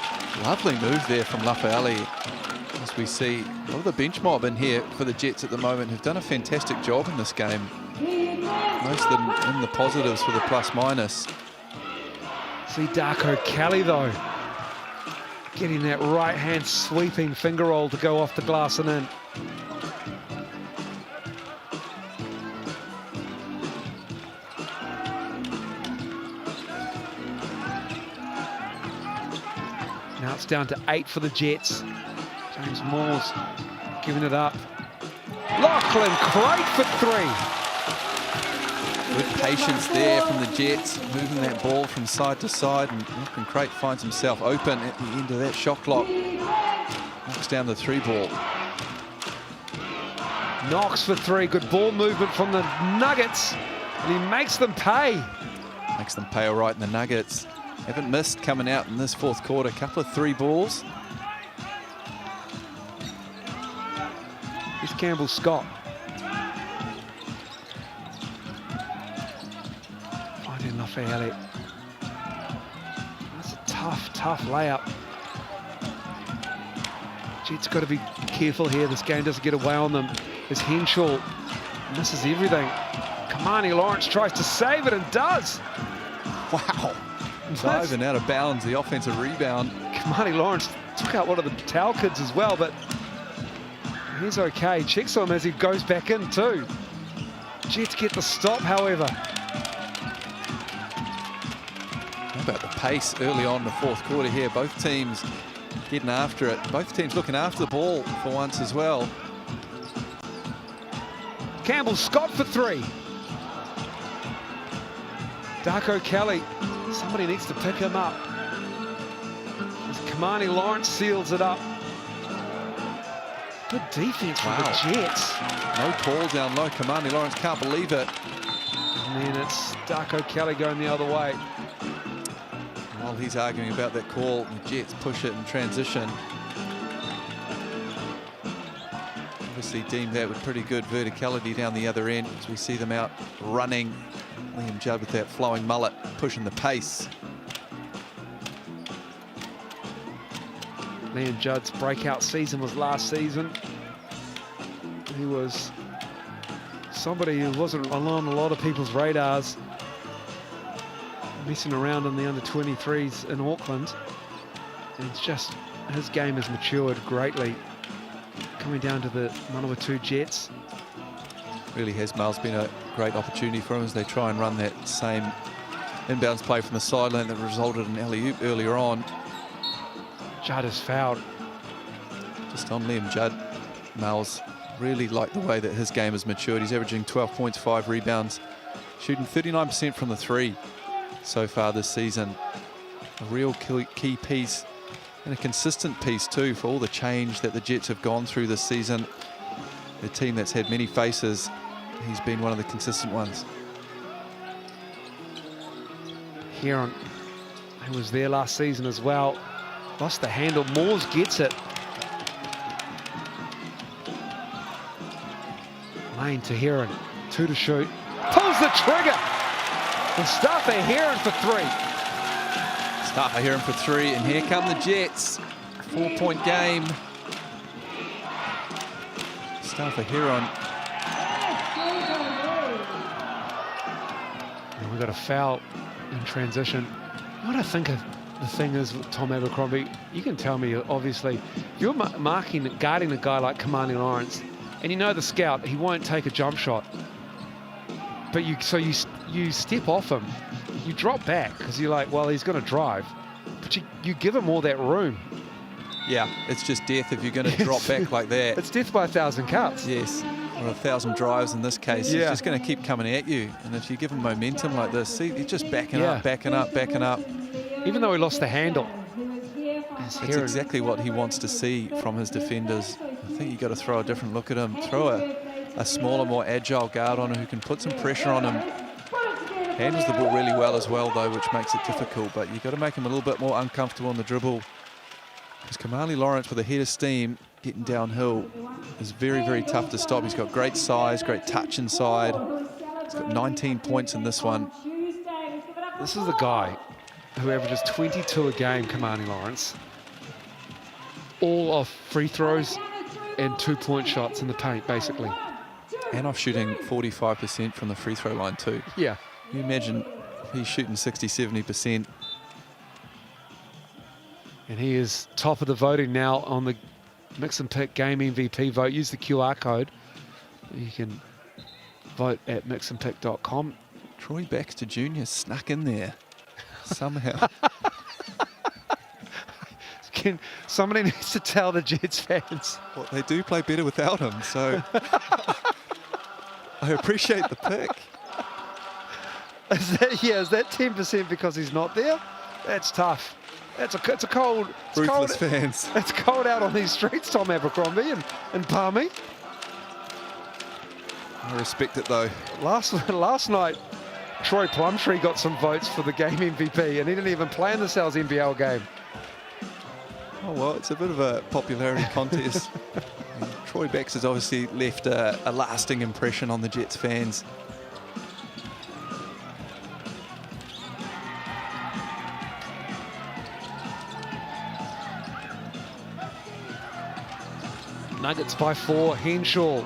Lovely move there from Lafayette. As we see a lot of the bench mob in here for the Jets at the moment who've done a fantastic job in this game. Most of them in the positives for the plus-minus. See Darko Kelly though, getting that right-hand sweeping finger roll to go off the glass and in. Now it's down to 8 for the Jets. James Moore's giving it up. Lachlan Craig for 3. Good patience there from the Jets, moving that ball from side to side, and Lachlan Craig finds himself open at the end of that shot clock. Knocks down the 3 ball. Knocks for three. Good ball movement from the Nuggets. And he makes them pay. Makes them pay all right in the Nuggets. Haven't missed coming out in this fourth quarter. A couple of three balls. Here's Campbell Scott. Finding Lafayette. That's a tough layup. Jets got to be careful here. This game doesn't get away on them. As Henshaw misses everything. Kamani Lawrence tries to save it and does. Wow. Diving out of bounds, the offensive rebound. Kamani Lawrence took out one of the Towel kids as well, but he's okay. Checks on him as he goes back in too. Jets get the stop, however. How about the pace early on in the fourth quarter here? Both teams getting after it. Both teams looking after the ball for once as well. Campbell Scott for three. Darko Kelly, somebody needs to pick him up. As Kamani Lawrence seals it up. Good defense from the Jets. No call down low. Kamani Lawrence can't believe it. And then it's Darko Kelly going the other way. While he's arguing about that call, the Jets push it in transition. Obviously deemed that with pretty good verticality down the other end as we see them out running. Liam Judd with that flowing mullet, pushing the pace. Liam Judd's breakout season was last season. He was somebody who wasn't on a lot of people's radars, messing around in the under-23s in Auckland. And it's just, his game has matured greatly. Coming down to the Manawatū Jets. Really has, Miles, been a great opportunity for him as they try and run that same inbounds play from the sideline that resulted in alley-oop earlier on. Judd is fouled. Just on Liam Judd, Miles really like the way that his game has matured. He's averaging 12 points, 5 rebounds, shooting 39% from the three so far this season. A real key piece and a consistent piece too for all the change that the Jets have gone through this season. A team that's had many faces, he's been one of the consistent ones. Heron, who was there last season as well, lost the handle. Moores gets it. Lane to Heron, 2 to shoot. Pulls the trigger. And Mustafa Heron for three. Mustafa Heron for three, and here come the Jets. 4-point game. Mustafa Heron. And we've got a foul in transition. What I think of the thing is with Tom Abercrombie, you can tell me, obviously, if you're guarding a guy like Kamani Lawrence, and you know the scout, he won't take a jump shot. But you step off him, you drop back, because you're like, well, he's going to drive. But you give him all that room. Yeah, it's just death if you're going to drop back like that. It's death by 1,000 cuts. Yes, or 1,000 drives in this case. He's just going to keep coming at you. And if you give him momentum like this, see, he's just backing up, backing up, backing up. Even though he lost the handle. That's exactly what he wants to see from his defenders. I think you've got to throw a different look at him. Throw a smaller, more agile guard on him who can put some pressure on him. Handles the ball really well as well, though, which makes it difficult. But you've got to make him a little bit more uncomfortable on the dribble. Because Kamani Lawrence, with a head of steam, getting downhill, is very, very tough to stop. He's got great size, great touch inside. He's got 19 points in this one. This is the guy who averages 22 a game, Kamani Lawrence. All off free throws and 2-point shots in the paint, basically. And off shooting 45% from the free throw line too. Yeah. Can you imagine if he's shooting 60, 70%. And he is top of the voting now on the Mix and Pick Game MVP vote. Use the QR code. You can vote at mixandpick.com. Troy Baxter Jr. snuck in there somehow. Somebody needs to tell the Jets fans. Well, they do play better without him, so I appreciate the pick. Is that 10% because he's not there? That's tough. It's a cold. Ruthless fans. It's cold out on these streets, Tom Abercrombie and Palmy. I respect it though. Last night, Troy Plumtree got some votes for the game MVP, and he didn't even play in the Sal's NBL game. Oh, well, it's a bit of a popularity contest. Troy Bax has obviously left a lasting impression on the Jets fans. Nuggets by 4, Henshaw.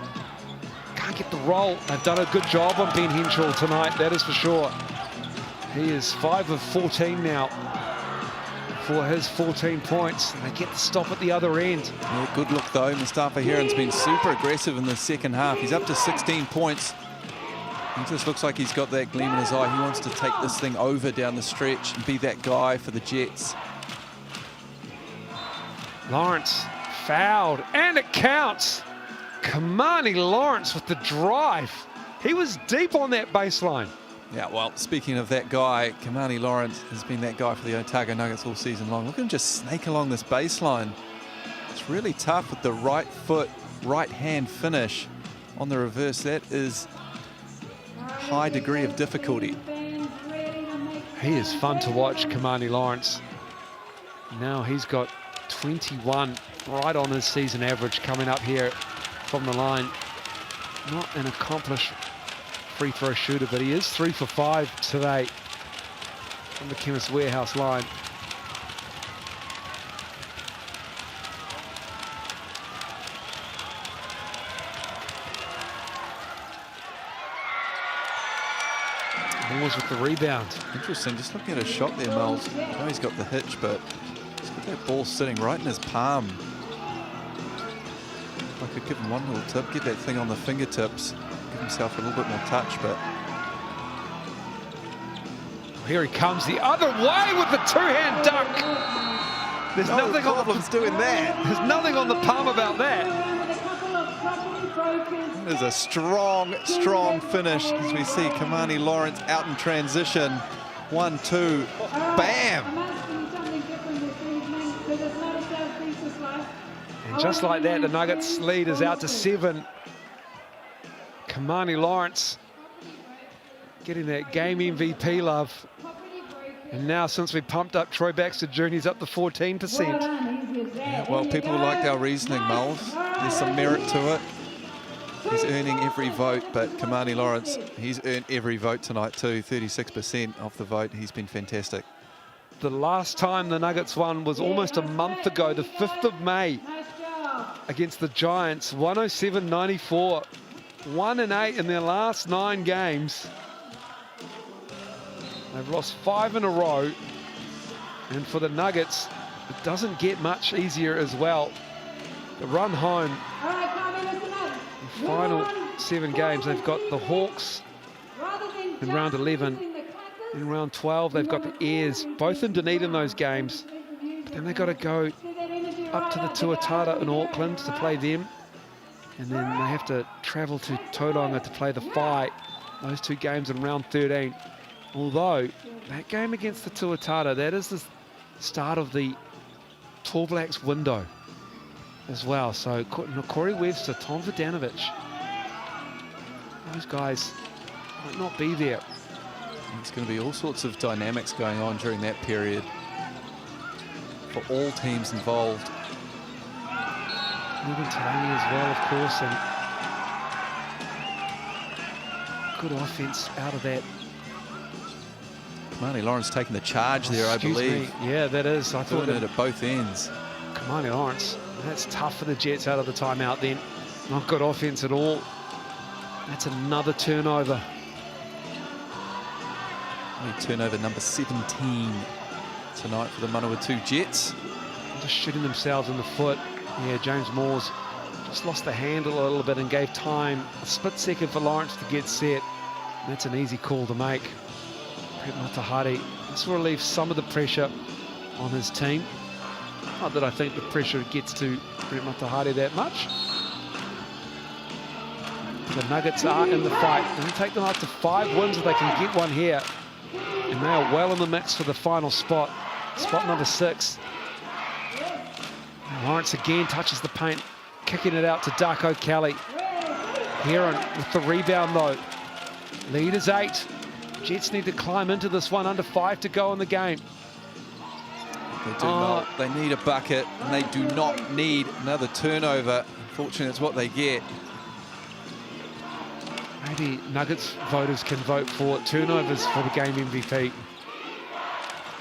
Can't get the roll. They've done a good job on Ben Henshaw tonight, that is for sure. He is 5 of 14 now for his 14 points. And they get the stop at the other end. Yeah, good look though. Mustafa Heron's been super aggressive in the second half. He's up to 16 points. He just looks like he's got that gleam in his eye. He wants to take this thing over down the stretch and be that guy for the Jets. Lawrence fouled, and it counts. Kamani Lawrence with the drive. He was deep on that baseline. Yeah, well, speaking of that guy, Kamani Lawrence has been that guy for the Otago Nuggets all season long. Look at him just snake along this baseline. It's really tough with the right foot, right hand finish on the reverse. That is a high degree of difficulty. He is fun to watch, Kamani Lawrence. Now he's got 21, right on his season average coming up here from the line. Not an accomplished free throw shooter, but he is 3 for 5 today from the Chemist Warehouse line. Moores with the rebound. Interesting, just looking at his shot there, Miles. I know he's got the hitch, but he's got that ball sitting right in his palm. If I could give him one little tip, get that thing on the fingertips, give himself a little bit more touch, but... Here he comes the other way with the two-hand dunk. There's no nothing problems doing that. There's nothing on the palm about that. It is a strong, strong finish as we see Kamani Lawrence out in transition. 1-2, bam! And just like that, the Nuggets lead is out to 7. Kamani Lawrence getting that game MVP love. And now, since we pumped up Troy Baxter Jr., he's up to 14%. Yeah, well, people liked our reasoning, Miles. There's some merit to it. He's earning every vote, but Kamani Lawrence, he's earned every vote tonight too. 36% of the vote. He's been fantastic. The last time the Nuggets won was almost a month ago, the 5th of May, against the Giants, 107-94. 1-8 in their last 9 games. They've lost 5 in a row. And for the Nuggets, it doesn't get much easier as well. The run home, the final 7 games, they've got the Hawks in round 11. In round 12, they've got the Airs, both in Dunedin those games. But then they've got to go up to the Tuatara in Auckland to play them. And then they have to travel to Tauranga to play the Whai. Those 2 games in round 13. Although, that game against the Tuatara, that is the start of the Tall Blacks window as well. So, Corey Webster, Tom Vodanovic, those guys might not be there. There's going to be all sorts of dynamics going on during that period for all teams involved. Ruben Tarangi as well, of course, and good offense out of that. Kamani Lawrence taking the charge there, I believe. Yeah, that is. I thought it at both ends. Kamani Lawrence, that's tough for the Jets out of the timeout then. Not good offense at all. That's another turnover. Turnover number 17 tonight for the Manawatū Jets. Just shooting themselves in the foot. Yeah, James Moore's just lost the handle a little bit and gave time, a split second for Lawrence to get set. And that's an easy call to make. Brett Matahari, this will relieve some of the pressure on his team. Not that I think the pressure gets to Brett Matahari that much. The Nuggets are in the fight. It'll take them up to 5 wins if they can get one here. And they are well in the mix for the final spot. Spot number 6. Lawrence again touches the paint, kicking it out to Darko Kelly. Heron with the rebound though. Lead is 8. Jets need to climb into this one, under 5 to go in the game. They do not. They need a bucket, and they do not need another turnover. Unfortunately, it's what they get. Maybe Nuggets voters can vote for turnovers for the game MVP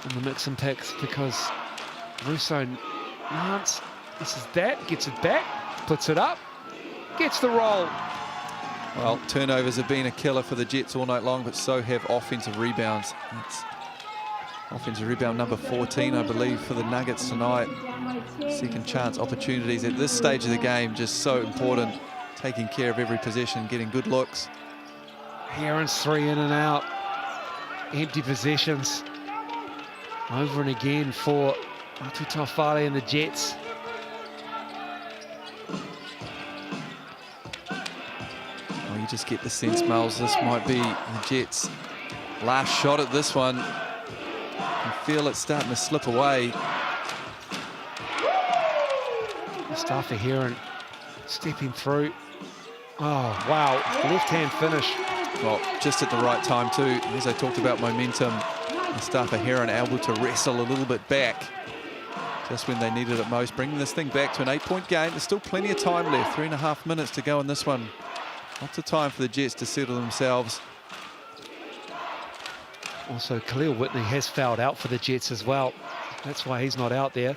in the mix and picks, because Russo, Nance, this is that, gets it back, puts it up, gets the roll. Well, turnovers have been a killer for the Jets all night long, but so have offensive rebounds. It's offensive rebound number 14, I believe, for the Nuggets tonight. Second chance opportunities at this stage of the game, just so important. Taking care of every possession, getting good looks. Heron's 3 in and out. Empty possessions. Over and again for Matutafale and the Jets. Well, you just get the sense, Miles, this might be the Jets' last shot at this one. You feel it starting to slip away. Mustafa Heron stepping through. Oh, wow. Left-hand finish. Well, just at the right time too. As I talked about momentum, Mustafa Heron able to wrestle a little bit back just when they needed it most, bringing this thing back to an 8-point game. There's still plenty of time left, 3.5 minutes to go in this one. Lots of time for the Jets to settle themselves. Also, Khalil Whitney has fouled out for the Jets as well. That's why he's not out there.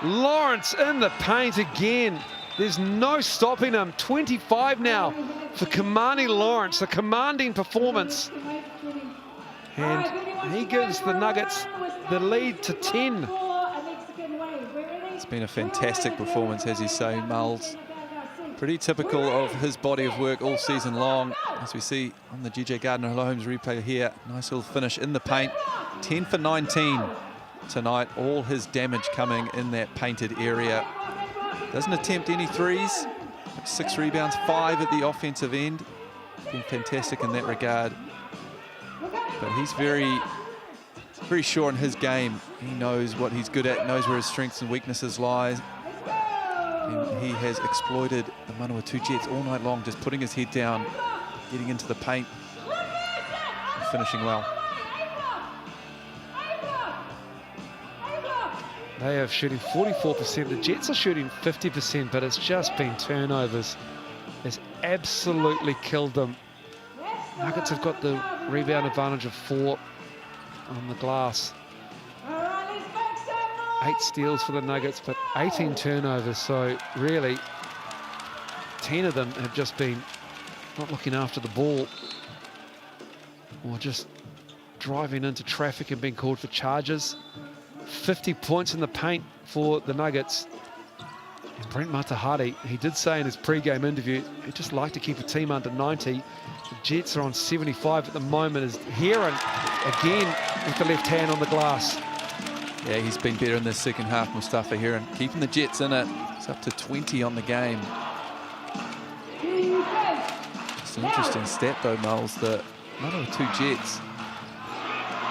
Lawrence in the paint again. There's no stopping him. 25 now for Kamani Lawrence, a commanding performance. And he gives the Nuggets the lead to 10. It's been a fantastic performance, as you say, Miles. Pretty typical of his body of work all season long. As we see on the GJ Gardner-Holmes replay here, nice little finish in the paint. 10 for 19 tonight. All his damage coming in that painted area. Doesn't attempt any threes. 6 rebounds, 5 at the offensive end. Been fantastic in that regard. But he's very sure in his game. He knows what he's good at, knows where his strengths and weaknesses lie. And he has exploited the Manawatū Jets all night long, just putting his head down, getting into the paint, and finishing well. They are shooting 44%. The Jets are shooting 50%, but it's just been turnovers. It's absolutely killed them. Nuggets have got the rebound advantage of 4 on the glass. 8 steals for the Nuggets, but 18 turnovers. So really, 10 of them have just been not looking after the ball, or just driving into traffic and being called for charges. 50 points in the paint for the Nuggets. And Brent Matahari, he did say in his pre-game interview, he'd just like to keep a team under 90. The Jets are on 75 at the moment, as Heron again with the left hand on the glass. Yeah, he's been better in the second half, Mustafa Heron. Keeping the Jets in it. It's up to 20 on the game. It's an interesting stat though, Miles, the Manawatū Jets,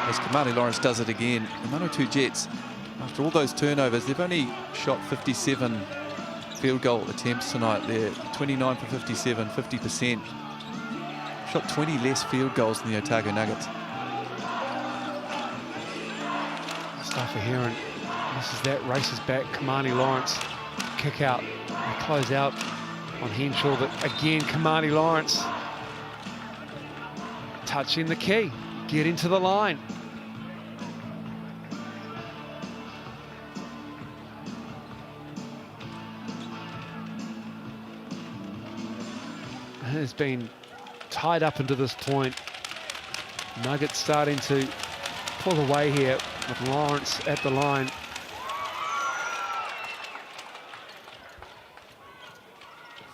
as Kamani Lawrence does it again, the Manawatū Jets, after all those turnovers, they've only shot 57 field goal attempts tonight. They're 29 for 57, 50%. Shot 20 less field goals than the Otago Nuggets. Mustafa Heron, this is that, races back. Kamani Lawrence, kick out. They close out on Henshaw, but again, Kamani Lawrence touching the key, getting to the line. It has been tied up into this point. Nuggets starting to pull away here with Lawrence at the line.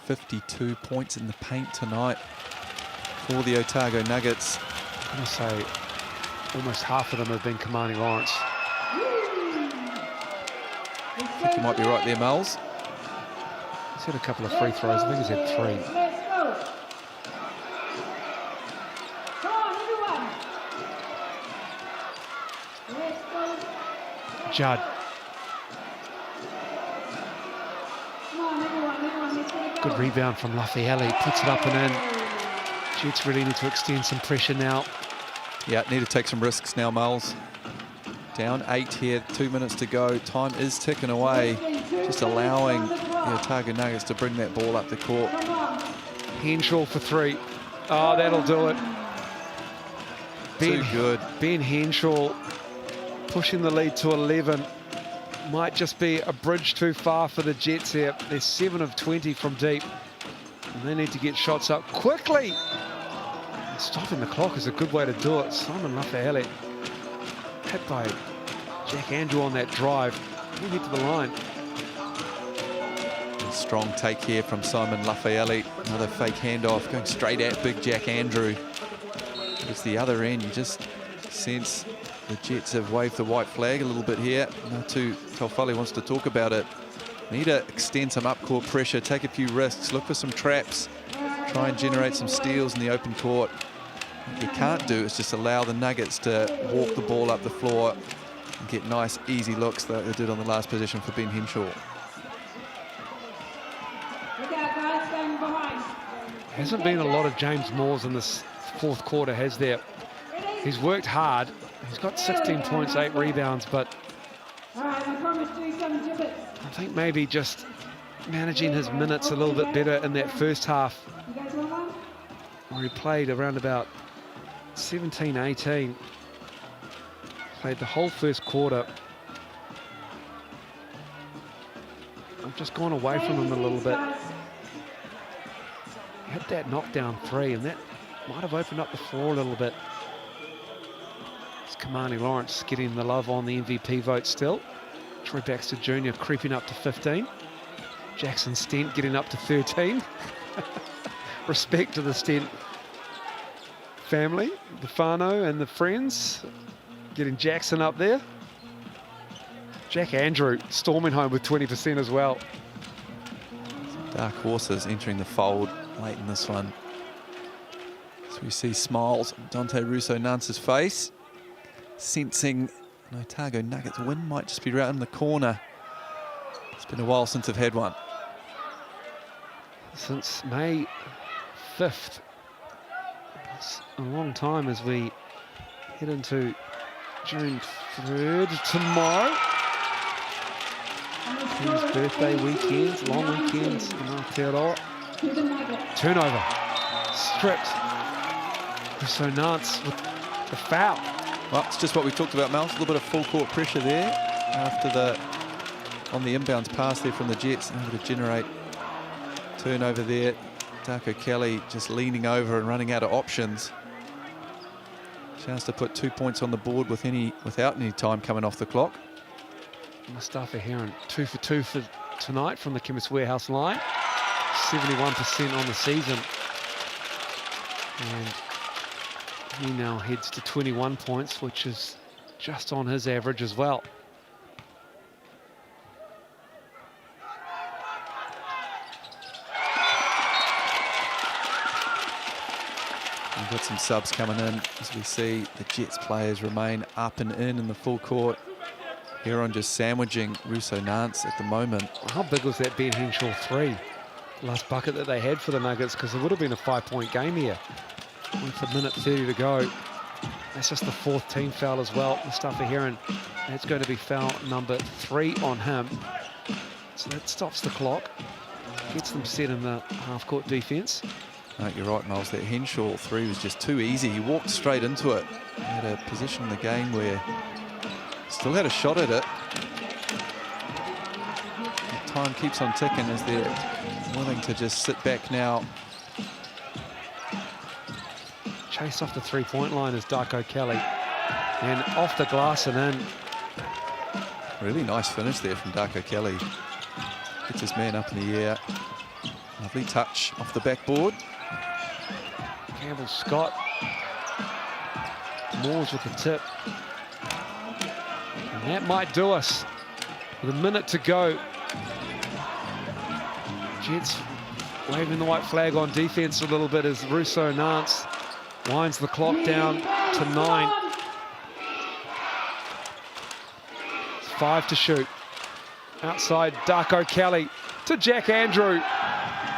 .52 points in the paint tonight for the Otago Nuggets. I'm going to say almost half of them have been Kamani Lawrence. I think you might be right there, Miles. He's had a couple of free throws. I think he's had 3. Judd. Good rebound from Lafayette, puts it up and in. Jets really need to extend some pressure now. Yeah, need to take some risks now, Miles. Down 8 here, 2 minutes to go. Time is ticking away. Just allowing the Otago Nuggets to bring that ball up the court. Henshaw for 3. Oh, that'll do it. Too good. Ben Henshaw pushing the lead to 11. Might just be a bridge too far for the Jets here. They're 7 of 20 from deep. And they need to get shots up quickly. Stopping the clock is a good way to do it. Simon Lafayette hit by Jack Andrew on that drive. He'll head to the line. A strong take here from Simon Lafayette. Another fake handoff going straight at big Jack Andrew. It's the other end. You just sense the Jets have waved the white flag a little bit here. Manawatū Taufale wants to talk about it. Need to extend some up-court pressure, take a few risks, look for some traps, try and generate some steals in the open court. What you can't do is just allow the Nuggets to walk the ball up the floor and get nice, easy looks that they did on the last possession for Ben Henshaw. Hasn't been a lot of James Moores in this fourth quarter, has there? He's worked hard. He's got 16 points, 8 rebounds, but I think maybe just managing his minutes a little bit better in that first half, where he played around about 17, 18. Played the whole first quarter. I've just gone away from him a little bit. He hit that knockdown 3, and that might have opened up the floor a little bit. It's Kamani Lawrence getting the love on the MVP vote still. Troy Baxter Jr. creeping up to 15. Jackson Stent getting up to 13. Respect to the Stent family, the whānau and the friends, getting Jackson up there. Jack Andrew storming home with 20% as well. Dark horses entering the fold late in this one. So we see smiles on Dante Russo-Nance's face, sensing an Otago Nuggets win might just be right in the corner. It's been a while since they've had one. Since May 5th. It's a long time as we head into June 3rd tomorrow. His birthday weekends, long weekends in Aotearoa. Turnover, stripped. Russo-Nance with the foul. Well, it's just what we talked about, Mel. A little bit of full court pressure there after on the inbounds pass there from the Jets, able to generate turnover there. Darko Kelly just leaning over and running out of options. Chance to put 2 points on the board without any time coming off the clock. Mustafa Heron 2 for 2 for tonight from the Chemist Warehouse line. 71% on the season. And he now heads to 21 points, which is just on his average as well. We've got some subs coming in as we see the Jets players remain up and in the full court. Heron just sandwiching Russo-Nance at the moment. How big was that Ben Henshaw 3? The last bucket that they had for the Nuggets, because it would have been a 5-point game here. With a minute 30 to go. That's just the 4th team foul as well. Mustafa Heron, that's going to be foul number 3 on him. So that stops the clock. Gets them set in the half-court defense. No, you're right, Miles. That Henshaw 3 was just too easy. He walked straight into it. He had a position in the game where still had a shot at it. The time keeps on ticking as they're willing to just sit back now. Chased off the 3-point line is Darko Kelly. And off the glass and in. Really nice finish there from Darko Kelly. Gets his man up in the air. Lovely touch off the backboard. Campbell Scott. Moores with the tip. And that might do us. With a minute to go. Jets waving the white flag on defense a little bit as Russo-Nance winds the clock down to 9. 5 to shoot. Outside, Darko Kelly to Jack Andrew.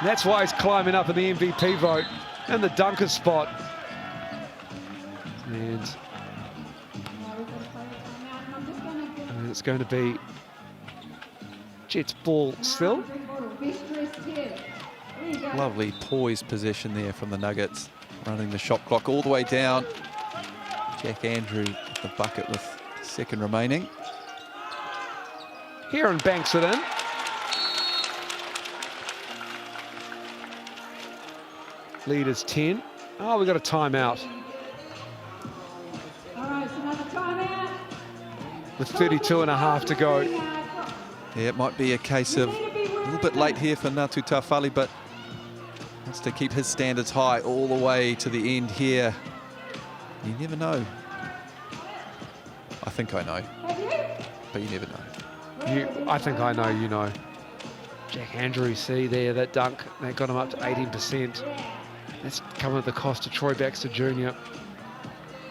That's why he's climbing up in the MVP vote in the dunker spot. And it's going to be Jets ball still. Lovely poised possession there from the Nuggets, running the shot clock all the way down. Jack Andrew at the bucket with a second remaining. Heron banks it in. Lead is 10. Oh, we've got a timeout. All right, it's another timeout. With 32 and a half to go. Yeah, it might be a case of a little bit late here for Ngātu Tawhali, but wants to keep his standards high all the way to the end here. You never know. I think I know, but you never know. I think I know, you know. Jack Andrew, see there, that dunk, that got him up to 18%. That's coming at the cost of Troy Baxter Jr.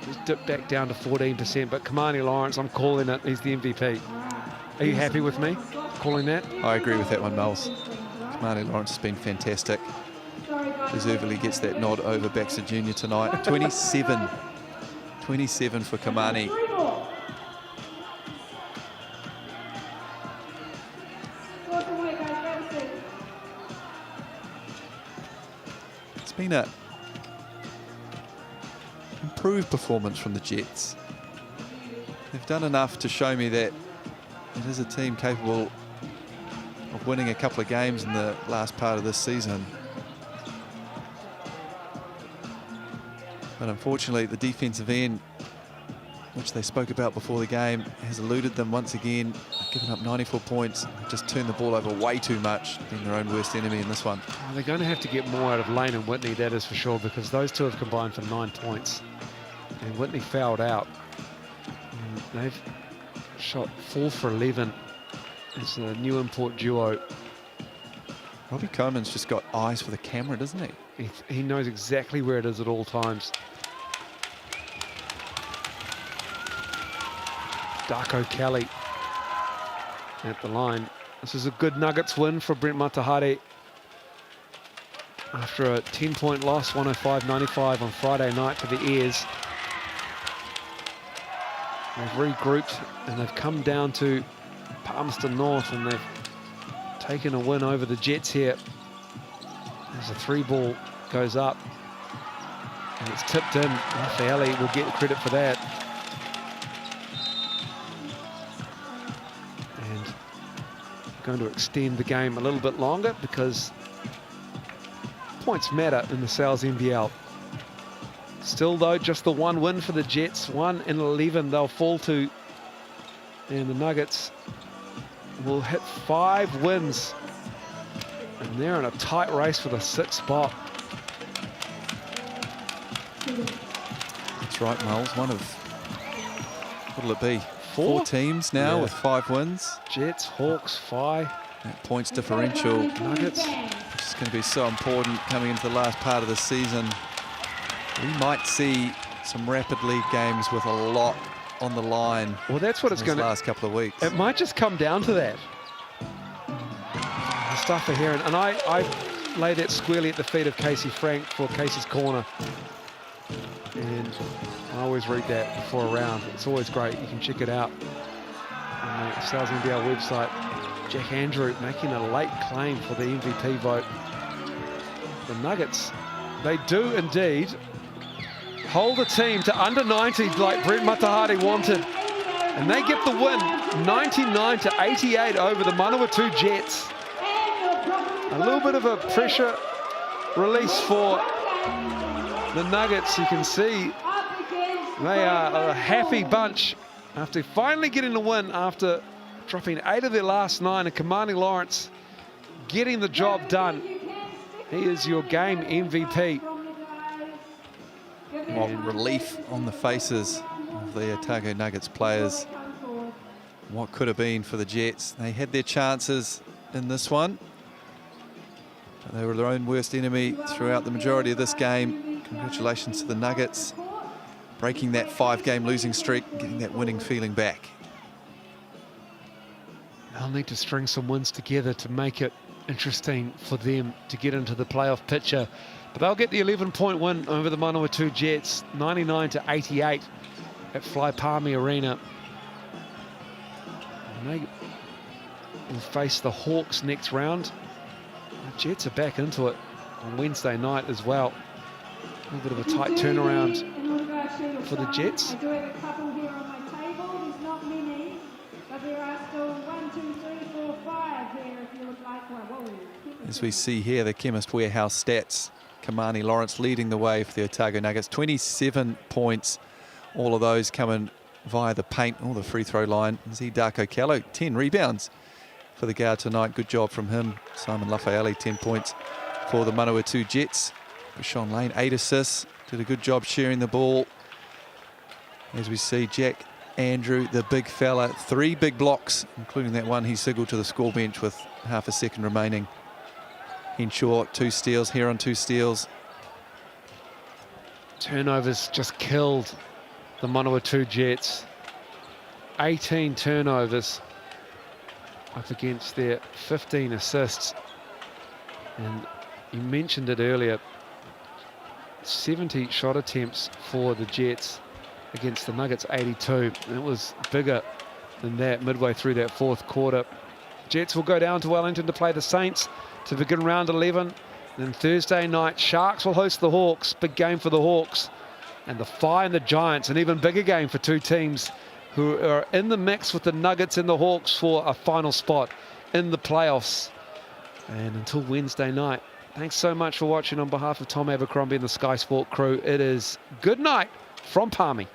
He's dipped back down to 14%, but Kamani Lawrence, I'm calling it, he's the MVP. Are you happy with me calling that? I agree with that one, Miles. Kamani Lawrence has been fantastic. Deservedly gets that nod over Baxter Jr. tonight. 27. 27 for Kamani. It's been a improved performance from the Jets. They've done enough to show me that it is a team capable of winning a couple of games in the last part of this season. But unfortunately, the defensive end, which they spoke about before the game, has eluded them once again, given up 94 points. They've just turned the ball over way too much, being their own worst enemy in this one. Oh, they're going to have to get more out of Lane and Whitney, that is for sure, because those two have combined for 9 points. And Whitney fouled out. And they've shot 4 for 11. It's a new import duo. Robbie Coleman's just got eyes for the camera, doesn't he? He knows exactly where it is at all times. Darko Kelly at the line. This is a good Nuggets win for Brent Matahari after a 10-point loss, 105-95 on Friday night to the Airs. They've regrouped and they've come down to Palmerston North and they've taken a win over the Jets here. As a 3-ball goes up and it's tipped in. Raffaelli will get credit for that. And going to extend the game a little bit longer because points matter in the Sal's NBL. Still though, just the 1 win for the Jets, 1 in 11 they'll fall to. And the Nuggets will hit 5 wins. And they're in a tight race for the 6th spot. That's right, Miles. One of, what'll it be? 4 teams now with 5 wins. Jets, Hawks, Phi. That points differential. Nuggets. Which is going to be so important coming into the last part of the season. We might see some rapid league games with a lot on the line. Well, that's what it's going to. Last couple of weeks. It might just come down to that. The stuff for Heron, and I laid that squarely at the feet of Casey Frank for Casey's Corner. And I always read that before a round. It's always great. You can check it out on the Stars NBL website. Jack Andrew making a late claim for the MVP vote. The Nuggets, they do indeed hold a team to under 90 like Brent Matahari wanted. And they get the win, 99-88 over the Manawatū Jets. A little bit of a pressure release for the Nuggets. You can see they are a happy bunch after finally getting the win after dropping 8 of their last 9, and Kamani Lawrence getting the job done. He is your game MVP. Well, relief on the faces of the Otago Nuggets players. What could have been for the Jets. They had their chances in this one. They were their own worst enemy throughout the majority of this game. Congratulations to the Nuggets, breaking that 5-game losing streak, getting that winning feeling back. They'll need to string some wins together to make it interesting for them to get into the playoff picture. But they'll get the 11-point win over the Manawatū Jets, 99-88 at Palmy Arena. And they will face the Hawks next round. The Jets are back into it on Wednesday night as well. A little bit of a tight turnaround for the Jets. I do have a couple here on my table. There's not many, but there are still 1, 2, 3, 4, 5 here if you would like one. Whoa. As we see here, the Chemist Warehouse stats. Kamani Lawrence leading the way for the Otago Nuggets. 27 points. All of those coming via the paint or the free throw line. Z Darko Callow, 10 rebounds for the guard tonight. Good job from him. Simon Lafayette, 10 points for the Manawatū Jets. Sean Lane, 8 assists. Did a good job sharing the ball. As we see Jack Andrew, the big fella, 3 big blocks, including that one he signaled to the score bench with half a second remaining. Henshaw, 2 steals, Heron 2 steals. Turnovers just killed the Manawatū Jets. 18 turnovers up against their 15 assists. And you mentioned it earlier, 70 shot attempts for the Jets against the Nuggets, 82. And it was bigger than that midway through that fourth quarter. Jets will go down to Wellington to play the Saints to begin round 11. Then Thursday night, Sharks will host the Hawks. Big game for the Hawks. And the Fire and the Giants, an even bigger game for 2 teams who are in the mix with the Nuggets and the Hawks for a final spot in the playoffs. And until Wednesday night, thanks so much for watching. On behalf of Tom Abercrombie and the Sky Sport crew, it is good night from Palmy.